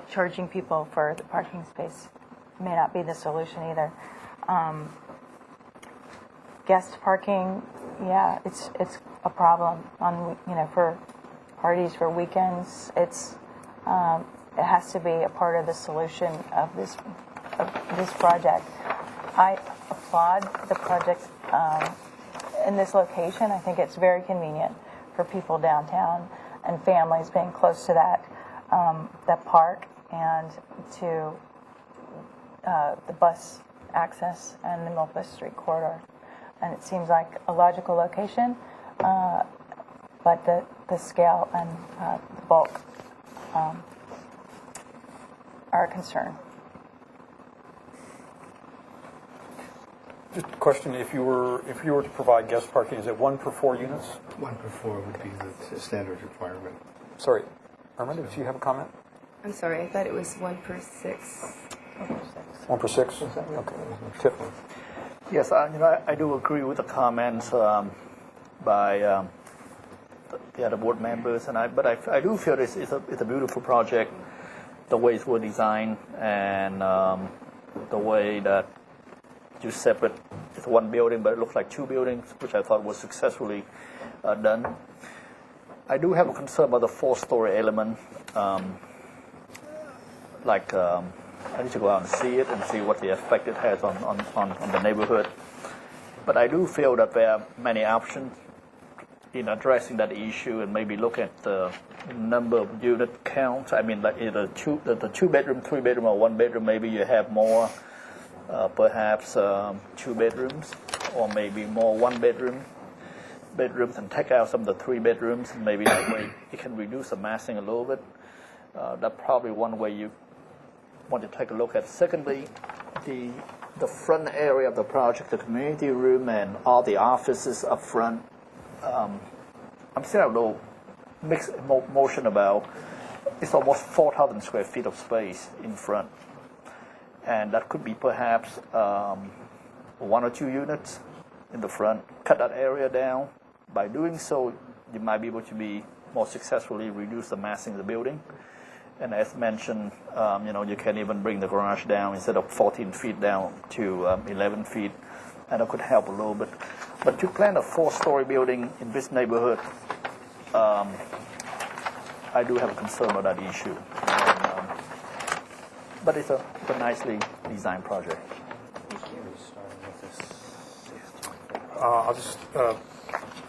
charging people for the parking space may not be the solution either. Guest parking, yeah, it's a problem on for parties, for weekends. It has to be a part of the solution of this project. I applaud the project in this location. I think it's very convenient for people downtown and families being close to that park and to the bus access and the Milpas Street corridor. And it seems like a logical location, but the scale and the bulk are a concern. Just a question: if you were to provide guest parking, is it 1 per 4 units? 1 per 4 would be the standard requirement. Sorry, Armando, do you have a comment? I'm sorry, I thought it was 1 per 6. 1 per 6. Okay. Tip. Yes, I do agree with the comments by the other board members, but I do feel it's a beautiful project, the way it was designed and the way that you separate it's one building, but it looks like 2 buildings, which I thought was successfully done. I do have a concern about the 4-story element. I need to go out and see it and see what the effect it has on the neighborhood. But I do feel that there are many options in addressing that issue and maybe look at the number of unit counts. I mean, like either the 2-bedroom, 3-bedroom, or 1-bedroom, maybe you have more, perhaps 2 bedrooms, or maybe more 1-bedrooms and take out some of the 3 bedrooms, and maybe that way you can reduce the massing a little bit. That's probably one way you want to take a look at. Secondly, the front area of the project, the community room and all the offices up front, I'm still a little mixed emotion about. It's almost 4,000 square feet of space in front, and that could be perhaps 1 or 2 units in the front. Cut that area down. By doing so, you might be able to be more successfully reduce the massing of the building. And as mentioned, you can even bring the garage down instead of 14 feet down to 11 feet, and that could help a little bit. But to plan a 4-story building in this neighborhood, I do have a concern about that issue. But it's a nicely designed project. I'll just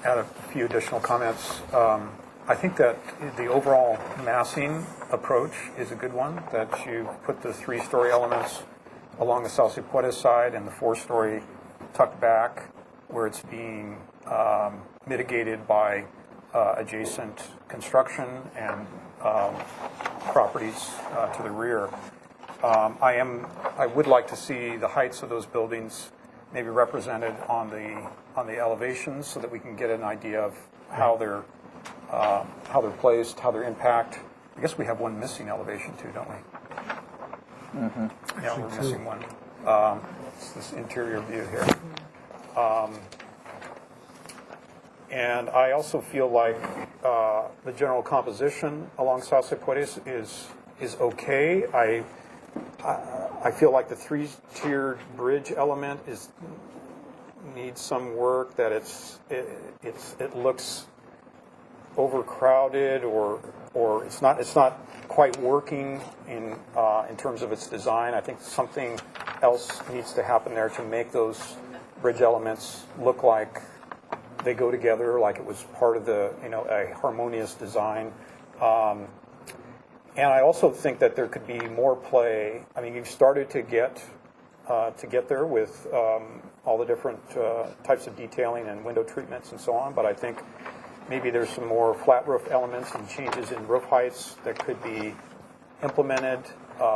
add a few additional comments. I think that the overall massing approach is a good one, that you put the 3-story elements along the Sauce Puerta side and the 4-story tucked back where it's being mitigated by adjacent construction and properties to the rear. I would like to see the heights of those buildings maybe represented on the elevations so that we can get an idea of how they're placed, how their impact. I guess we have one missing elevation too, don't we? Mm-hmm. Yeah, we're missing one. It's this interior view here. And I also feel like the general composition along Sauce Puertas is okay. I feel like the 3-tiered bridge element needs some work. That it looks overcrowded or it's not quite working in terms of its design. I think something else needs to happen there to make those bridge elements look like they go together, like it was part of a harmonious design. And I also think that there could be more play. I mean, you've started to get there with all the different types of detailing and window treatments and so on, but I think maybe there's some more flat roof elements and changes in roof heights that could be implemented,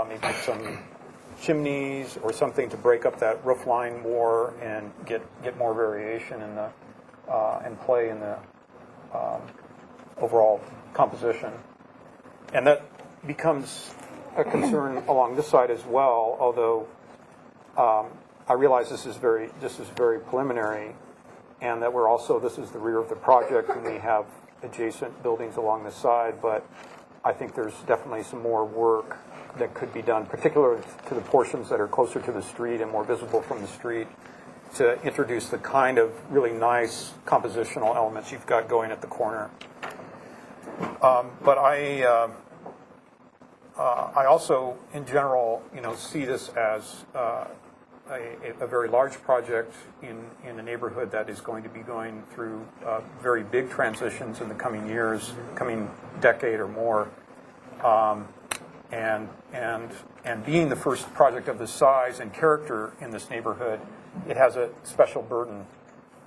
maybe some chimneys or something to break up that roof line more and get more variation in the and play in the overall composition. And that becomes a concern along this side as well, although I realize this is very preliminary, and that this is the rear of the project, and we have adjacent buildings along the side, but I think there's definitely some more work that could be done, particularly to the portions that are closer to the street and more visible from the street, to introduce the kind of really nice compositional elements you've got going at the corner. But I also, in general, see this as a very large project in a neighborhood that is going to be going through very big transitions in the coming years, coming decade or more, and being the first project of this size and character in this neighborhood, it has a special burden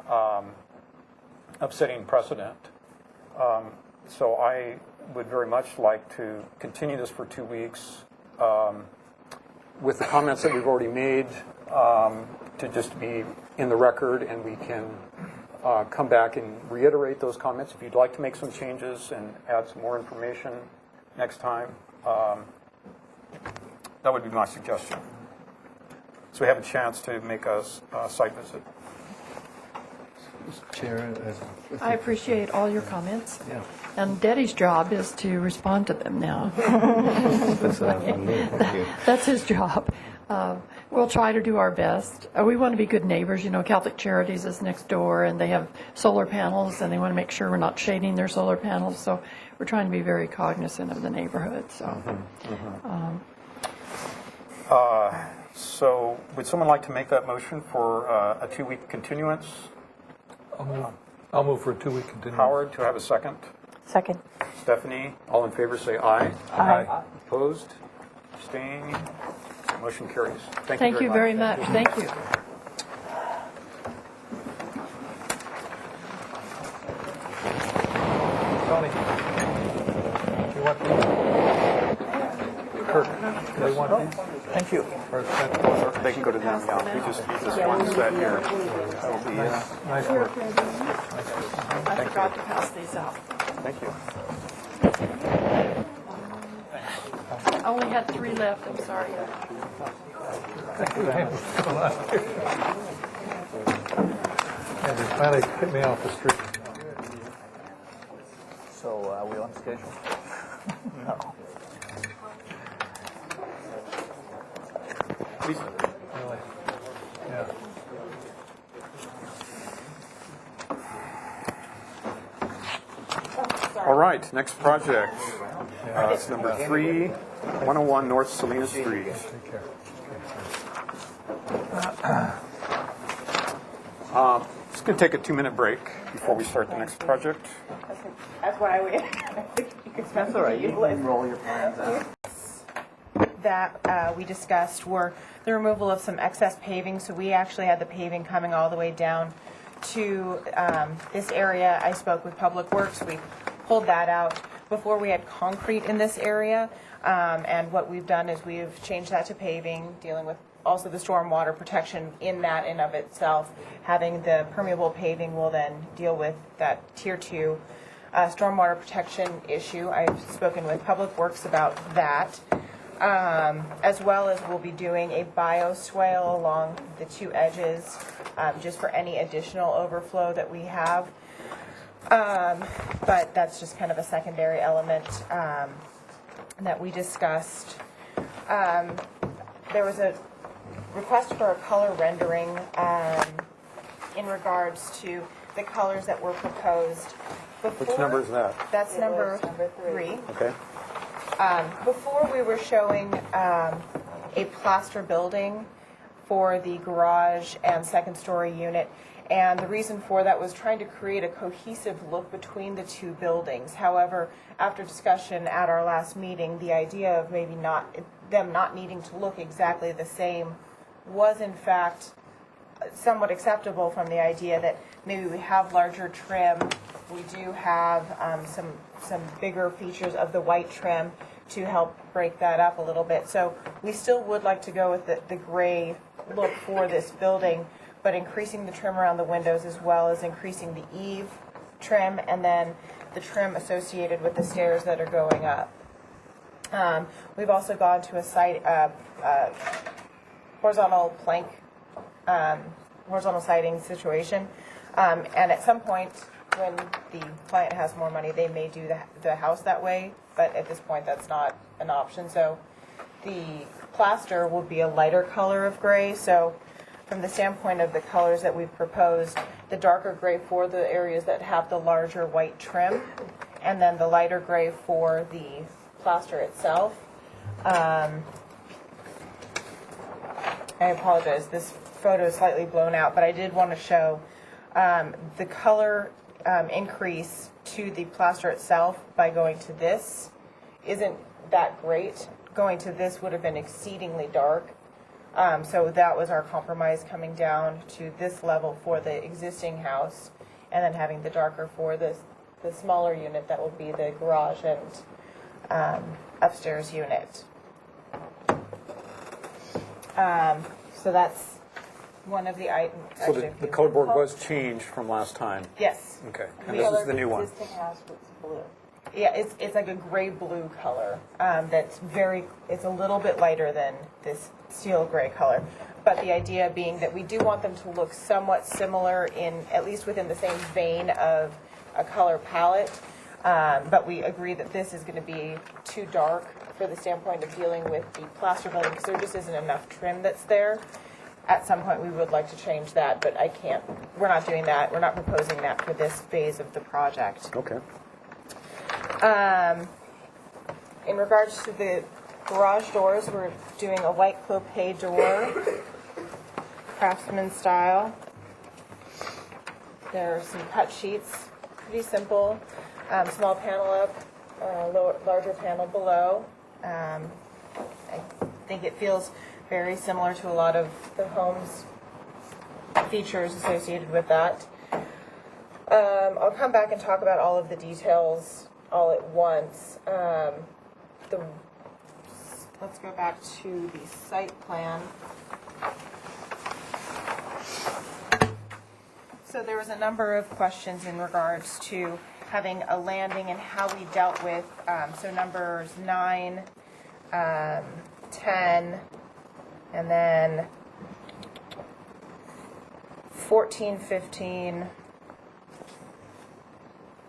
of setting precedent. So I would very much like to continue this for 2 weeks with the comments that we've already made to just be in the record, and we can come back and reiterate those comments. If you'd like to make some changes and add some more information next time, that would be my suggestion. So we have a chance to make a site visit. Chair, I appreciate all your comments. Yeah. And Deddy's job is to respond to them now. Thank you. That's his job. We'll try to do our best. We want to be good neighbors. Catholic Charities is next door, and they have solar panels, and they want to make sure we're not shading their solar panels. So we're trying to be very cognizant of the neighborhood. So, so would someone like to make that motion for a 2-week continuance? I'll move for a 2-week continuance. Howard, to have a second? Second. Stephanie, all in favor say aye. Aye. Opposed? Abstained? Motion carries. thank you very much. Thank you. Tony, you want these? Kirk, they want these? Thank you. Or is that- They can go to them, yeah. We just use this one set here. That'll be, Nice work. I forgot to pass these out. thank you. I only had 3 left. I'm sorry. And they finally hit me off the street. So are we on schedule? No. Please. Really? Yeah. All right, next project. It's number 3, 101 North Salinas Street. Take care. It's going to take a 2-minute break before we start the next project. That's why we. That's all right. You can roll your plans out. That we discussed were the removal of some excess paving. So we actually had the paving coming all the way down to this area. I spoke with Public Works. We pulled that out. Before we had concrete in this area, and what we've done is we've changed that to paving, dealing with also the stormwater protection in that and of itself. Having the permeable paving will then deal with that Tier 2 stormwater protection issue. I've spoken with Public Works about that, as well as we'll be doing a bioswale along the 2 edges, just for any additional overflow that we have. But that's just kind of a secondary element that we discussed. There was a request for a color rendering in regards to the colors that were proposed. Which number is that? That's number 3. Okay. Before we were showing a plaster building for the garage and second-story unit. And the reason for that was trying to create a cohesive look between the 2 buildings. However, after discussion at our last meeting, the idea of maybe them not needing to look exactly the same was in fact somewhat acceptable, from the idea that maybe we have larger trim we do have some bigger features of the white trim to help break that up a little bit. So we still would like to go with the gray look for this building, but increasing the trim around the windows as well as increasing the eave trim and then the trim associated with the stairs that are going up. We've also gone to a site, horizontal plank, horizontal siding situation. And at some point, when the client has more money, they may do the house that way, but at this point, that's not an option. So the plaster will be a lighter color of gray. So from the standpoint of the colors that we've proposed, the darker gray for the areas that have the larger white trim, and then the lighter gray for the plaster itself. I apologize, this photo is slightly blown out, but I did want to show the color increase to the plaster itself by going to this isn't that great. Going to this would have been exceedingly dark. So that was our compromise, coming down to this level for the existing house and then having the darker for the smaller unit that will be the garage and upstairs unit. So that's one of the items. So the color board was changed from last time? Yes. Okay, and this is the new one? The existing house was blue. Yeah, it's like a gray blue color. That's it's a little bit lighter than this steel gray color. But the idea being that we do want them to look somewhat similar at least within the same vein of a color palette. But we agree that this is going to be too dark for the standpoint of dealing with the plaster building because there just isn't enough trim that's there. At some point we would like to change that, but we're not doing that. We're not proposing that for this phase of the project. Okay. In regards to the garage doors, we're doing a white clopay door, Craftsman style. There are some cut sheets, pretty simple. Small panel up, larger panel below. I think it feels very similar to a lot of the home's features associated with that. I'll come back and talk about all of the details all at once. Let's go back to the site plan. So there was a number of questions in regards to having a landing and how we dealt with, so numbers 9, 10, and then 14, 15,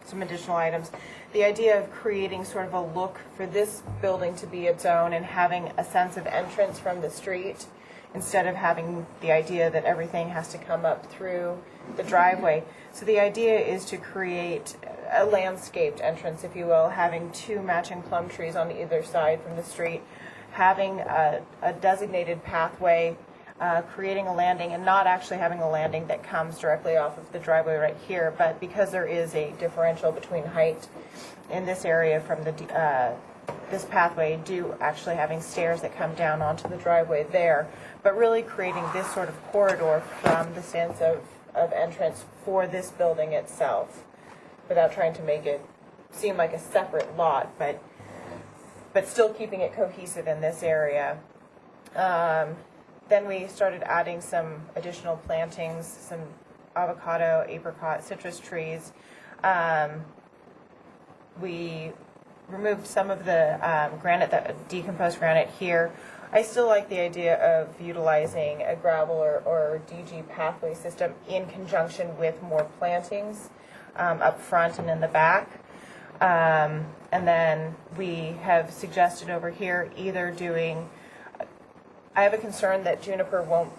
some additional items. The idea of creating sort of a look for this building to be its own and having a sense of entrance from the street instead of having the idea that everything has to come up through the driveway. So the idea is to create a landscaped entrance, if you will, having 2 matching plum trees on either side from the street, having a designated pathway, creating a landing, and not actually having a landing that comes directly off of the driveway right here, but because there is a differential between height in this area from this pathway, actually having stairs that come down onto the driveway there, but really creating this sort of corridor from the sense of entrance for this building itself, without trying to make it seem like a separate lot, but still keeping it cohesive in this area. Then we started adding some additional plantings, some avocado, apricot, citrus trees. We removed some of the decomposed granite here. I still like the idea of utilizing a gravel or DG pathway system in conjunction with more plantings up front and in the back. And then we have suggested over here either doing, I have a concern that juniper won't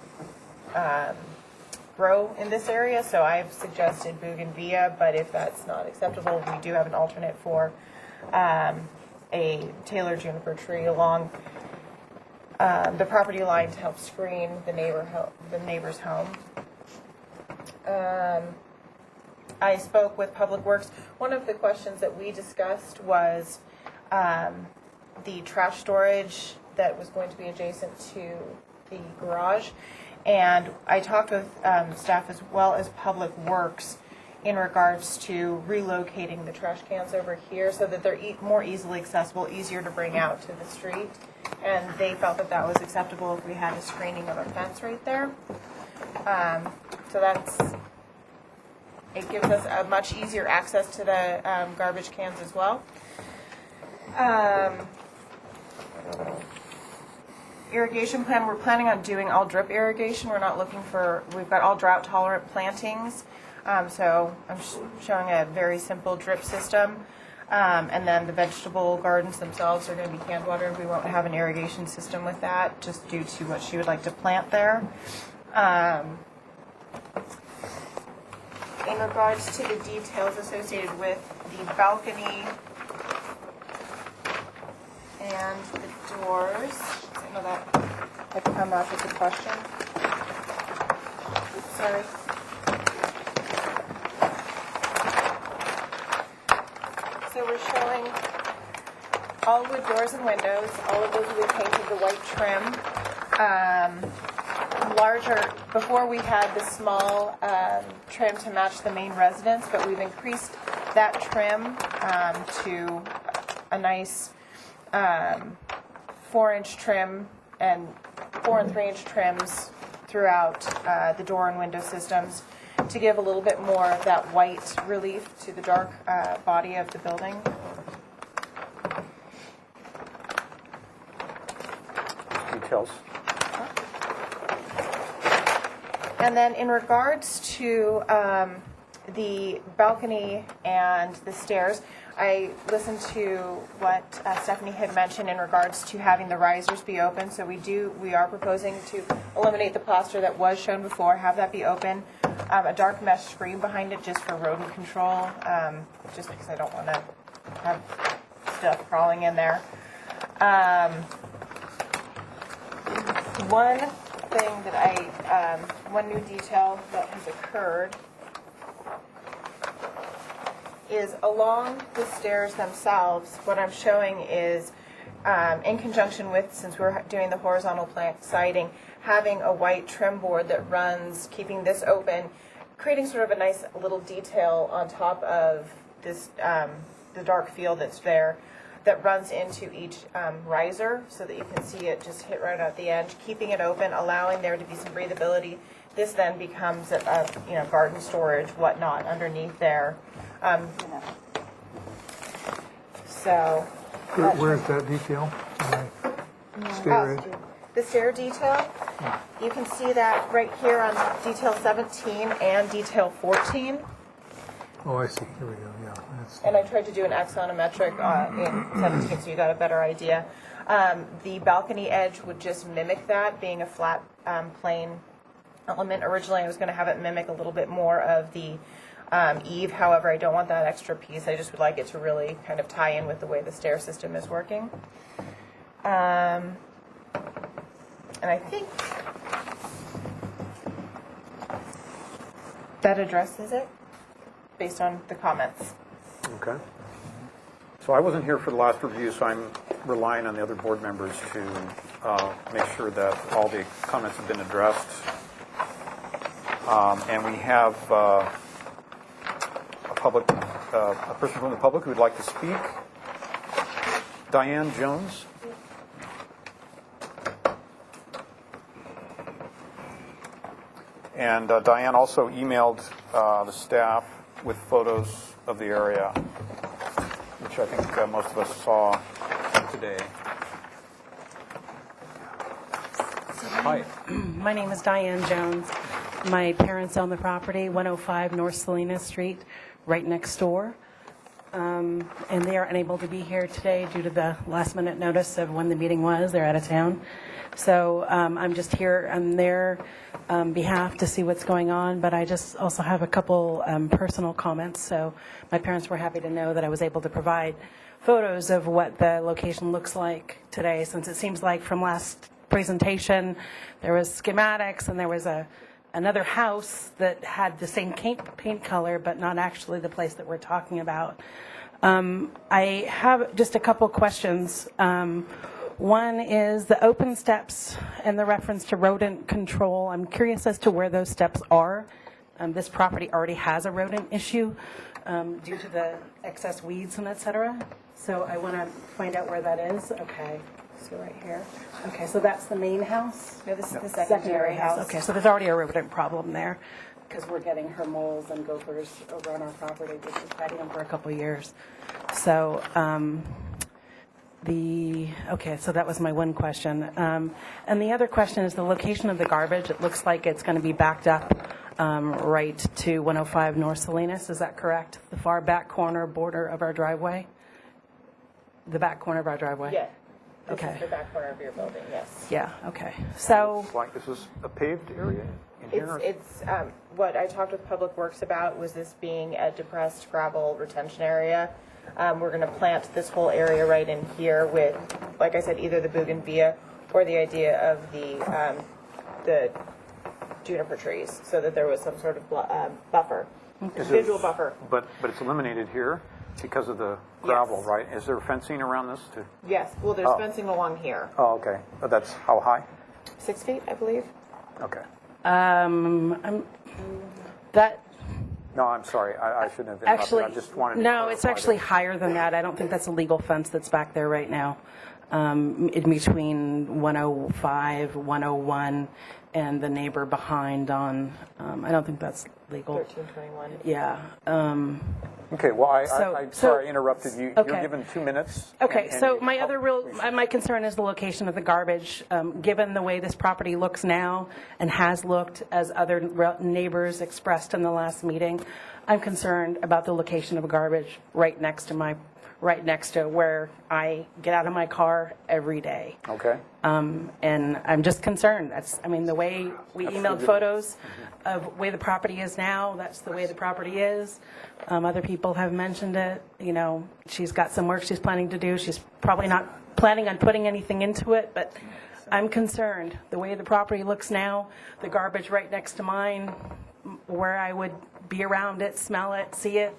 grow in this area, so I've suggested bougainvillea, but if that's not acceptable, we do have an alternate for a Taylor juniper tree along the property line to help screen the neighbor's home. I spoke with Public Works. One of the questions that we discussed was the trash storage that was going to be adjacent to the garage. And I talked with staff as well as Public Works, in regards to relocating the trash cans over here so that they're more easily accessible, easier to bring out to the street. And they felt that that was acceptable if we had a screening of a fence right there. So it gives us a much easier access to the garbage cans as well. Irrigation plan, we're planning on doing all drip irrigation. We're not looking for, we've got all drought tolerant plantings. So I'm showing a very simple drip system. And then the vegetable gardens themselves are going to be hand watered. We won't have an irrigation system with that, just due to what she would like to plant there. In regards to the details associated with the balcony and the doors, I know that had come up as a question. Oops, sorry. So we're showing all wood doors and windows. All of those will be painted the white trim. Larger, before we had the small trim to match the main residence, but we've increased that trim to a nice 4-inch trim and 4 and 3-inch trims throughout the door and window systems to give a little bit more of that white relief to the dark body of the building. Details. And then in regards to the balcony and the stairs, I listened to what Stephanie had mentioned in regards to having the risers be open. So we are proposing to eliminate the plaster that was shown before, have that be open, a dark mesh screen behind it just for rodent control, just because I don't want to have stuff crawling in there. One thing that one new detail that has occurred is along the stairs themselves, what I'm showing is, in conjunction with, since we're doing the horizontal plank siding, having a white trim board that runs, keeping this open, creating sort of a nice little detail on top of this, the dark field that's there, that runs into each riser so that you can see it just hit right at the edge, keeping it open, allowing there to be some breathability. This then becomes a garden storage, whatnot, underneath there. So. Where is that detail? Stair edge? The stair detail, you can see that right here on detail 17 and detail 14. Oh, I see. Here we go. Yeah. And I tried to do an axonometric in 17 so you got a better idea. The balcony edge would just mimic that, being a flat, plain element. Originally, I was going to have it mimic a little bit more of the eave. However, I don't want that extra piece. I just would like it to really kind of tie in with the way the stair system is working. And I think that addresses it based on the comments. Okay. So I wasn't here for the last review, so I'm relying on the other board members to make sure that all the comments have been addressed. And we have a person from the public who would like to speak. Diane Jones. And Diane also emailed the staff with photos of the area, which I think most of us saw today. Hi. My name is Diane Jones. My parents own the property, 105 North Salinas Street, right next door. And they are unable to be here today due to the last-minute notice of when the meeting was. They're out of town. So I'm just here on their behalf to see what's going on, but I just also have a couple personal comments. So my parents were happy to know that I was able to provide photos of what the location looks like today, since it seems like from last presentation there was schematics and there was another house that had the same paint color, but not actually the place that we're talking about. I have just a couple questions. One is the open steps and the reference to rodent control. I'm curious as to where those steps are This property already has a rodent issue due to the excess weeds and et cetera. So I want to find out where that is. Okay, so right here. Okay, so that's the main house? No, this is the secondary house. Okay, so there's already a rodent problem there because we're getting her moles and gophers over on our property. We've been fighting them for a couple of years. So okay, so that was my one question. And the other question is the location of the garbage. It looks like it's going to be backed up right to 105 North Salinas. Is that correct? The far back corner border of our driveway? The back corner of our driveway? Yeah. This Okay. is the back corner of your building, yes. Yeah, okay. So, Like, is this a paved area in here? It's what I talked with Public Works about was this being a depressed gravel retention area. We're going to plant this whole area right in here with, like I said, either the bougainvillea or the idea of the juniper trees, so that there was some sort of buffer, visual buffer. But it's eliminated here because of the gravel, Yes. right? Is there fencing around this too? Yes, well, there's Oh. fencing along here. Oh, okay. That's how high? 6 feet, I believe. Okay. that, No, I'm sorry. I shouldn't have interrupted. actually, I just wanted to no, it's clarify actually that. higher than that. I don't think that's a legal fence that's back there right now. In between 105, 101, and the neighbor behind on, I don't think that's legal. 1321. Yeah. Okay, well, I'm sorry I so- interrupted you. okay. You're given 2 minutes. Okay, and so you- my other my concern is the location of the garbage. Given the way this property looks now and has looked, as other neighbors expressed in the last meeting, I'm concerned about the location of garbage right next to where I get out of my car every day. Okay. And I'm just concerned. The way we emailed photos of the way the property is now, that's the way the property is. Other people have mentioned it. She's got some work she's planning to do. She's probably not planning on putting anything into it, but I'm concerned. The way the property looks now, the garbage right next to mine, where I would be around it, smell it, see it,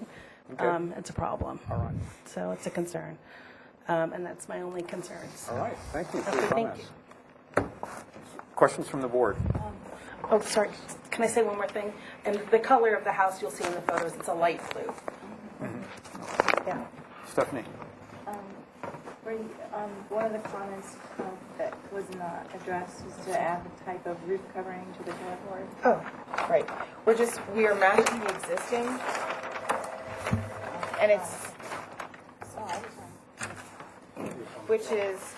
it's a problem. All right. So it's a concern. And that's my only concern. All right. Thank you for Okay, your thank comments. Questions from the board? Oh, sorry. Can I say one more thing? And the color of the house you'll see in the photos, it's a light blue. Yeah. Stephanie? One of the comments that was not addressed is to add the type of roof covering to the carport. Oh, right. We are matching the existing, and which is,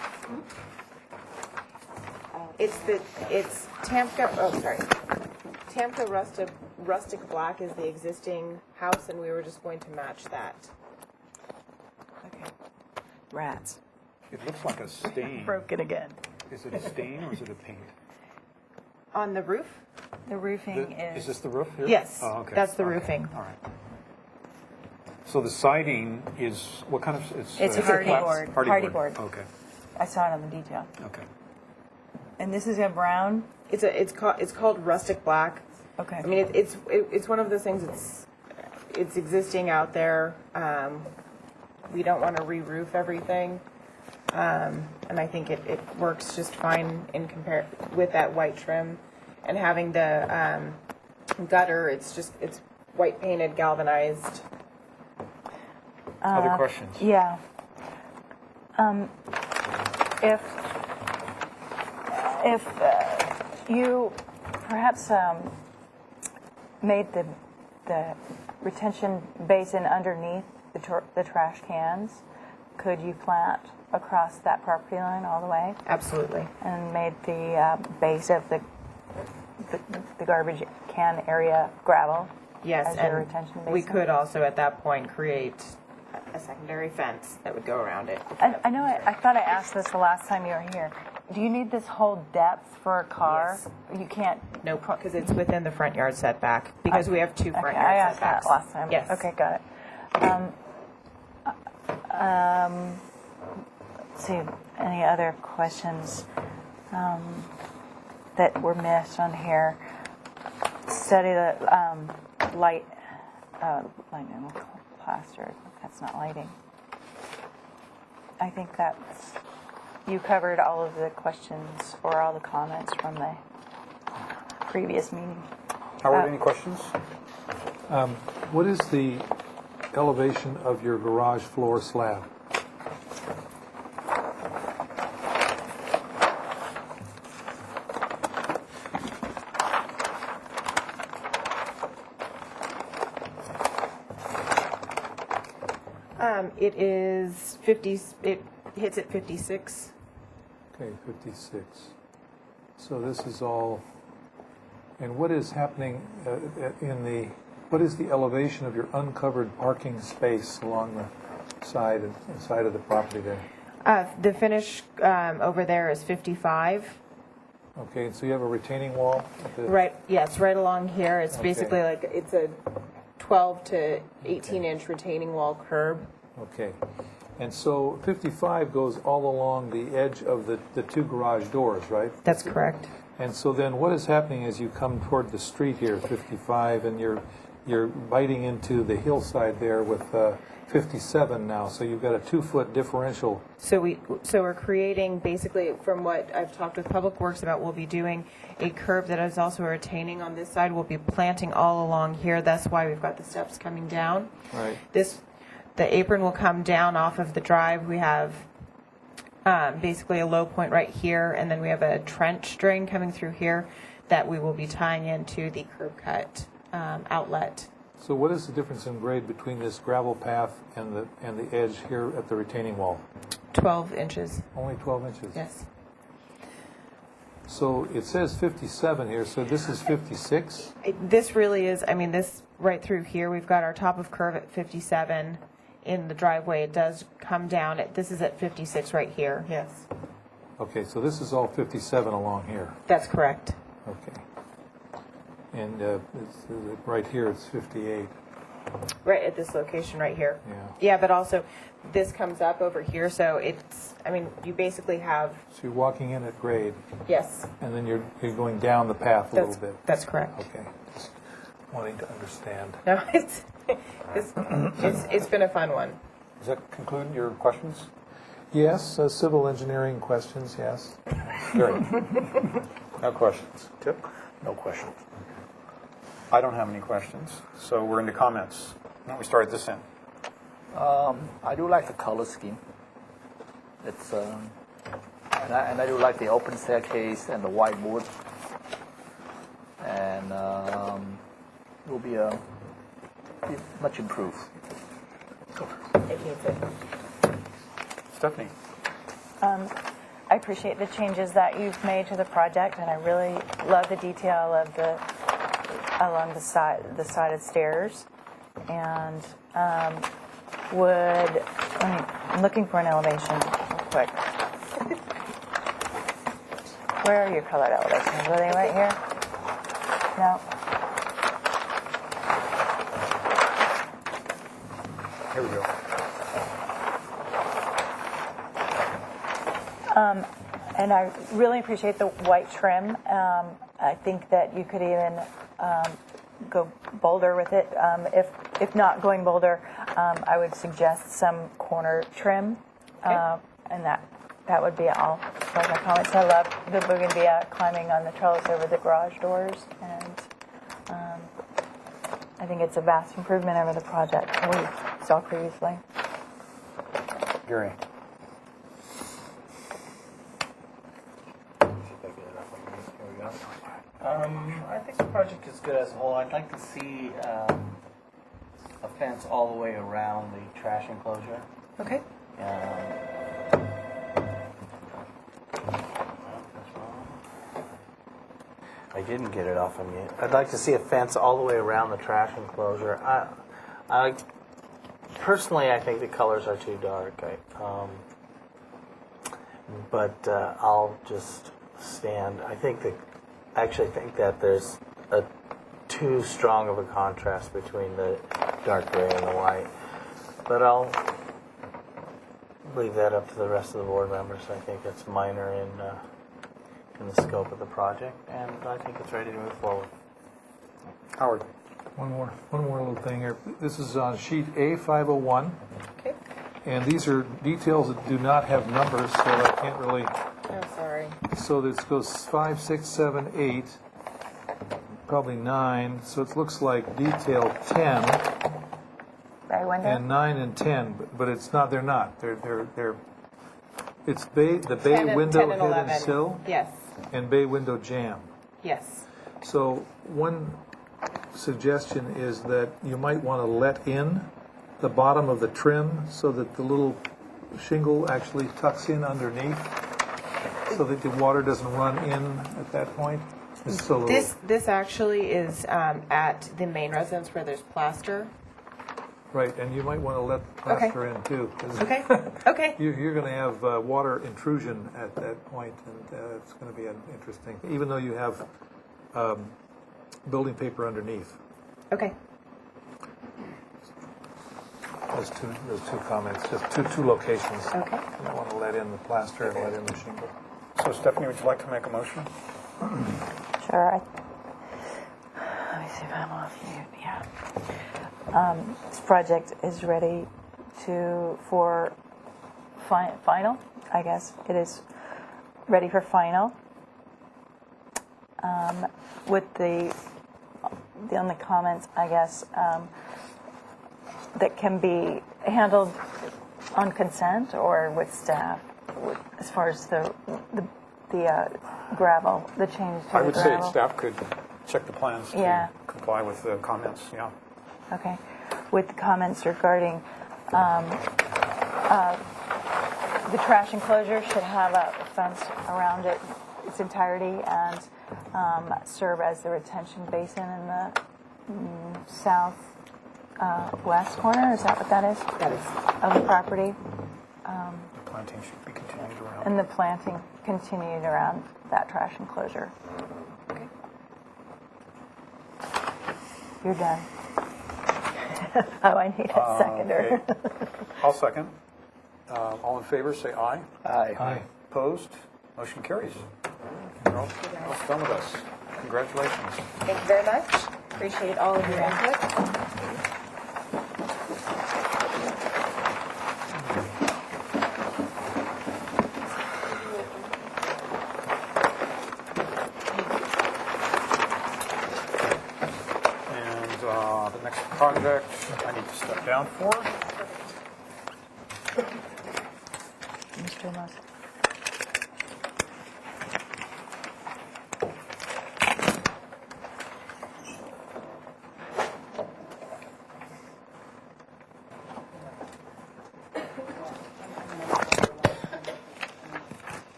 it's Tamka, Tamka rustic black is the existing house, and we were just going to match that. Rats. It looks like a stain. Broken again. Is it a stain or is it a paint? On the roof? The roofing Is this the roof here? Yes, Oh, okay. that's the Okay. roofing. All right. So the siding is, what kind of, It's a hardy board. Hardy board. Okay, I saw it on the detail. okay. And this is a brown? It's called rustic black. Okay. I mean, it's one of those things. It's existing out there. We don't want to re-roof everything, and I think it works just fine with that white trim, and having the gutter. It's white painted, galvanized. Other questions? Yeah. If you perhaps made the retention basin underneath the trash cans, could you plant across that property line all the way? Absolutely. And made the base of the garbage can area gravel? Yes, as your and retention basin? we could also at that point create a secondary fence that would go around it. I know. I thought I asked this the last time you were here. Do you need this whole depth for a car? Yes. You can't. No, because it's within the front yard setback. Because we have two front yard I asked setbacks. that last time. Yes. Okay, got it. Let's see. Any other questions that were missed on here? Study the light plaster. That's not lighting. I think that's. You covered all of the questions or all the comments from the previous meeting. Howard, any questions? What is the elevation of your garage floor slab? It is 50, it hits at 56. Okay, 56. So this is all, and what is happening what is the elevation of your uncovered parking space along the side of the property there? The finish over there is 55. Okay, and so you have a retaining wall? Right, yes, right along here. It's Okay. basically like, it's a 12 to 18-inch retaining wall curb. Okay. And so 55 goes all along the edge of the two garage doors, right? That's correct. And so then what is happening as you come toward the street here, 55, and you're biting into the hillside there with 57 now, so you've got a 2-foot differential. So we're creating, basically, from what I've talked with Public Works about, we'll be doing a curb that is also a retaining on this side. We'll be planting all along here. That's why we've got the steps coming down. Right. The apron will come down off of the drive. We have basically a low point right here, and then we have a trench drain coming through here that we will be tying into the curb cut outlet. So what is the difference in grade between this gravel path and the edge here at the retaining wall? 12 inches. Only 12 inches? Yes. So it says 57 here, so this is 56? This really is, I mean, this right through here, we've got our top of curve at 57 in the driveway. It does come down. This is at 56 right here. Yes. Okay, so this is all 57 along here. That's correct. Okay. And right here it's 58. Right at this location right here. Yeah. Yeah, but also this comes up over here, so it's, I mean, you basically have, So you're walking in at grade, yes, and then you're going down the path a little bit. that's correct. Okay. Just wanting to understand. No, it's been a fun one. Does that conclude your questions? Yes, civil engineering questions, yes. Gary? No questions. Tip? No questions. I don't have any questions, so we're into comments. Why don't we start at this end? I do like the color scheme. It's and I do like the open staircase and the white wood, and it will be much improved. It needs it. Stephanie? I appreciate the changes that you've made to the project, and I really love the detail of along the sided stairs. And I'm looking for an elevation real quick. Where are your colored elevations? Are they right here? No. Here we go. And I really appreciate the white trim. I think that you could even go bolder with it. If not going bolder, I would suggest some corner trim. And that would be all for my comments. I love the bougainvillea climbing on the trellis over the garage doors. And I think it's a vast improvement over the project we saw previously. Gary? I think the project is good as a whole. I'd like to see a fence all the way around the trash enclosure. Okay. I didn't get it off of you. I'd like to see a fence all the way around the trash enclosure. I personally, I think the colors are too dark. But I'll just stand. I actually think that there's too strong of a contrast between the dark gray and the white. But I'll leave that up to the rest of the board members. I think it's minor in the scope of the project, and I think it's ready to move forward. Howard? One more little thing here. This is on sheet A501. Okay. And these are details that do not have numbers, so I can't really... Oh, sorry. So this goes 5, 6, 7, 8. probably 9, so it looks like detail 10 Bay window? and 9 and 10, but it's not, they're not. They're it's the 10 bay and- window 10 and head 11. and sill Yes, and bay window jamb. yes. So one suggestion is that you might want to let in the bottom of the trim so that the little shingle actually tucks in underneath so that the water doesn't run in at that point. It's so This actually is at the main residence where there's plaster. right, and you might want to let the plaster in too. 'Cause Okay, okay. You're going to have water intrusion at that point, and it's going to be interesting, even though you have building paper underneath. Okay. Those two comments, just two locations. Okay. You might want to let in the plaster and let in the shingle. So Stephanie, would you like to make a motion? Sure. Let me see if I'm off mute. Yeah. This project is ready for final. I guess it is ready for final. With the only comments, I guess, that can be handled on consent or with staff, as far as the gravel, the change to I the would say gravel. staff could check the plans Yeah. to comply with the comments, yeah. Okay. With the comments regarding the trash enclosure should have a fence around it its entirety and serve as the retention basin in the south west corner. Is that what that is? That is. Of the property. The planting should be continued around. And the planting continued around that trash enclosure. Okay. You're done. Oh, I need a seconder. Okay. I'll second. All in favor, say aye. Aye. Opposed? Motion carries. You're all done with us. Congratulations. Thank you very much. Appreciate all of your input. And the next project I need to step down for. Mr. Moss.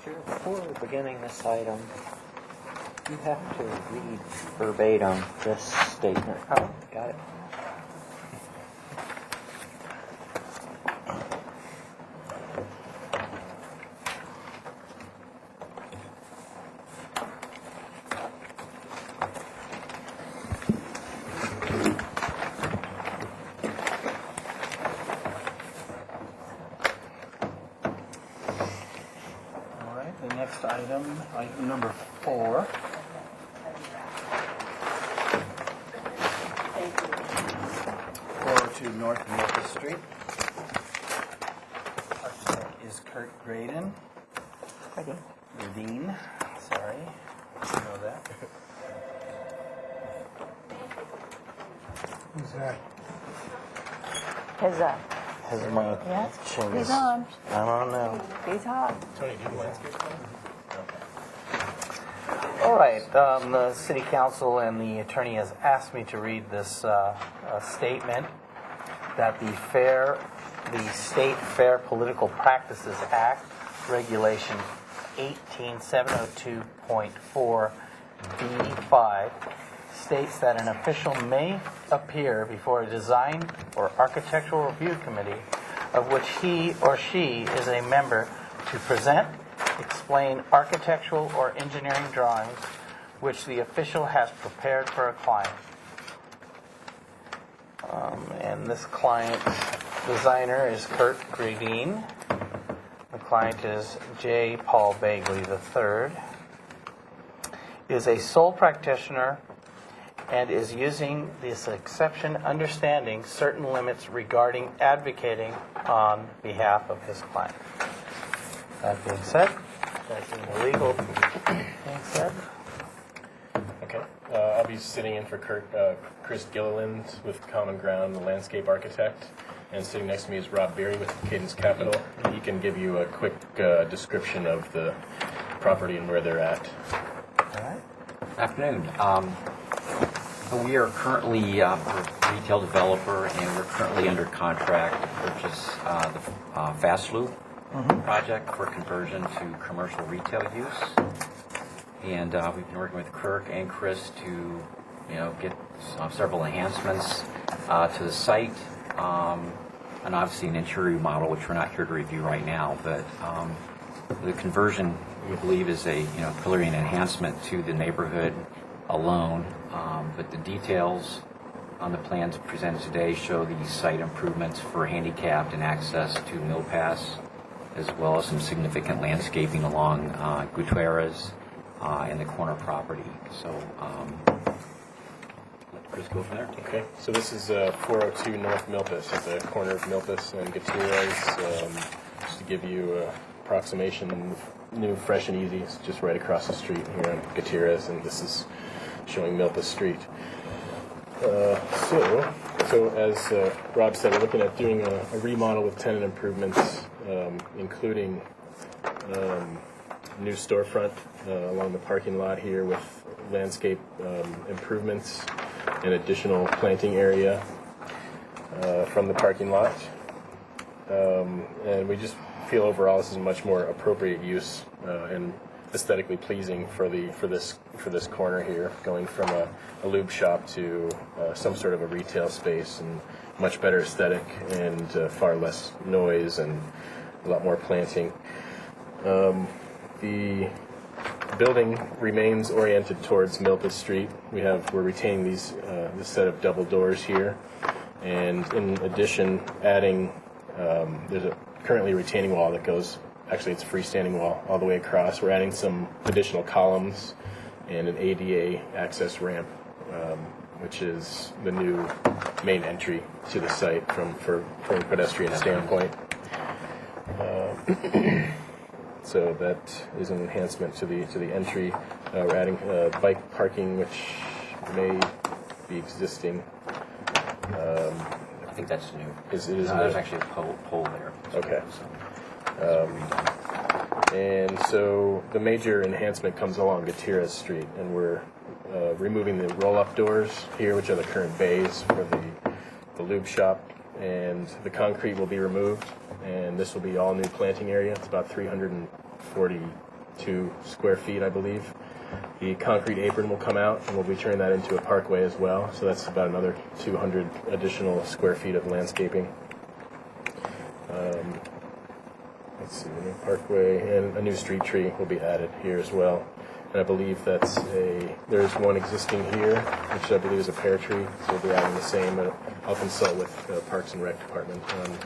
Before beginning this item, you have to read verbatim this statement. Oh, got it. All right, the next item, item number 4. Forward to North Memphis Street. Architect is Kurt Graydon. Radine, sorry. You know that. Who's that? His Has my yeah. chin He's is- on. I don't know. He's hot. All right, the city council and the attorney has asked me to read this statement that the State Fair Political Practices Act, Regulation 18702.4 B5, states that an official may appear before a design or architectural review committee of which he or she is a member to present, explain architectural or engineering drawings which the official has prepared for a client. And this client designer is Kurt Graydon. The client is J. Paul Bagley III. Is a sole practitioner and is using this exception understanding certain limits regarding advocating on behalf of his client. That being said, that's in the legal being said. Okay. I'll be sitting in for Chris Gilliland with Common Ground, the landscape architect. And sitting next to me is Rob Berry with Cadence Capital. He can give you a quick description of the property and where they're at. All right. Afternoon. We are currently a retail developer, and we're currently under contract to purchase the Fast Loop project for conversion to commercial retail use. And we've been working with Kirk and Chris to, get several enhancements to the site, and obviously an interior model, which we're not here to review right now. But the conversion, we believe, is a clearly an enhancement to the neighborhood alone. But the details on the plans presented today show the site improvements for handicapped and access to Mill Pass, as well as some significant landscaping along Gutierrez and the corner property. So let Chris go from there. Okay. So this is 402 North Milpas at the corner of Milpas and Gutierrez. Just to give you an approximation, new, fresh and easy. It's just right across the street here on Gutierrez, and this is showing Milpas Street. So as Rob said, we're looking at doing a remodel with tenant improvements, including new storefront along the parking lot here with landscape improvements and additional planting area from the parking lot. And we just feel overall this is a much more appropriate use and aesthetically pleasing for this corner here, going from a lube shop to some sort of a retail space, and much better aesthetic and far less noise and a lot more planting. The building remains oriented towards Milpas Street. We're retaining this set of double doors here, and in addition, adding there's a currently retaining wall that goes. Actually, it's a freestanding wall all the way across. We're adding some additional columns and an ADA access ramp, which is the new main entry to the site from a pedestrian standpoint. So that is an enhancement to the entry. We're adding bike parking, which may be existing. I think that's new. There's actually a pole there. Okay. And so the major enhancement comes along Gutierrez Street, and we're removing the roll-up doors here, which are the current bays for the lube shop, and the concrete will be removed, and this will be all new planting area. It's about 342 square feet, I believe. The concrete apron will come out, and we'll be turning that into a parkway as well, so that's about another 200 additional square feet of landscaping. Let's see, the new parkway and a new street tree will be added here as well. And I believe there's one existing here, which I believe is a pear tree, so we'll be adding the same. I'll consult with the Parks and Rec Department on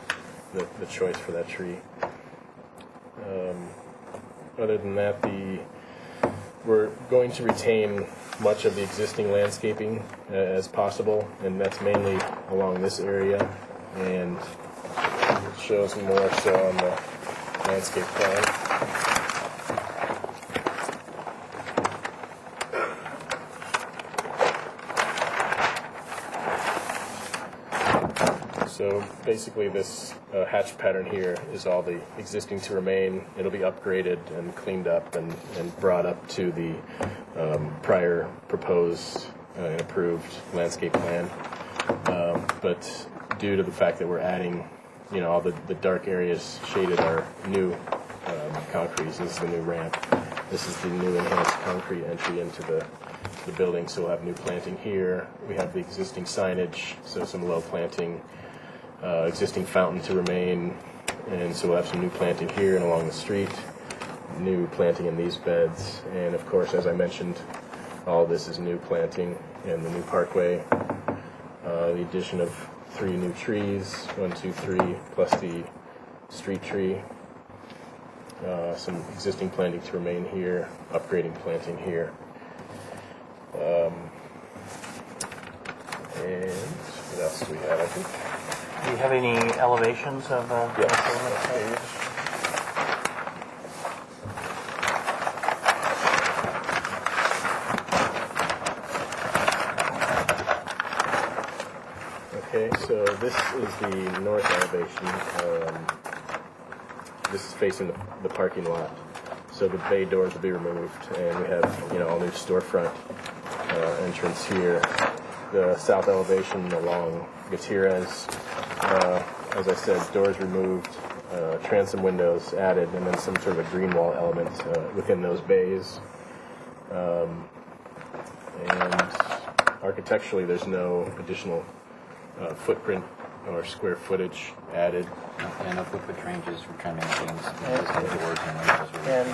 the choice for that tree. Other than that, we're going to retain much of the existing landscaping as possible, and that's mainly along this area, and it shows more so on the landscape plan. So basically this hatch pattern here is all the existing to remain. It'll be upgraded and cleaned up and brought up to the prior proposed and approved landscape plan. But due to the fact that we're adding, all the dark areas shaded are new concrete. This is the new ramp. This is the new enhanced concrete entry into the building. So we'll have new planting here. We have the existing signage, so some low planting. Existing fountain to remain, and so we'll have some new planting here and along the street, new planting in these beds, and of course, as I mentioned, all of this is new planting and the new parkway. The addition of 3 new trees, 1, 2, 3, plus the street tree. Some existing planting to remain here, upgrading planting here. And what else do we have, I think? Do you have any elevations of Okay, so this is the north elevation. This is facing the parking lot. So the bay doors will be removed, and we have, all new storefront entrance here. The south elevation along Gutierrez, as I said, doors removed, transom windows added, and then some sort of a green wall element within those bays. And architecturally, there's no additional footprint or square footage added. And no footprint changes. We're trying to maintain existing doors and windows. And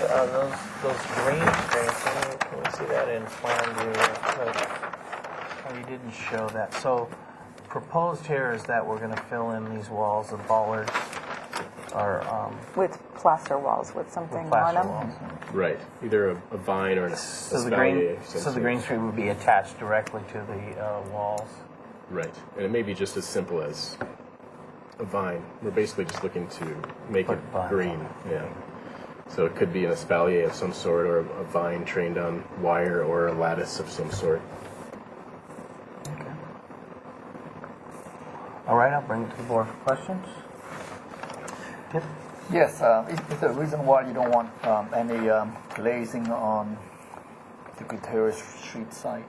those green spaces, can we see that in plan view? Oh, you didn't show that. So proposed here is that we're going to fill in these walls of bollards or With plaster walls with something on plaster them? walls. Right, either a vine or an So the green screen would be attached directly to the walls. Right, and it may be just as simple as a vine. We're basically just looking to make it green. Yeah. So it could be an espalier of some sort, or a vine trained on wire, or a lattice of some sort. All right, I'll bring it to the board for questions. Yep. Yes, is the reason why you don't want any glazing on the Gutierrez Street site?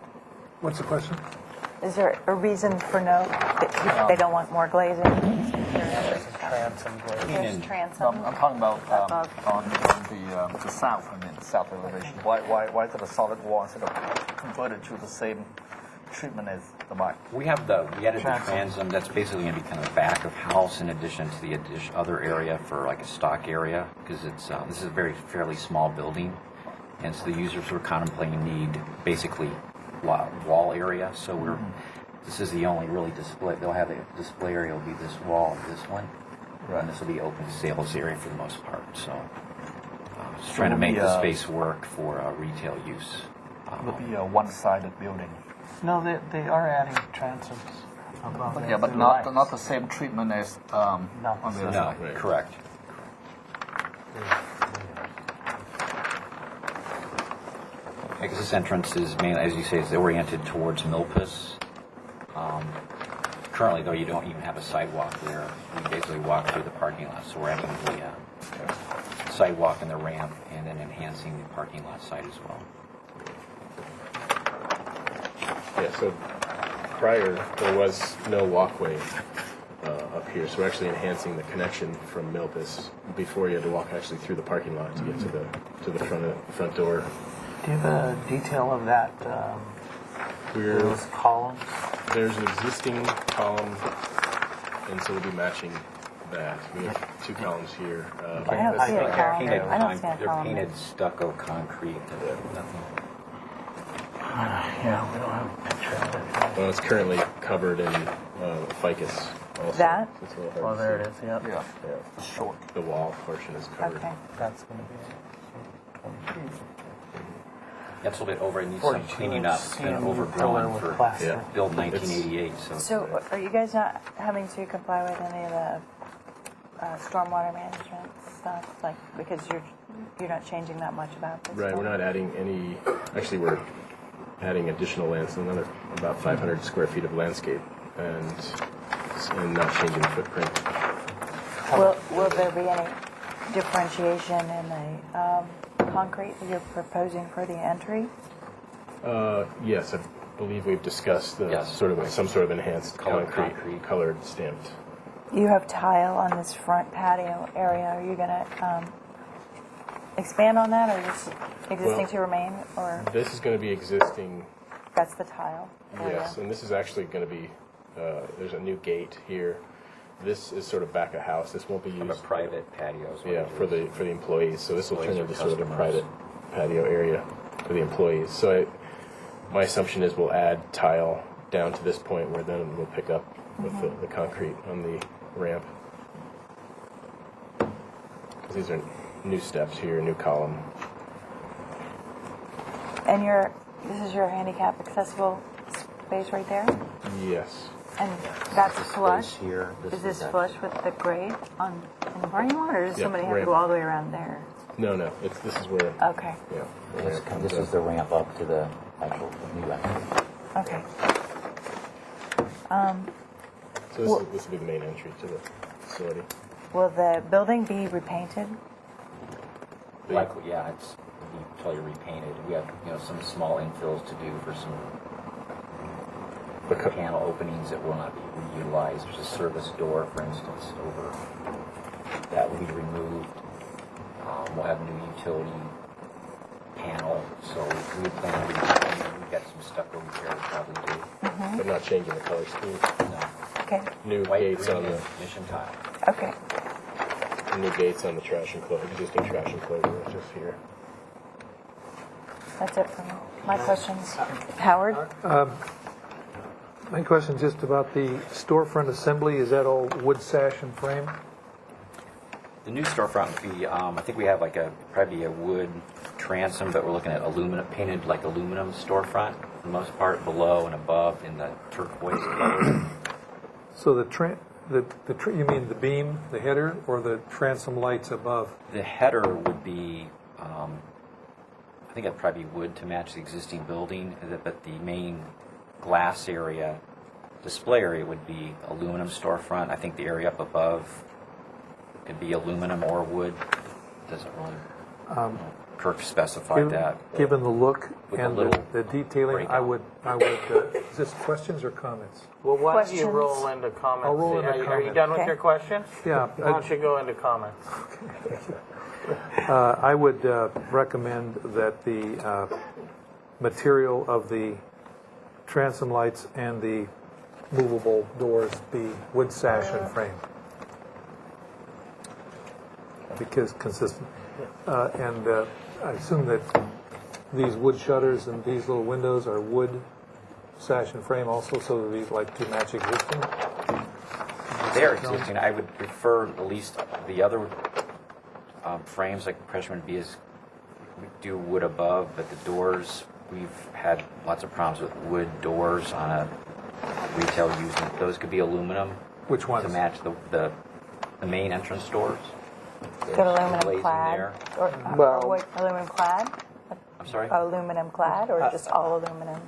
What's the question? Is there a reason for no? They don't want more glazing? There's transom. No, I'm talking about on the south, south elevation. Why is it a solid wall instead of converted to the same treatment as the back? We added the transom. That's basically going to be kind of the back of house in addition to the other area for like a stock area, because this is a fairly small building, and so the users were contemplating need basically wall area. So this is the only really display. They'll have a display area. Will be this wall and this one, and this will be open sales area for the most part. So just trying to make the space work for retail use. It'll be a one-sided building. No, they are adding transoms above there. Yeah, but not the same treatment as on the other No, side. correct. Because this entrance is mainly, as you say, is oriented towards Milpas. Currently, though, you don't even have a sidewalk there. You basically walk through the parking lot. So we're adding the sidewalk and the ramp, and then enhancing the parking lot side as well. Yeah, so prior, there was no walkway up here, so we're actually enhancing the connection from Milpas. Before, you had to walk actually through the parking lot to get to the front door. Do you have a detail of that? Those columns? There's an existing column, and so we'll be matching that. We have two columns here. I don't see a column. I don't see a They're column. painted stucco concrete. Nothing. Yeah, we don't have a picture of it. Well, it's currently covered in ficus. Also. That? So it's a little hard Oh, to there it see. is. Yep. Yeah. Short. The wall portion is covered. Okay. That's going to be it. That's a little bit over. It needs some cleaning up. It's been overgrown for built 1988. So are you guys not having to comply with any of the stormwater management stuff? Like, because you're not changing that much about this? Right, we're not adding any. Actually, we're adding additional landscape, another about 500 square feet of landscape, and not changing the footprint. Will there be any differentiation in the concrete that you're proposing for the entry? Yes, I believe we've discussed some sort of enhanced concrete colored stamped. You have tile on this front patio area. Are you going to expand on that, or just existing to remain? Or This is going to be existing. that's the tile area? Yes, and this is actually going to be. There's a new gate here. This is sort of back of house. This won't be used. A private patio. Yeah, for the employees. So this will turn into sort of a private patio area for the employees. So my assumption is we'll add tile down to this point, where then we'll pick up with the concrete on the ramp. These are new steps here, new column. And this is your handicap accessible space right there? Yes. And that's This flush? space here, this Is this is flush with the grade on in the parking lot, or does Yeah, somebody have to ramp. go all the way around there? No, this is where. Okay. Yeah. the This, ramp comes this up. is the ramp up to the actual new entrance. Okay. So this will be the main entry to the facility. Will the building be repainted? Likely, yeah, it's be totally repainted. We have, some small infills to do for some panel openings that will not be reutilized. There's a service door, for instance, over that will be removed. We'll have a new utility panel, so we plan on we've got some stucco repair to probably do. But not changing the color scheme. No. Okay. New White, gates green, on the and mission tile. Okay. new gates on the trash enclosure, existing trash enclosure, which is here. That's it for me. My questions. Howard? My question just about the storefront assembly, is that all wood sash and frame? The new storefront would be, I think we have probably a wood transom, but we're looking at aluminum, painted like aluminum storefront, for the most part, below and above in the turquoise color. So you mean the beam, the header, or the transom lights above? The header would be, I think it'd probably be wood to match the existing building, but the main glass area, display area would be aluminum storefront. I think the area up above could be aluminum or wood. Doesn't really, Kirk specified that. Given the look With a and little the detailing, breakout. I would, is this questions or comments? Well, why don't you Questions? roll into comments? I'll roll into Are you comments. done with Okay. your question? Yeah. Why don't you go into comments? I would recommend that the material of the transom lights and the movable doors be wood sash and frame. Because consistent. And I assume that these wood shutters and these little windows are wood sash and frame also, so that these like to match existing? They're existing. I would prefer at least the other frames, like pressure would be as we do wood above, but the doors, we've had lots of problems with wood doors on a retail using. Those could be aluminum. Which ones? To match the main entrance doors. Good There's aluminum glazing clad? there. Or what, aluminum clad? I'm sorry? Aluminum clad or just all aluminum?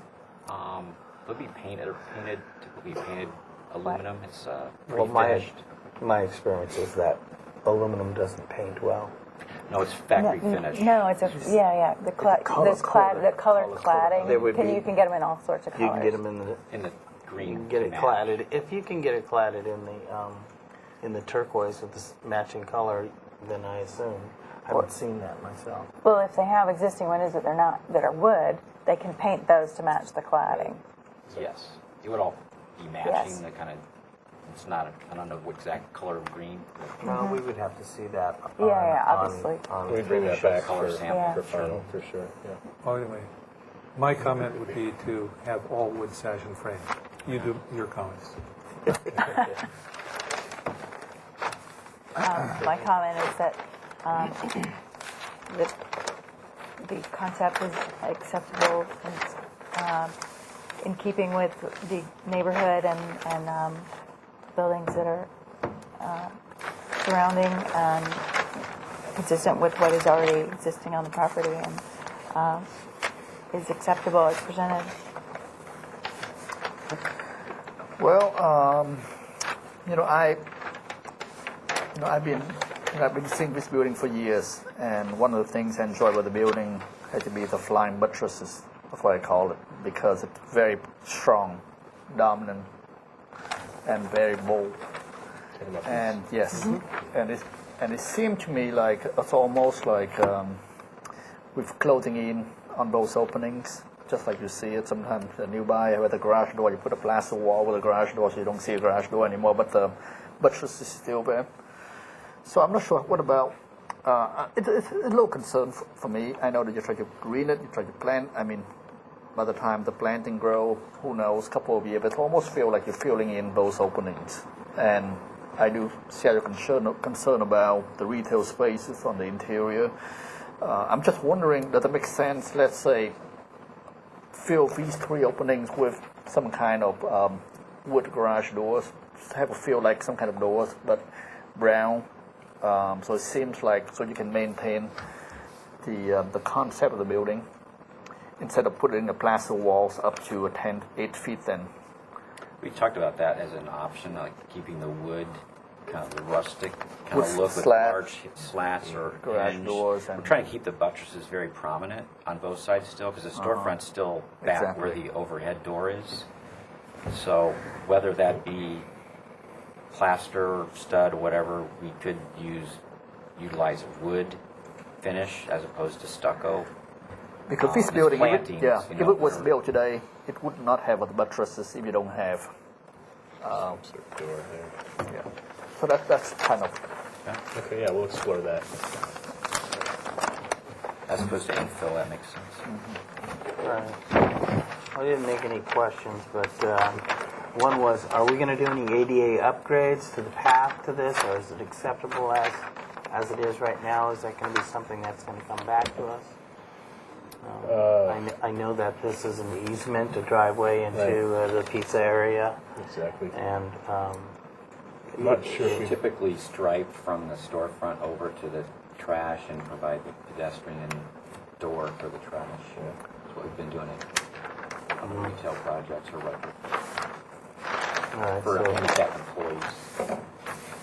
They'll be typically painted aluminum. It's Well, pre-finished. my experience is that aluminum doesn't paint well. No, it's factory finished. No, it's yeah. The colored cladding. There would be- You can get them in all sorts of You colors. can get them in the In the green. You can get it match. cladded. If you can get it cladded in the turquoise with this matching color, then I assume I haven't seen that myself. Well, if they have existing windows that are wood, they can paint those to match the cladding. Yes, it would all be matching. Yes. The kind of, it's not. I don't know what exact color of green. but Well, we would have to see that. Yeah, obviously. We bring that back color for, sample. for final, for sure. Yeah. Well, anyway, my comment would be to have all wood sash and frame. You do your comments. My comment is that the concept is acceptable in keeping with the neighborhood and buildings that are surrounding and consistent with what is already existing on the property and is acceptable as presented. Well, I've been seeing this building for years, and one of the things I enjoy about the building had to be the flying buttresses. That's what I call it, because it's very strong, dominant, and very bold. And yes, and it seemed to me like it's almost like with closing in on those openings, just like you see it sometimes nearby with a garage door. You put a plaster wall with a garage door, so you don't see a garage door anymore, but the buttress is still there. So I'm not sure. What about? It's a little concern for me. I know that you try to green it, you try to plant. I mean, by the time the planting grow, who knows, a couple of years, but it almost feel like you're filling in those openings. And I do share your concern about the retail spaces on the interior. I'm just wondering, does it make sense, let's say, fill these 3 openings with some kind of wood garage doors. Have a feel like some kind of doors, but brown. So it seems like so you can maintain the concept of the building instead of putting the plaster walls up to 8 feet. Then We talked about that as an option, like keeping the wood, kind of the rustic kind With of look with slats. large slats or Garage hinge. doors We're and- trying to keep the buttresses very prominent on both sides still, because the storefront's still back where Exactly. the overhead door is. So whether that be plaster, stud, or whatever, we could utilize a wood finish as opposed to stucco. because this There's building, plantings, if you know, it was for- built today, it would not have the buttresses if you don't have. Door there. Yeah. So that's kind of. Okay, yeah, we'll explore that. As opposed to infill, that makes sense. Right. I didn't make any questions, but one was, are we going to do any ADA upgrades to the path to this, or is it acceptable as it is right now? Is that going to be something that's going to come back to us? I know that this is an easement, a driveway into the pizza area. Exactly. And I'm not sure if we Typically stripe from the storefront over to the trash and provide the pedestrian door for the trash. That's what we've been doing on retail projects or whatever. All right, For so- handicapped employees.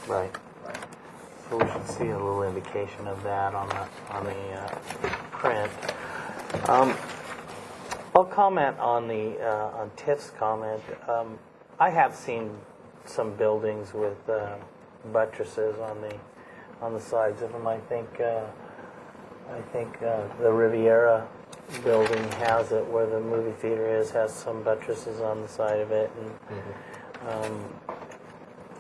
Right. So we should see a little indication of that on the print. I'll comment on on Tiff's comment. I have seen some buildings with buttresses on the sides of them. I think the Riviera building has it, where the movie theater has some buttresses on the side of it, and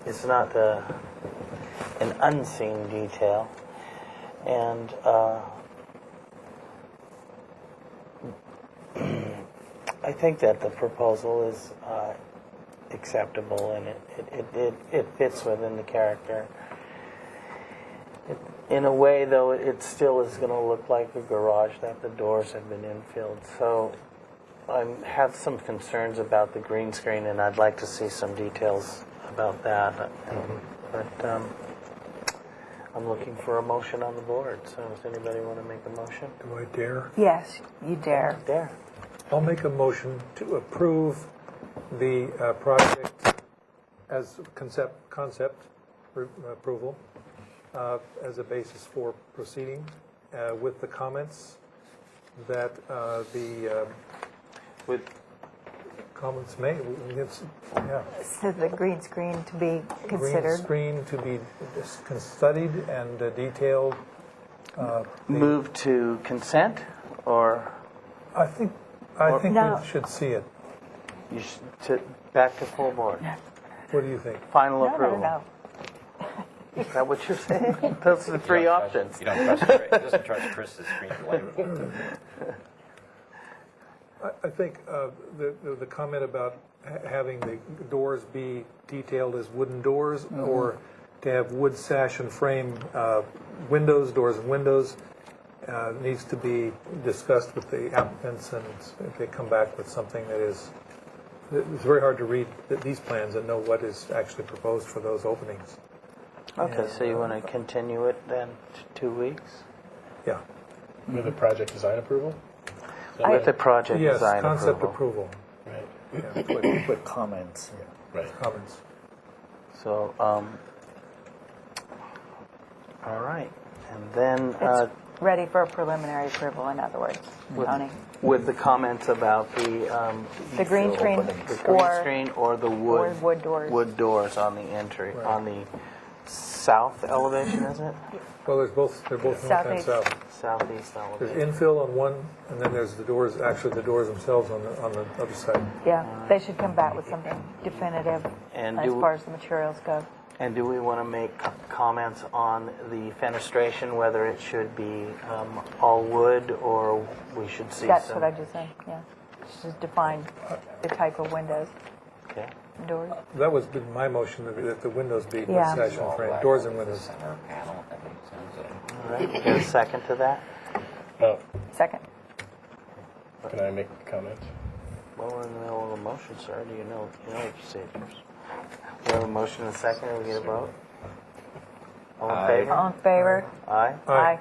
it's not an unseen detail. And I think that the proposal is acceptable, and it fits within the character. In a way, though, it still is going to look like a garage that the doors have been infilled. So I have some concerns about the green screen, and I'd like to see some details about that. But I'm looking for a motion on the board. So does anybody want to make a motion? Do I dare? Yes, you dare. Dare. I'll make a motion to approve the project as concept approval as a basis for proceeding with the comments that with comments made. Yeah. So the green screen to be Green considered. screen to be studied and detailed. Move to consent, or I think No. we should see it. you should back to full board? What do you think? Final No, approval. no. Is that what you're saying? Those are the three options. You don't trust Chris. He doesn't trust Chris's screenplay. I think the comment about having the doors be detailed as wooden doors, or to have wood sash and frame doors and windows, needs to be discussed with the applicants, and if they come back with something that is, it's very hard to read these plans and know what is actually proposed for those openings. Okay, so you want to continue it then to 2 weeks? Yeah. With the project design approval? With the project Yes, design concept approval. Right. Yeah. with comments. Right. Comments. So, all right. And then It's ready for preliminary approval, in other words, Tony. with the comments about The green screen the green screen or the wood, or wood doors. wood doors on the entry, on the south elevation, is it? Well, they're both north and Southeast. south. Southeast There's elevation. infill on one, and then there's the doors themselves on the other side. Yeah, they should come back with something definitive And as do- far as the materials go. And do we want to make comments on the fenestration, whether it should be all wood, or we should see That's some... what I just said, yeah. Just define the type of windows, Okay. doors. That was my motion, that the windows be Yeah. sash and frame, doors and windows. Center panel, that makes sense. All right, get a second to that? Oh, Second. can I make a comment? Well, we're in the middle of a motion, sir. Do you know the procedures? We have a motion and a second, and we get a vote? All in favor? All in favor? Aye? Aye.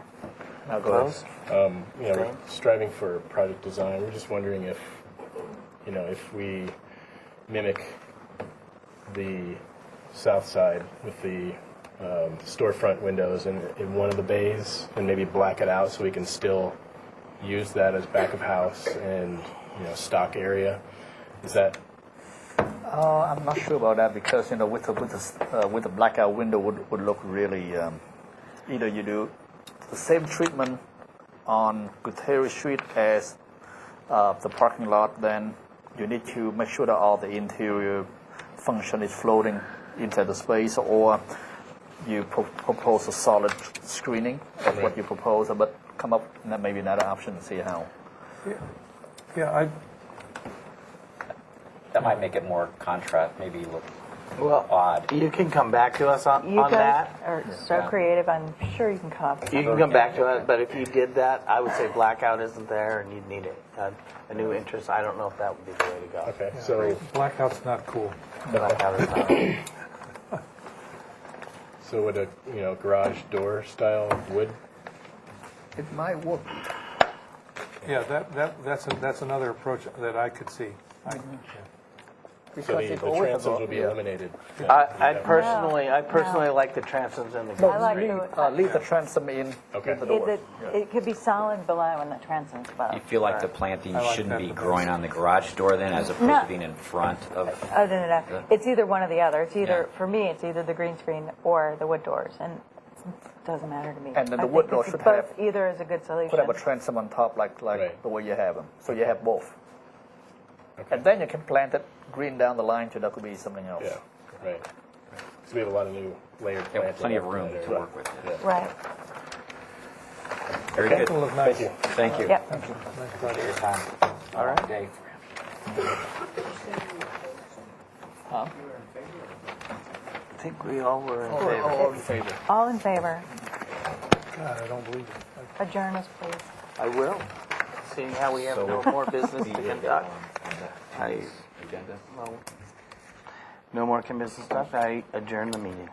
Now go ahead. We're striving for project design. We're just wondering if, if we mimic the south side with the storefront windows in one of the bays and maybe black it out so we can still use that as back of house and, stock area. Is that? I'm not sure about that because with the blackout window would look really. Either you do the same treatment on Gutierrez Street as the parking lot, then you need to make sure that all the interior function is floating inside the space, or you propose a solid screening of what you propose, but come up with maybe another option to see how. Yeah, That might make it more contrast, maybe look Well, odd. you can come back to us on You guys that. are so creative. I'm sure you can come up with You can come back to us, but if you did that, I would say blackout isn't there, and you'd need a new interest. I don't know if that would be the way to go. Okay, so blackout's not cool. Blackout is not. so would a garage door style wood? It might work. Yeah, that's another approach that I could see. So the transoms will be eliminated. I personally like the transoms in the I like leave the transom in. Okay. The door. It could be solid below and the transom's above. You feel like the planting shouldn't be growing on the garage door then, as opposed to being in front of? No. It's either one or the other. It's either for me, it's either the green screen or the wood doors, and it doesn't matter to me. And then I the wood think door it's should both. have- Either is a good solution. Put up a transom on top like the way you have them, so you have both. And then you can plant it green down the line, so that could be something else. Yeah, right. So we have a lot of new layered Yeah, planting. plenty of room to work with. Right. Very good. It'll look nice. Thank you. Thank you. Yep. For your time. All right. Dave. Huh? I think we all were in favor. All in favor. All in favor. God, I don't believe it. Adjourn us, please. I will. Seeing how we have no more business to conduct. Agenda. No more business stuff. I adjourn the meeting.